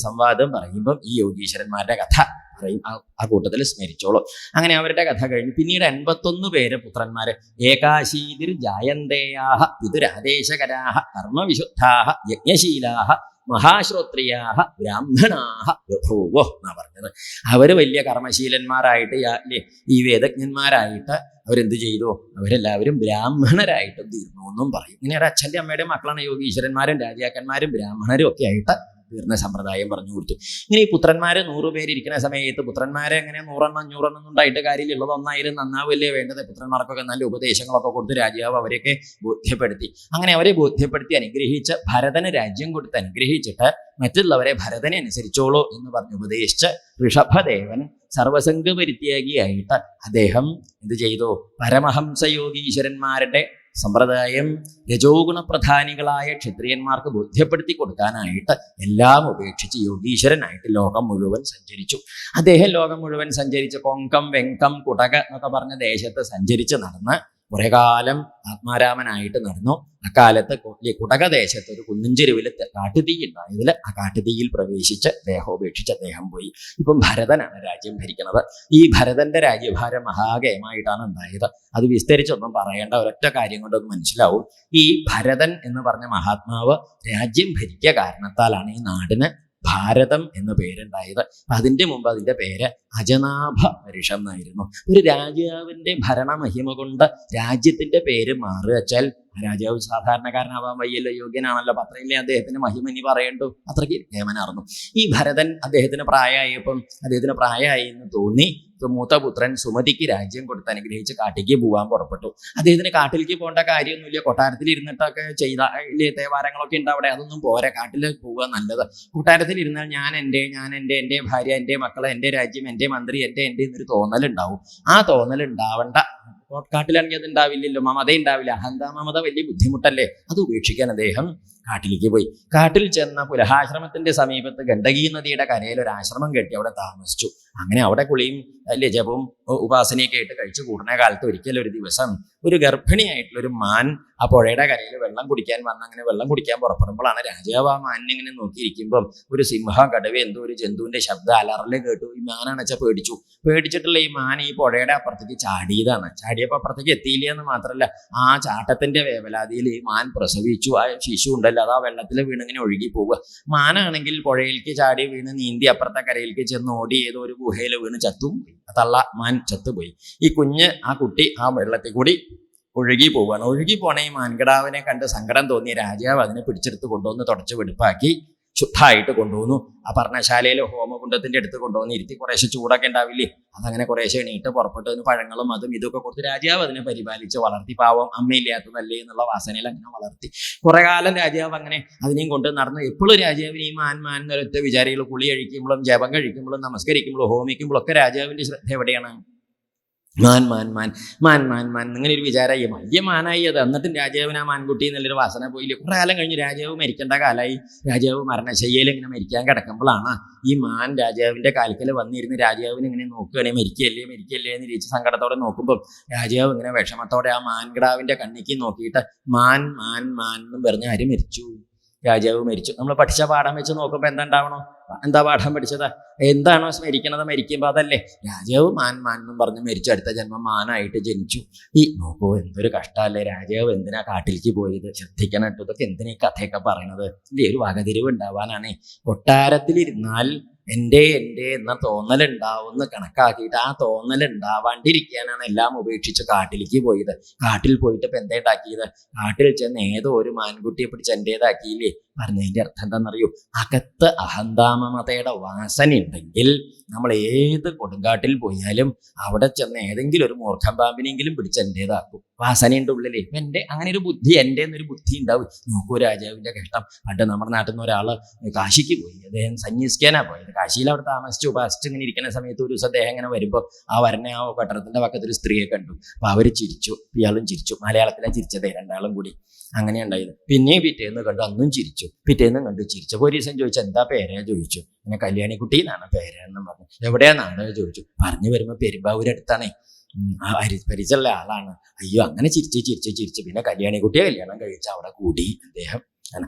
സംവാദം പറയുമ്പം ഈ യോഗീശ്വരന്മാരുടെ കഥ പറയും. ആ കൂട്ടത്തിൽ സ്മരിച്ചോളൂ. അങ്ങനെ അവരുടെ കഥ കഴിഞ്ഞു. പിന്നീട് 81 പേര് പുത്രന്മാര്. ഏകാശീതിർ ജായന്തേയാഹ പിതുരാദേശകരാഹ കർമ്മവിശുദ്ധാഹ യജ്ഞശീലാഹ മഹാശ്രോത്രിയാഹ ബ്രാഹ്മണാഹ ബഭൂവോ എന്നാ പറഞ്ഞത്. അവര് വലിയ കർമ്മശീലന്മാരായിട്ട് ഈ വേദജ്ഞന്മാരായിട്ട് അവരെന്ത് ചെയ്തു? അവരെല്ലാവരും ബ്രാഹ്മണരായിട്ട് തീർന്നു എന്നും പറയും. ഇങ്ങനെ ഒരു അച്ഛൻ്റെ അമ്മയുടെ മക്കളാണ് യോഗീശ്വരന്മാരും രാജാക്കന്മാരും ബ്രാഹ്മണരും ഒക്കെ ആയിട്ട് തീർന്ന സമ്പ്രദായം പറഞ്ഞു കൊടുത്തു. ഇങ്ങനെ ഈ പുത്രന്മാര് 100 പേരിരിക്കുന്ന സമയത്ത് പുത്രന്മാരെ എങ്ങനെ 100 എണ്ണം 500 എണ്ണം ഉണ്ടായിട്ട് കാര്യമില്ല. ഉള്ളത് ഒന്നായാലും നന്നാവില്ലേ വേണ്ടത്. പുത്രന്മാർക്കൊക്കെ നല്ല ഉപദേശങ്ങളൊക്കെ കൊടുത്ത് രാജാവ് അവരെയൊക്കെ ബോധ്യപ്പെടുത്തി. അങ്ങനെ അവരെ ബോധ്യപ്പെടുത്തി അനുഗ്രഹിച്ച് ഭരതന് രാജ്യം കൊടുത്ത് അനുഗ്രഹിച്ചിട്ട് മറ്റുള്ളവരെ ഭരതനെ അനുസരിച്ചോളൂ എന്ന് പറഞ്ഞ് ഉപദേശിച്ച് ഋഷഭദേവൻ സർവസംഘപരിത്യാഗിയായിട്ട് അദ്ദേഹം എന്ത് ചെയ്തു? പരമഹംസ യോഗീശ്വരന്മാരുടെ സമ്പ്രദായം രജോ ഗുണപ്രധാനികളായ ക്ഷത്രിയന്മാർക്ക് ബോധ്യപ്പെടുത്തി കൊടുക്കാനായിട്ട് എല്ലാം ഉപേക്ഷിച്ച് യോഗീശ്വരനായിട്ട് ലോകം മുഴുവൻ സഞ്ചരിച്ചു. അദ്ദേഹം ലോകം മുഴുവൻ സഞ്ചരിച്ച് കൊങ്കം, വെങ്കം, കുടക എന്നൊക്കെ പറഞ്ഞ ദേശത്ത് സഞ്ചരിച്ച് നടന്ന് കുറെ കാലം ആത്മാരാമനായിട്ട് നടന്നു. അക്കാലത്ത് കുടകദേശത്ത് ഒരു കുന്നിൻചെരുവിൽ കാട്ടുതീ ഉണ്ടായതിൽ ആ കാട്ടുതീയിൽ പ്രവേശിച്ച് ദേഹോപേക്ഷിച്ച് അദ്ദേഹം പോയി. ഇപ്പം ഭരതനാണ് രാജ്യം ഭരിക്കുന്നത്. ഈ ഭരതന്റെ രാജ്യഭാരം മഹാകയമായിട്ടാണ് ഉണ്ടായത്. അത് വിസ്തരിച്ചൊന്നും പറയേണ്ട, ഒരൊറ്റ കാര്യം കൊണ്ടൊന്നും മനസ്സിലാവും. ഈ ഭരതൻ എന്ന് പറഞ്ഞ മഹാത്മാവ് രാജ്യം ഭരിക്കുക കാരണത്താലാണ് ഈ നാടിന് ഭാരതം എന്ന പേരുണ്ടായത്. അതിൻ്റെ മുമ്പ് അതിൻ്റെ പേര് അജനാഭ വർഷം എന്നായിരുന്നു. ഒരു രാജാവിൻ്റെ ഭരണമഹിമ കൊണ്ട് രാജ്യത്തിൻ്റെ പേര് മാറുക വെച്ചാൽ രാജാവ് സാധാരണക്കാരനാവാൻ വയ്യല്ലോ, യോഗ്യനാണല്ലോ. പത്രയിലെ അദ്ദേഹത്തിന് മഹിമ ഇനി പറയണ്ടു, അത്രയ്ക്ക് കേമനായിരുന്നു. ഈ ഭരതൻ അദ്ദേഹത്തിന് പ്രായമായി എന്ന് തോന്നി മൂത്ത പുത്രൻ സുമതിക്ക് രാജ്യം കൊടുത്ത് അനുഗ്രഹിച്ച് കാട്ടിലേക്ക് പോകാൻ പുറപ്പെട്ടു. അദ്ദേഹത്തിന് കാട്ടിലേക്ക് പോകേണ്ട കാര്യമൊന്നുമില്ല. കൊട്ടാരത്തിൽ ഇരുന്നിട്ടൊക്കെ ചെയ്ത തേവാരങ്ങളൊക്കെ ഉണ്ട് അവിടെ, അതൊന്നും പോരാ. കാട്ടിലേക്ക് പോവുക നല്ലത്. കൊട്ടാരത്തിൽ ഇരുന്നാൽ ഞാൻ എൻ്റെ ഭാര്യ, എൻ്റെ മക്കള്, എൻ്റെ രാജ്യം, എൻ്റെ മന്ത്രി, എൻ്റെ എന്നൊരു തോന്നലുണ്ടാവും. ആ തോന്നലുണ്ടാവണ്ട. കാട്ടിലാണെങ്കിൽ അത് ഉണ്ടാവില്ലല്ലോ, മമത ഉണ്ടാവില്ല. അഹന്താ മമത വലിയ ബുദ്ധിമുട്ടല്ലേ. അത് ഉപേക്ഷിക്കാൻ അദ്ദേഹം കാട്ടിലേക്ക് പോയി. കാട്ടിൽ ചെന്ന പുലഹാശ്രമത്തിന്റെ സമീപത്ത് ഗണ്ഡകി നദിയുടെ കരയിൽ ഒരു ആശ്രമം കെട്ടി അവിടെ താമസിച്ചു. അങ്ങനെ അവിടെ കുളിയും ജപവും ഉപാസനയൊക്കെ ആയിട്ട് കഴിച്ചു കൂടുന്ന കാലത്ത് ഒരിക്കലൊരു ദിവസം ഒരു ഗർഭിണിയായിട്ടുള്ളൊരു മാൻ ആ പുഴയുടെ കരയിൽ വെള്ളം കുടിക്കാൻ വന്ന് അങ്ങനെ വെള്ളം കുടിക്കാൻ പുറപ്പെടുമ്പോഴാണ് രാജാവ് ആ മാനിനെ ഇങ്ങനെ നോക്കിയിരിക്കുമ്പം ഒരു സിംഹം, കടുവ, എന്തോ ഒരു ജന്തുവിന്റെ ശബ്ദം അലറല് കേട്ടു. ഈ മാനാണെച്ചാൽ പേടിച്ചിട്ടുള്ള ഈ മാൻ ഈ പുഴയുടെ അപ്പുറത്തേക്ക് ചാടിയതാണ്. ചാടിയപ്പോൾ അപ്പുറത്തേക്ക് എത്തിയില്ല എന്ന് മാത്രമല്ല, ആ ചാട്ടത്തിന്റെ വേവലാതിയിൽ ഈ മാൻ പ്രസവിച്ചു. ആ ശിശു ഉണ്ടല്ലോ, അത് ആ വെള്ളത്തിൽ വീണിങ്ങനെ ഒഴുകി പോവുക. മാനാണെങ്കിൽ പുഴയിലേക്ക് ചാടി വീണ് നീന്തി അപ്പുറത്തെ കരയിലേക്ക് ചെന്ന് ഓടി ഏതോ ഒരു ഗുഹയിൽ വീണ് ചത്തും പോയി. തള്ള മാൻ ചത്തുപോയി. ഈ കുട്ടി ആ വെള്ളത്തിൽ കൂടി ഒഴുകി പോവുകയാണ്. ഒഴുകി പോണ ഈ മാൻകിടാവിനെ കണ്ട് സങ്കടം തോന്നിയ രാജാവ് അതിനെ പിടിച്ചെടുത്ത് കൊണ്ടുവന്ന് തുടച്ച് വെടുപ്പാക്കി ശുദ്ധമായിട്ട് കൊണ്ടുവന്നു. ആ പർണശാലയിലെ ഹോമകുണ്ടത്തിന്റെ അടുത്ത് കൊണ്ടുവന്ന് ഇരുത്തി കുറേശ്ശെ ചൂടൊക്കെ ഉണ്ടാവില്ലേ, അതങ്ങനെ കുറേശ്ശെ എണീറ്റ് പുറപ്പെട്ടു വന്ന് പഴങ്ങളും അതും ഇതൊക്കെ കൊടുത്ത് രാജാവ് അതിനെ പരിപാലിച്ച് വളർത്തി. പാവം അമ്മയില്ലാത്തതല്ലേ എന്നുള്ള വാസനയിൽ അങ്ങനെ വളർത്തി. കുറെ കാലം രാജാവ് അങ്ങനെ അതിനെയും കൊണ്ട് നടന്നു. എപ്പോഴും രാജാവിന് ഈ മാൻ എന്നൊരൊറ്റ വിചാരികൾ കുളി കഴിക്കുമ്പോഴും ജപം കഴിക്കുമ്പോഴും നമസ്കരിക്കുമ്പോഴും ഹോമിക്കുമ്പോഴും ഒക്കെ രാജാവിന്റെ ശ്രദ്ധ എവിടെയാണ്? മാൻ ഇങ്ങനെ ഒരു വിചാരമായി, വലിയ മാനായി അത്. എന്നിട്ടും രാജാവിന് ആ മാൻകുട്ടി എന്നുള്ളൊരു വാസന പോയില്ല. കുറെ കാലം കഴിഞ്ഞ് രാജാവ് മരിക്കേണ്ട കാലമായി. രാജാവ് മരണശയ്യയിൽ ഇങ്ങനെ മരിക്കാൻ കിടക്കുമ്പോഴാണ് ഈ മാൻ രാജാവിന്റെ കാൽക്കൽ വന്നിരുന്ന് രാജാവിന് ഇങ്ങനെ നോക്കുകയാണെ മരിക്കല്ലേ എന്ന് ഇരിച്ച് സങ്കടത്തോടെ നോക്കുമ്പോൾ രാജാവ് ഇങ്ങനെ വിഷമത്തോടെ ആ മാൻകിടാവിന്റെ കണ്ണിക്ക് നോക്കിയിട്ട് മാൻ എന്നും പറഞ്ഞ് ആര് മരിച്ചു? രാജാവ് മരിച്ചു. നമ്മൾ പഠിച്ച പാഠം വെച്ച് നോക്കുമ്പോൾ എന്താ പാഠം പഠിച്ചത്? എന്താണോ സ്മരിക്കണത് മരിക്കുമ്പോൾ അതല്ലേ. രാജാവ് മാൻ എന്നും പറഞ്ഞ് മരിച്ചു. അടുത്ത ജന്മം മാനായിട്ട് ജനിച്ചു. ഈ നോക്കൂ, എന്തൊരു കഷ്ടമല്ലേ. രാജാവ് എന്തിനാ കാട്ടിലേക്ക് പോയത്? ശ്രദ്ധിക്കണം കേട്ടോ, ഇതൊക്കെ എന്തിനാ ഈ കഥയൊക്കെ പറയണത്? ഇല്ലേ, ഒരു വകതിരിവ് ഉണ്ടാവാനാണ്. കൊട്ടാരത്തിലിരുന്നാൽ എൻ്റെ എന്ന തോന്നലുണ്ടാവുമെന്ന് കണക്കാക്കിയിട്ട് ആ തോന്നലുണ്ടാവാണ്ടിരിക്കാനാണ് എല്ലാം ഉപേക്ഷിച്ച് കാട്ടിലേക്ക് പോയത്. കാട്ടിൽ പോയിട്ട് ഇപ്പം എന്താ ഉണ്ടാക്കിയത്? കാട്ടിൽ ചെന്ന് ഏതോ ഒരു മാൻകുട്ടിയെ പിടിച്ച് എൻ്റേതാക്കിയില്ലേ. പറഞ്ഞതിൻ്റെ അർത്ഥം എന്താണെന്നറിയൂ? അകത്ത് അഹന്താമമതയുടെ വാസന ഉണ്ടെങ്കിൽ നമ്മൾ ഏത് കൊടുങ്കാട്ടിൽ പോയാലും അവിടെ ചെന്ന് ഏതെങ്കിലും ഒരു മൂർഖം പാമ്പിനെങ്കിലും പിടിച്ച് എൻ്റേതാക്കും. വാസനയുടെ ഉള്ളിലേ എൻ്റെ അങ്ങനെ ഒരു ബുദ്ധി, എൻ്റെ എന്നൊരു ബുദ്ധി ഉണ്ടാവും. നോക്കൂ രാജാവിൻ്റെ കഷ്ടം. പണ്ട് നമ്മുടെ നാട്ടിൽ നിന്ന് ഒരാൾ കാശിക്ക് പോയി. അദ്ദേഹം സന്യസിക്കാനാണ് പോയത്. കാശിയിൽ അവിടെ ഉപാസിച്ച് ഇങ്ങനെ ഇരിക്കുന്ന സമയത്ത് ഒരു ദിവസം അദ്ദേഹം ഇങ്ങനെ വരുമ്പോൾ ആ പട്ടണത്തിന്റെ പക്കത്തൊരു സ്ത്രീയെ കണ്ടു. അപ്പൊ അവര് ചിരിച്ചു, ഇയാളും ചിരിച്ചു. മലയാളത്തിലാണ് ചിരിച്ചതേ, രണ്ടാളും കൂടി. അങ്ങനെ ഉണ്ടായത്. പിന്നെയും പിറ്റേന്ന് കണ്ടു, അന്നും ചിരിച്ചു. പിറ്റേന്നും കണ്ടു, ചിരിച്ചു. ഒരു ദിവസം ചോദിച്ചു, എന്താ പേരാ ചോദിച്ചു. പിന്നെ കല്യാണിക്കുട്ടി എന്നാണ് പേരെന്നും പറഞ്ഞു. എവിടെയാ നാട് ചോദിച്ചു. പറഞ്ഞു വരുമ്പോൾ പെരുമ്പാവൂരടുത്താണേ, പരിചയമുള്ള ആളാണ്. അയ്യോ, അങ്ങനെ ചിരിച്ച് പിന്നെ കല്യാണിക്കുട്ടിയെ കല്യാണം കഴിച്ച് അവിടെ കൂടി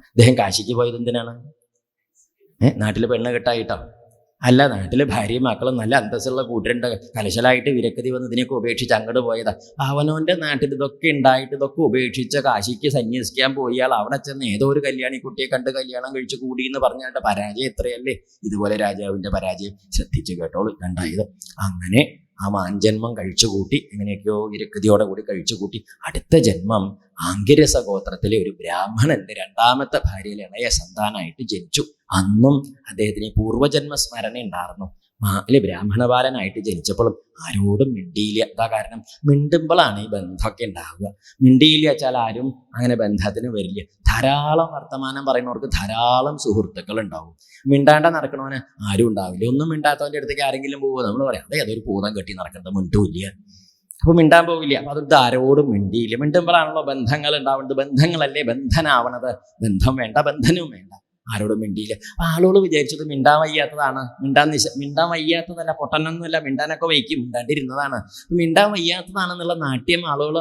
അദ്ദേഹം കാശിക്ക് പോയത് എന്തിനാണ്? നാട്ടിൽ പെണ്ണ് കെട്ടായിട്ടോ? അല്ല, നാട്ടിലെ ഭാര്യയും മക്കളും നല്ല അന്തസ്സുള്ള കൂട്ടരുണ്ട്. കലശലായിട്ട് വിരക്തി വന്ന് ഇതിനെയൊക്കെ ഉപേക്ഷിച്ച് അങ്ങോട്ട് പോയതാ. അവനവൻ്റെ നാട്ടിൽ ഇതൊക്കെ ഉണ്ടായിട്ട് ഇതൊക്കെ ഉപേക്ഷിച്ച് കാശിക്ക് സന്യസിക്കാൻ പോയാൽ അവിടെ ചെന്ന് ഏതോ ഒരു കല്യാണിക്കുട്ടിയെ കണ്ട് കല്യാണം കഴിച്ച് കൂടി എന്ന് പറഞ്ഞാൽ പരാജയം എത്രയല്ലേ. ഇതുപോലെ രാജാവിൻ്റെ പരാജയം ശ്രദ്ധിച്ചു കേട്ടോളൂ ഉണ്ടായത്. അങ്ങനെ ആ മാൻജന്മം കഴിച്ചുകൂട്ടി, എങ്ങനെയൊക്കെയോ വിരക്തിയോടെ കൂടി കഴിച്ചുകൂട്ടി. അടുത്ത ജന്മം ആംഗിരസ ഗോത്രത്തിലെ ഒരു ബ്രാഹ്മണന്റെ രണ്ടാമത്തെ ഭാര്യയിലെ ഇളയ സന്താനമായിട്ട് ജനിച്ചു. അന്നും അദ്ദേഹത്തിന് പൂർവ്വജന്മ സ്മരണ ഉണ്ടായിരുന്നു. ബ്രാഹ്മണ ബാലനായിട്ട് ജനിച്ചപ്പോഴും ആരോടും മിണ്ടിയില്ല. എന്താ കാരണം? മിണ്ടുമ്പോഴാണ് ഈ ബന്ധമൊക്കെ ഉണ്ടാവുക. മിണ്ടിയില്ല വെച്ചാൽ ആരും അങ്ങനെ ബന്ധത്തിന് വരില്ല. ധാരാളം വർത്തമാനം പറയുന്നവർക്ക് ധാരാളം സുഹൃത്തുക്കൾ ഉണ്ടാവും. മിണ്ടാണ്ട നടക്കണവന് ആരും ഉണ്ടാവില്ല. ഒന്നും മിണ്ടാത്തവൻ്റെ അടുത്തേക്ക് ആരെങ്കിലും പോകുമോ? നമ്മൾ പറയാം, അതെ, അതൊരു പൂതം കെട്ടി നടക്കേണ്ട, മിണ്ടുമില്ല. അപ്പൊ മിണ്ടാൻ പോവില്ല. അപ്പൊ അത് ആരോടും മിണ്ടിയില്ല. മിണ്ടുമ്പോഴാണല്ലോ ബന്ധങ്ങൾ ഉണ്ടാവുന്നത്. ബന്ധങ്ങളല്ലേ ബന്ധനാവണത്. ബന്ധം വേണ്ട, ബന്ധനവും വേണ്ട. ആരോടും മിണ്ടിയില്ല. അപ്പൊ ആളുകൾ വിചാരിച്ചത് മിണ്ടാൻ വയ്യാത്തതാണ്. മിണ്ടാൻ വയ്യാത്തതല്ല, പൊട്ടനൊന്നുമല്ല, മിണ്ടാനൊക്കെ വയ്ക്കും, മിണ്ടാണ്ടിരുന്നതാണ്. മിണ്ടാൻ വയ്യാത്തതാണെന്നുള്ള നാട്യം ആളുകൾ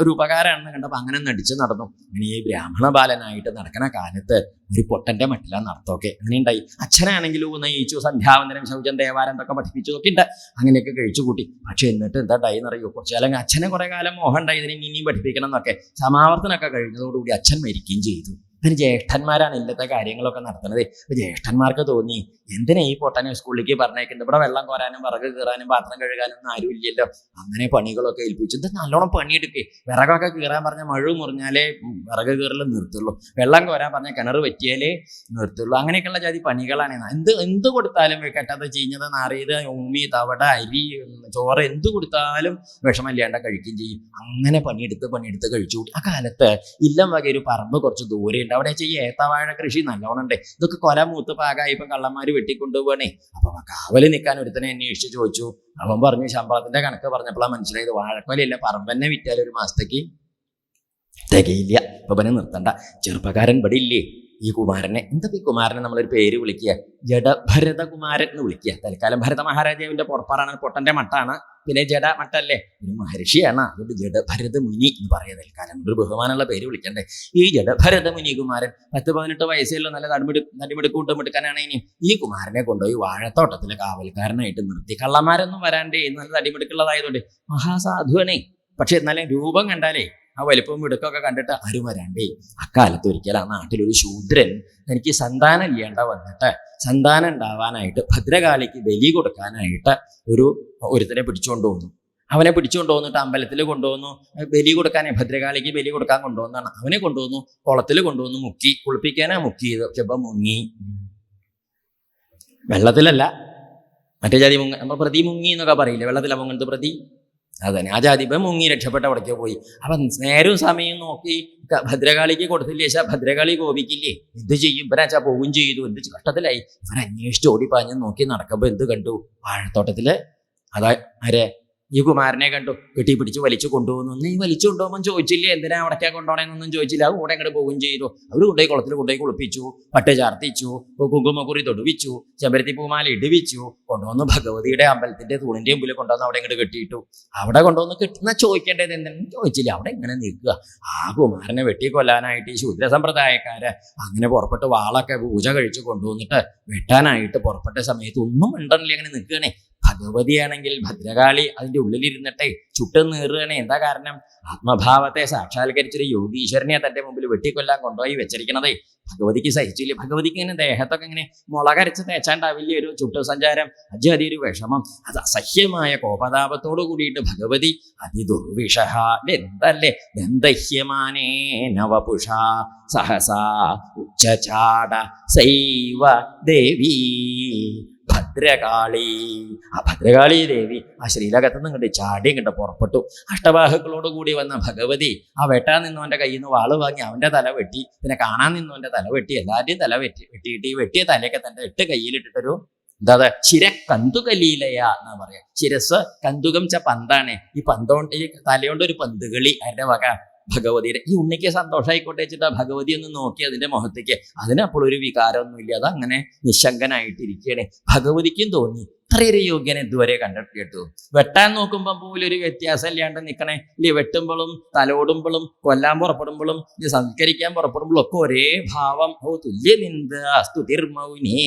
ഒരു ഉപകാരമാണെന്ന് കണ്ടപ്പോൾ അങ്ങനെ നടിച്ച് നടന്നു. അങ്ങനെ ഈ ബ്രാഹ്മണ ബാലനായിട്ട് നടക്കുന്ന കാലത്ത് ഒരു പൊട്ടന്റെ മട്ടിലാണ് നടത്തമൊക്കെ. അങ്ങനെ ഉണ്ടായി. അച്ഛനാണെങ്കിലും നയിച്ചു, സന്ധ്യാവന്തരം, ശൗചം, ദേവാരം എന്തൊക്കെ പഠിപ്പിച്ചു ഒക്കെ ഉണ്ട്. അങ്ങനെയൊക്കെ കഴിച്ചു കൂട്ടി. പക്ഷെ എന്നിട്ട് എന്താ ഉണ്ടായി എന്നറിയോ? കുറച്ച് കാലം അച്ഛനെ കുറെ കാലം മോഹം ഉണ്ടായി ഇതിനെ ഇനിയും പഠിപ്പിക്കണം എന്നൊക്കെ. സമാവർത്തനമൊക്കെ കഴിഞ്ഞതോടുകൂടി അച്ഛൻ മരിക്കുകയും ചെയ്തു. പിന്നെ ജ്യേഷ്ഠന്മാരാണ് ഇല്ലത്തെ കാര്യങ്ങളൊക്കെ നടത്തുന്നത്. അപ്പൊ ജ്യേഷ്ഠന്മാർക്ക് തോന്നി, എന്തിനാ ഈ പൊട്ടനെ സ്കൂളിലേക്ക് പറഞ്ഞേക്കുന്നത്? ഇവിടെ വെള്ളം കോരാനും വിറക് കീറാനും പാത്രം കഴുകാനും ഒന്നും ആരും ഇല്ലല്ലോ. അങ്ങനെ പണികളൊക്കെ ഏൽപ്പിച്ചു. ഇത് നല്ലോണം പണിയെടുക്കേ. വിറകൊക്കെ കീറാൻ പറഞ്ഞ മഴ മുറിഞ്ഞാലേ വിറക് കീറൽ നിർത്തുള്ളൂ. വെള്ളം കോരാൻ പറഞ്ഞ കിണർ പറ്റിയാലേ നിർത്തുള്ളൂ. അങ്ങനെയൊക്കെയുള്ള ജാതി പണികളാണ്. എന്ത് കൊടുത്താലും കെട്ടത്, ചീഞ്ഞത്, നാറിയത്, ഉമ്മി, തവട, അരി, ചോറ് എന്ത് കൊടുത്താലും വിഷമല്ലാണ്ട് കഴിക്കുകയും ചെയ്യും. അങ്ങനെ പണിയെടുത്ത് കഴിച്ചു. ആ കാലത്ത് ഇല്ലം വക ഒരു പറമ്പ് കുറച്ച് ദൂരെ ഉണ്ട്. അവിടെ ഈ ഏത്തവാഴ കൃഷി നല്ലോണം ഉണ്ട്. ഇതൊക്കെ കൊല മൂത്ത് പാകമായി ഇപ്പം കള്ളന്മാർ വെട്ടിക്കൊണ്ടുപോകണേ. അപ്പൊ കാവല് നിൽക്കാൻ ഒരുത്തനെ അന്വേഷിച്ച് ചോദിച്ചു. അവൻ പറഞ്ഞു, ശമ്പളത്തിന്റെ കണക്ക് പറഞ്ഞപ്പോഴാണ് മനസ്സിലായത് വാഴക്കൊലയില്ല, പറമ്പ് തന്നെ വിറ്റാൽ ഒരു മാസത്തേക്ക് തികയില്ല. അപ്പൊ അവനെ നിർത്തണ്ട. ചെറുപ്പക്കാരൻ ഇവിടെ ഇല്ലേ ഈ കുമാരനെ? എന്താ ഈ കുമാരനെ നമ്മളൊരു പേര് വിളിക്കുക? ജഡഭരതകുമാരൻ എന്ന് വിളിക്കുക. തൽക്കാലം ഭരത മഹാരാജാവിന്റെ പുറപ്പാടാണ്, പൊട്ടന്റെ മട്ടാണ്. പിന്നെ ജഡ മട്ടല്ലേ, ഒരു മഹർഷിയാണ്. അതുകൊണ്ട് ജഡഭരത മുനി എന്ന് പറയാ. തൽക്കാലം ഒരു ബഹുമാനമുള്ള പേര് വിളിക്കണ്ടേ. ഈ ജഡഭരത മുനി കുമാരൻ 10-18 വയസ്സുള്ള നല്ല നടിമെടുക്കൂട്ടുമെടുക്കാനാണ്. ഇനി ഈ കുമാരനെ കൊണ്ടുപോയി വാഴത്തോട്ടത്തിലെ കാവൽക്കാരനായിട്ട് നിർത്തി. കള്ളന്മാരൊന്നും വരാണ്ടേ, നല്ല തടിമെടുക്കുള്ളതായതുകൊണ്ട് മഹാസാധുവണേ. പക്ഷെ എന്നാലും രൂപം കണ്ടാലേ, ആ വലിപ്പവും മിടുക്കൊക്കെ കണ്ടിട്ട് ആരും വരാണ്ടേ. അക്കാലത്ത് ഒരിക്കൽ ആ നാട്ടിലൊരു ശൂദ്രൻ തനിക്ക് സന്താനം ഇല്ലാണ്ട വന്നിട്ട് സന്താനം ഉണ്ടാവാനായിട്ട് ഭദ്രകാളിക്ക് ബലി കൊടുക്കാനായിട്ട് ഒരുത്തനെ പിടിച്ചുകൊണ്ടുവന്നു. അവനെ പിടിച്ചുകൊണ്ടുവന്നിട്ട് അമ്പലത്തിൽ കൊണ്ടുവന്നു. ബലി കൊടുക്കാനേ, ഭദ്രകാളിക്ക് ബലി കൊടുക്കാൻ കൊണ്ടുവന്നാണ്. അവനെ കൊണ്ടുവന്നു, കുളത്തിൽ കൊണ്ടുവന്നു മുക്കി. കുളിപ്പിക്കാനാ മുക്കിയത്. ചെപ്പം മുങ്ങി. വെള്ളത്തിലല്ല, മറ്റേ ജാതി നമ്മൾ പ്രതി മുങ്ങി എന്നൊക്കെ പറയില്ലേ, വെള്ളത്തില മുങ്ങുന്നത് പ്രതി. അതന്നെ ആ ജാതി. ഇപ്പം മുങ്ങി രക്ഷപ്പെട്ട അവിടേക്ക് പോയി. അപ്പം നേരവും സമയം നോക്കി ഭദ്രകാളിക്ക് കൊടുത്തില്ലേ, ഭദ്രകാളി കോപിക്കില്ലേ? എന്ത് ചെയ്യും? ഇവരാച്ചാ പോവുകയും ചെയ്തു. എന്ത് കഷ്ടത്തിലായി. ഇവർ അന്വേഷിച്ച് ഓടിപ്പാഞ്ഞ് നോക്കി നടക്കുമ്പോൾ എന്ത് കണ്ടു? വാഴത്തോട്ടത്തില് ആരെ ഈ കുമാരനെ കണ്ടു. കെട്ടിപ്പിടിച്ച് വലിച്ചു കൊണ്ടുപോകുന്നു. ഈ വലിച്ചു കൊണ്ടുപോകുമ്പോൾ ചോദിച്ചില്ലേ എന്തിനാ അവിടേക്കാ കൊണ്ടുപോകണമെന്നൊന്നും ചോദിച്ചില്ല. അത് കൂടെ അങ്ങോട്ട് പോവുകയും ചെയ്തു. അവർ കൊണ്ടുപോയി കുളത്തിൽ കൊണ്ടുപോയി കുളിപ്പിച്ചു, പട്ട് ചാർത്തിച്ചു, കുങ്കുമക്കുറി തൊടുവിച്ചു, ചെമ്പരത്തി പൂമാല ഇടുവിച്ചു. കൊണ്ടുവന്ന് ഭഗവതിയുടെ അമ്പലത്തിന്റെ തൂണിന്റെ മുമ്പിൽ കൊണ്ടുവന്ന് അവിടെ ഇങ്ങോട്ട് കെട്ടിയിട്ടു. അവിടെ കൊണ്ടുവന്ന് കിട്ടുന്ന ചോദിക്കേണ്ടത് എന്തെങ്കിലും ചോദിച്ചില്ല. അവിടെ ഇങ്ങനെ നിൽക്കുക. ആ കുമാരനെ വെട്ടിക്കൊല്ലാനായിട്ട് ഈ ശൂദ്ര സമ്പ്രദായക്കാര് അങ്ങനെ പുറപ്പെട്ട് വാളൊക്കെ പൂജ കഴിച്ച് കൊണ്ടുവന്നിട്ട് വെട്ടാനായിട്ട് പുറപ്പെട്ട സമയത്ത് ഒന്നും ഉണ്ടല്ലേ, അങ്ങനെ നിൽക്കുകയാണേ. ഭഗവതിയാണെങ്കിൽ ഭദ്രകാളി അതിൻ്റെ ഉള്ളിലിരുന്നിട്ടേ ചുട്ട് നീറുകയാണേ. എന്താ കാരണം? ആത്മഭാവത്തെ സാക്ഷാത്കരിച്ചൊരു യോഗീശ്വരനെ തൻ്റെ മുമ്പിൽ വെട്ടിക്കൊല്ലാൻ കൊണ്ടുപോയി വെച്ചിരിക്കണതേ. ഭഗവതിക്ക് സഹിച്ചില്ല. ഭഗവതിക്ക് ഇങ്ങനെ ദേഹത്തൊക്കെ ഇങ്ങനെ മുളകരച്ച് തേച്ചാണ്ടാവില്ലേ ഒരു ചുട്ടു സഞ്ചാരം. അജാതി ഒരു വിഷമം. അത് അസഹ്യമായ കോപതാപത്തോടു കൂടിയിട്ട് ഭഗവതി അതിദുർവിഷ എന്തല്ലേ ദന്തഹ്യമാനേ നവപുഷ സഹസാ ഉച്ചചാട സൈവ ദേവി ഭദ്രകാളി. ആ ഭദ്രകാളി ദേവി ആ ശ്രീലകത്ത് നിന്ന് ഇങ്ങോട്ട് ചാടി ഇങ്ങോട്ട് പുറപ്പെട്ടു. അഷ്ടവാഹുക്കളോട് കൂടി വന്ന ഭഗവതി ആ വെട്ടാൻ നിന്നവന്റെ കയ്യിൽ നിന്ന് വാള് വാങ്ങി അവന്റെ തല വെട്ടി. പിന്നെ കാണാൻ നിന്നവന്റെ തല വെട്ടി. എല്ലാവരുടെയും തല വെട്ടിയിട്ട് ഈ വെട്ടിയ തലയൊക്കെ തന്റെ 8 കയ്യിലിട്ടിട്ടൊരു എന്താ ശിരക്കന്തുകലീലയ എന്നാ പറയാ. ശിരസ് കന്തുകം പന്താണ്. ഈ പന്തോണ്ട് ഈ തലയോണ്ട് ഒരു പന്തുകളി അതിന്റെ വക ഭഗവതിയുടെ. ഈ ഉണ്ണിക്ക് സന്തോഷമായിക്കോട്ടെ വെച്ചിട്ട് ഭഗവതി ഒന്ന് നോക്കി അതിന്റെ മുഖത്തേക്ക്. അതിനപ്പോൾ ഒരു വികാരമൊന്നുമില്ല. അതങ്ങനെ നിശങ്കനായിട്ടിരിക്കുകയാണ്. ഭഗവതിക്കും തോന്നി ഇത്രയൊരു യോഗ്യനെ ഇതുവരെ കണ്ടിട്ട്. വെട്ടാൻ നോക്കുമ്പോൾ പോലും ഒരു വ്യത്യാസം ഇല്ലാണ്ട് നിൽക്കണേ ഇല്ലേ. വെട്ടുമ്പോഴും തലോടുമ്പോഴും കൊല്ലാൻ പുറപ്പെടുമ്പോഴും സംസ്കരിക്കാൻ പുറപ്പെടുമ്പോഴും ഒക്കെ ഒരേ ഭാവം. ഓ തുല്യനിന്ദ സ്തുതിർമൗനി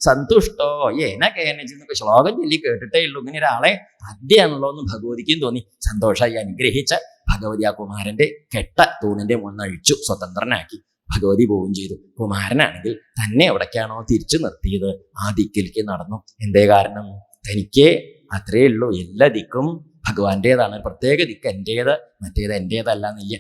സന്തുഷ്ടോ ഏന കേനൊക്കെ ശ്ലോകം ചൊല്ലി കേട്ടിട്ടേ ഉള്ളൂ. ഇങ്ങനെ ഒരാളെ ആദ്യമാണല്ലോ എന്ന് ഭഗവതിക്കും തോന്നി. സന്തോഷമായി അനുഗ്രഹിച്ച ഭഗവതി ആ കുമാരന്റെ കെട്ട തൂണിന്റെ മുന്നഴിച്ചു സ്വതന്ത്രനാക്കി. ഭഗവതി പോവുകയും ചെയ്തു. കുമാരനാണെങ്കിൽ തന്നെ എവിടേക്കാണോ തിരിച്ചു നിർത്തിയത് ആ ദിക്കിലേക്ക് നടന്നു. എന്തേ കാരണം? തനിക്ക് അത്രയേ ഉള്ളൂ. എല്ലാ ദിക്കും ഭഗവാന്റേതാണ്. പ്രത്യേക ദിക്ക് എൻ്റേത്, മറ്റേത് എൻ്റേതല്ല എന്നില്ല.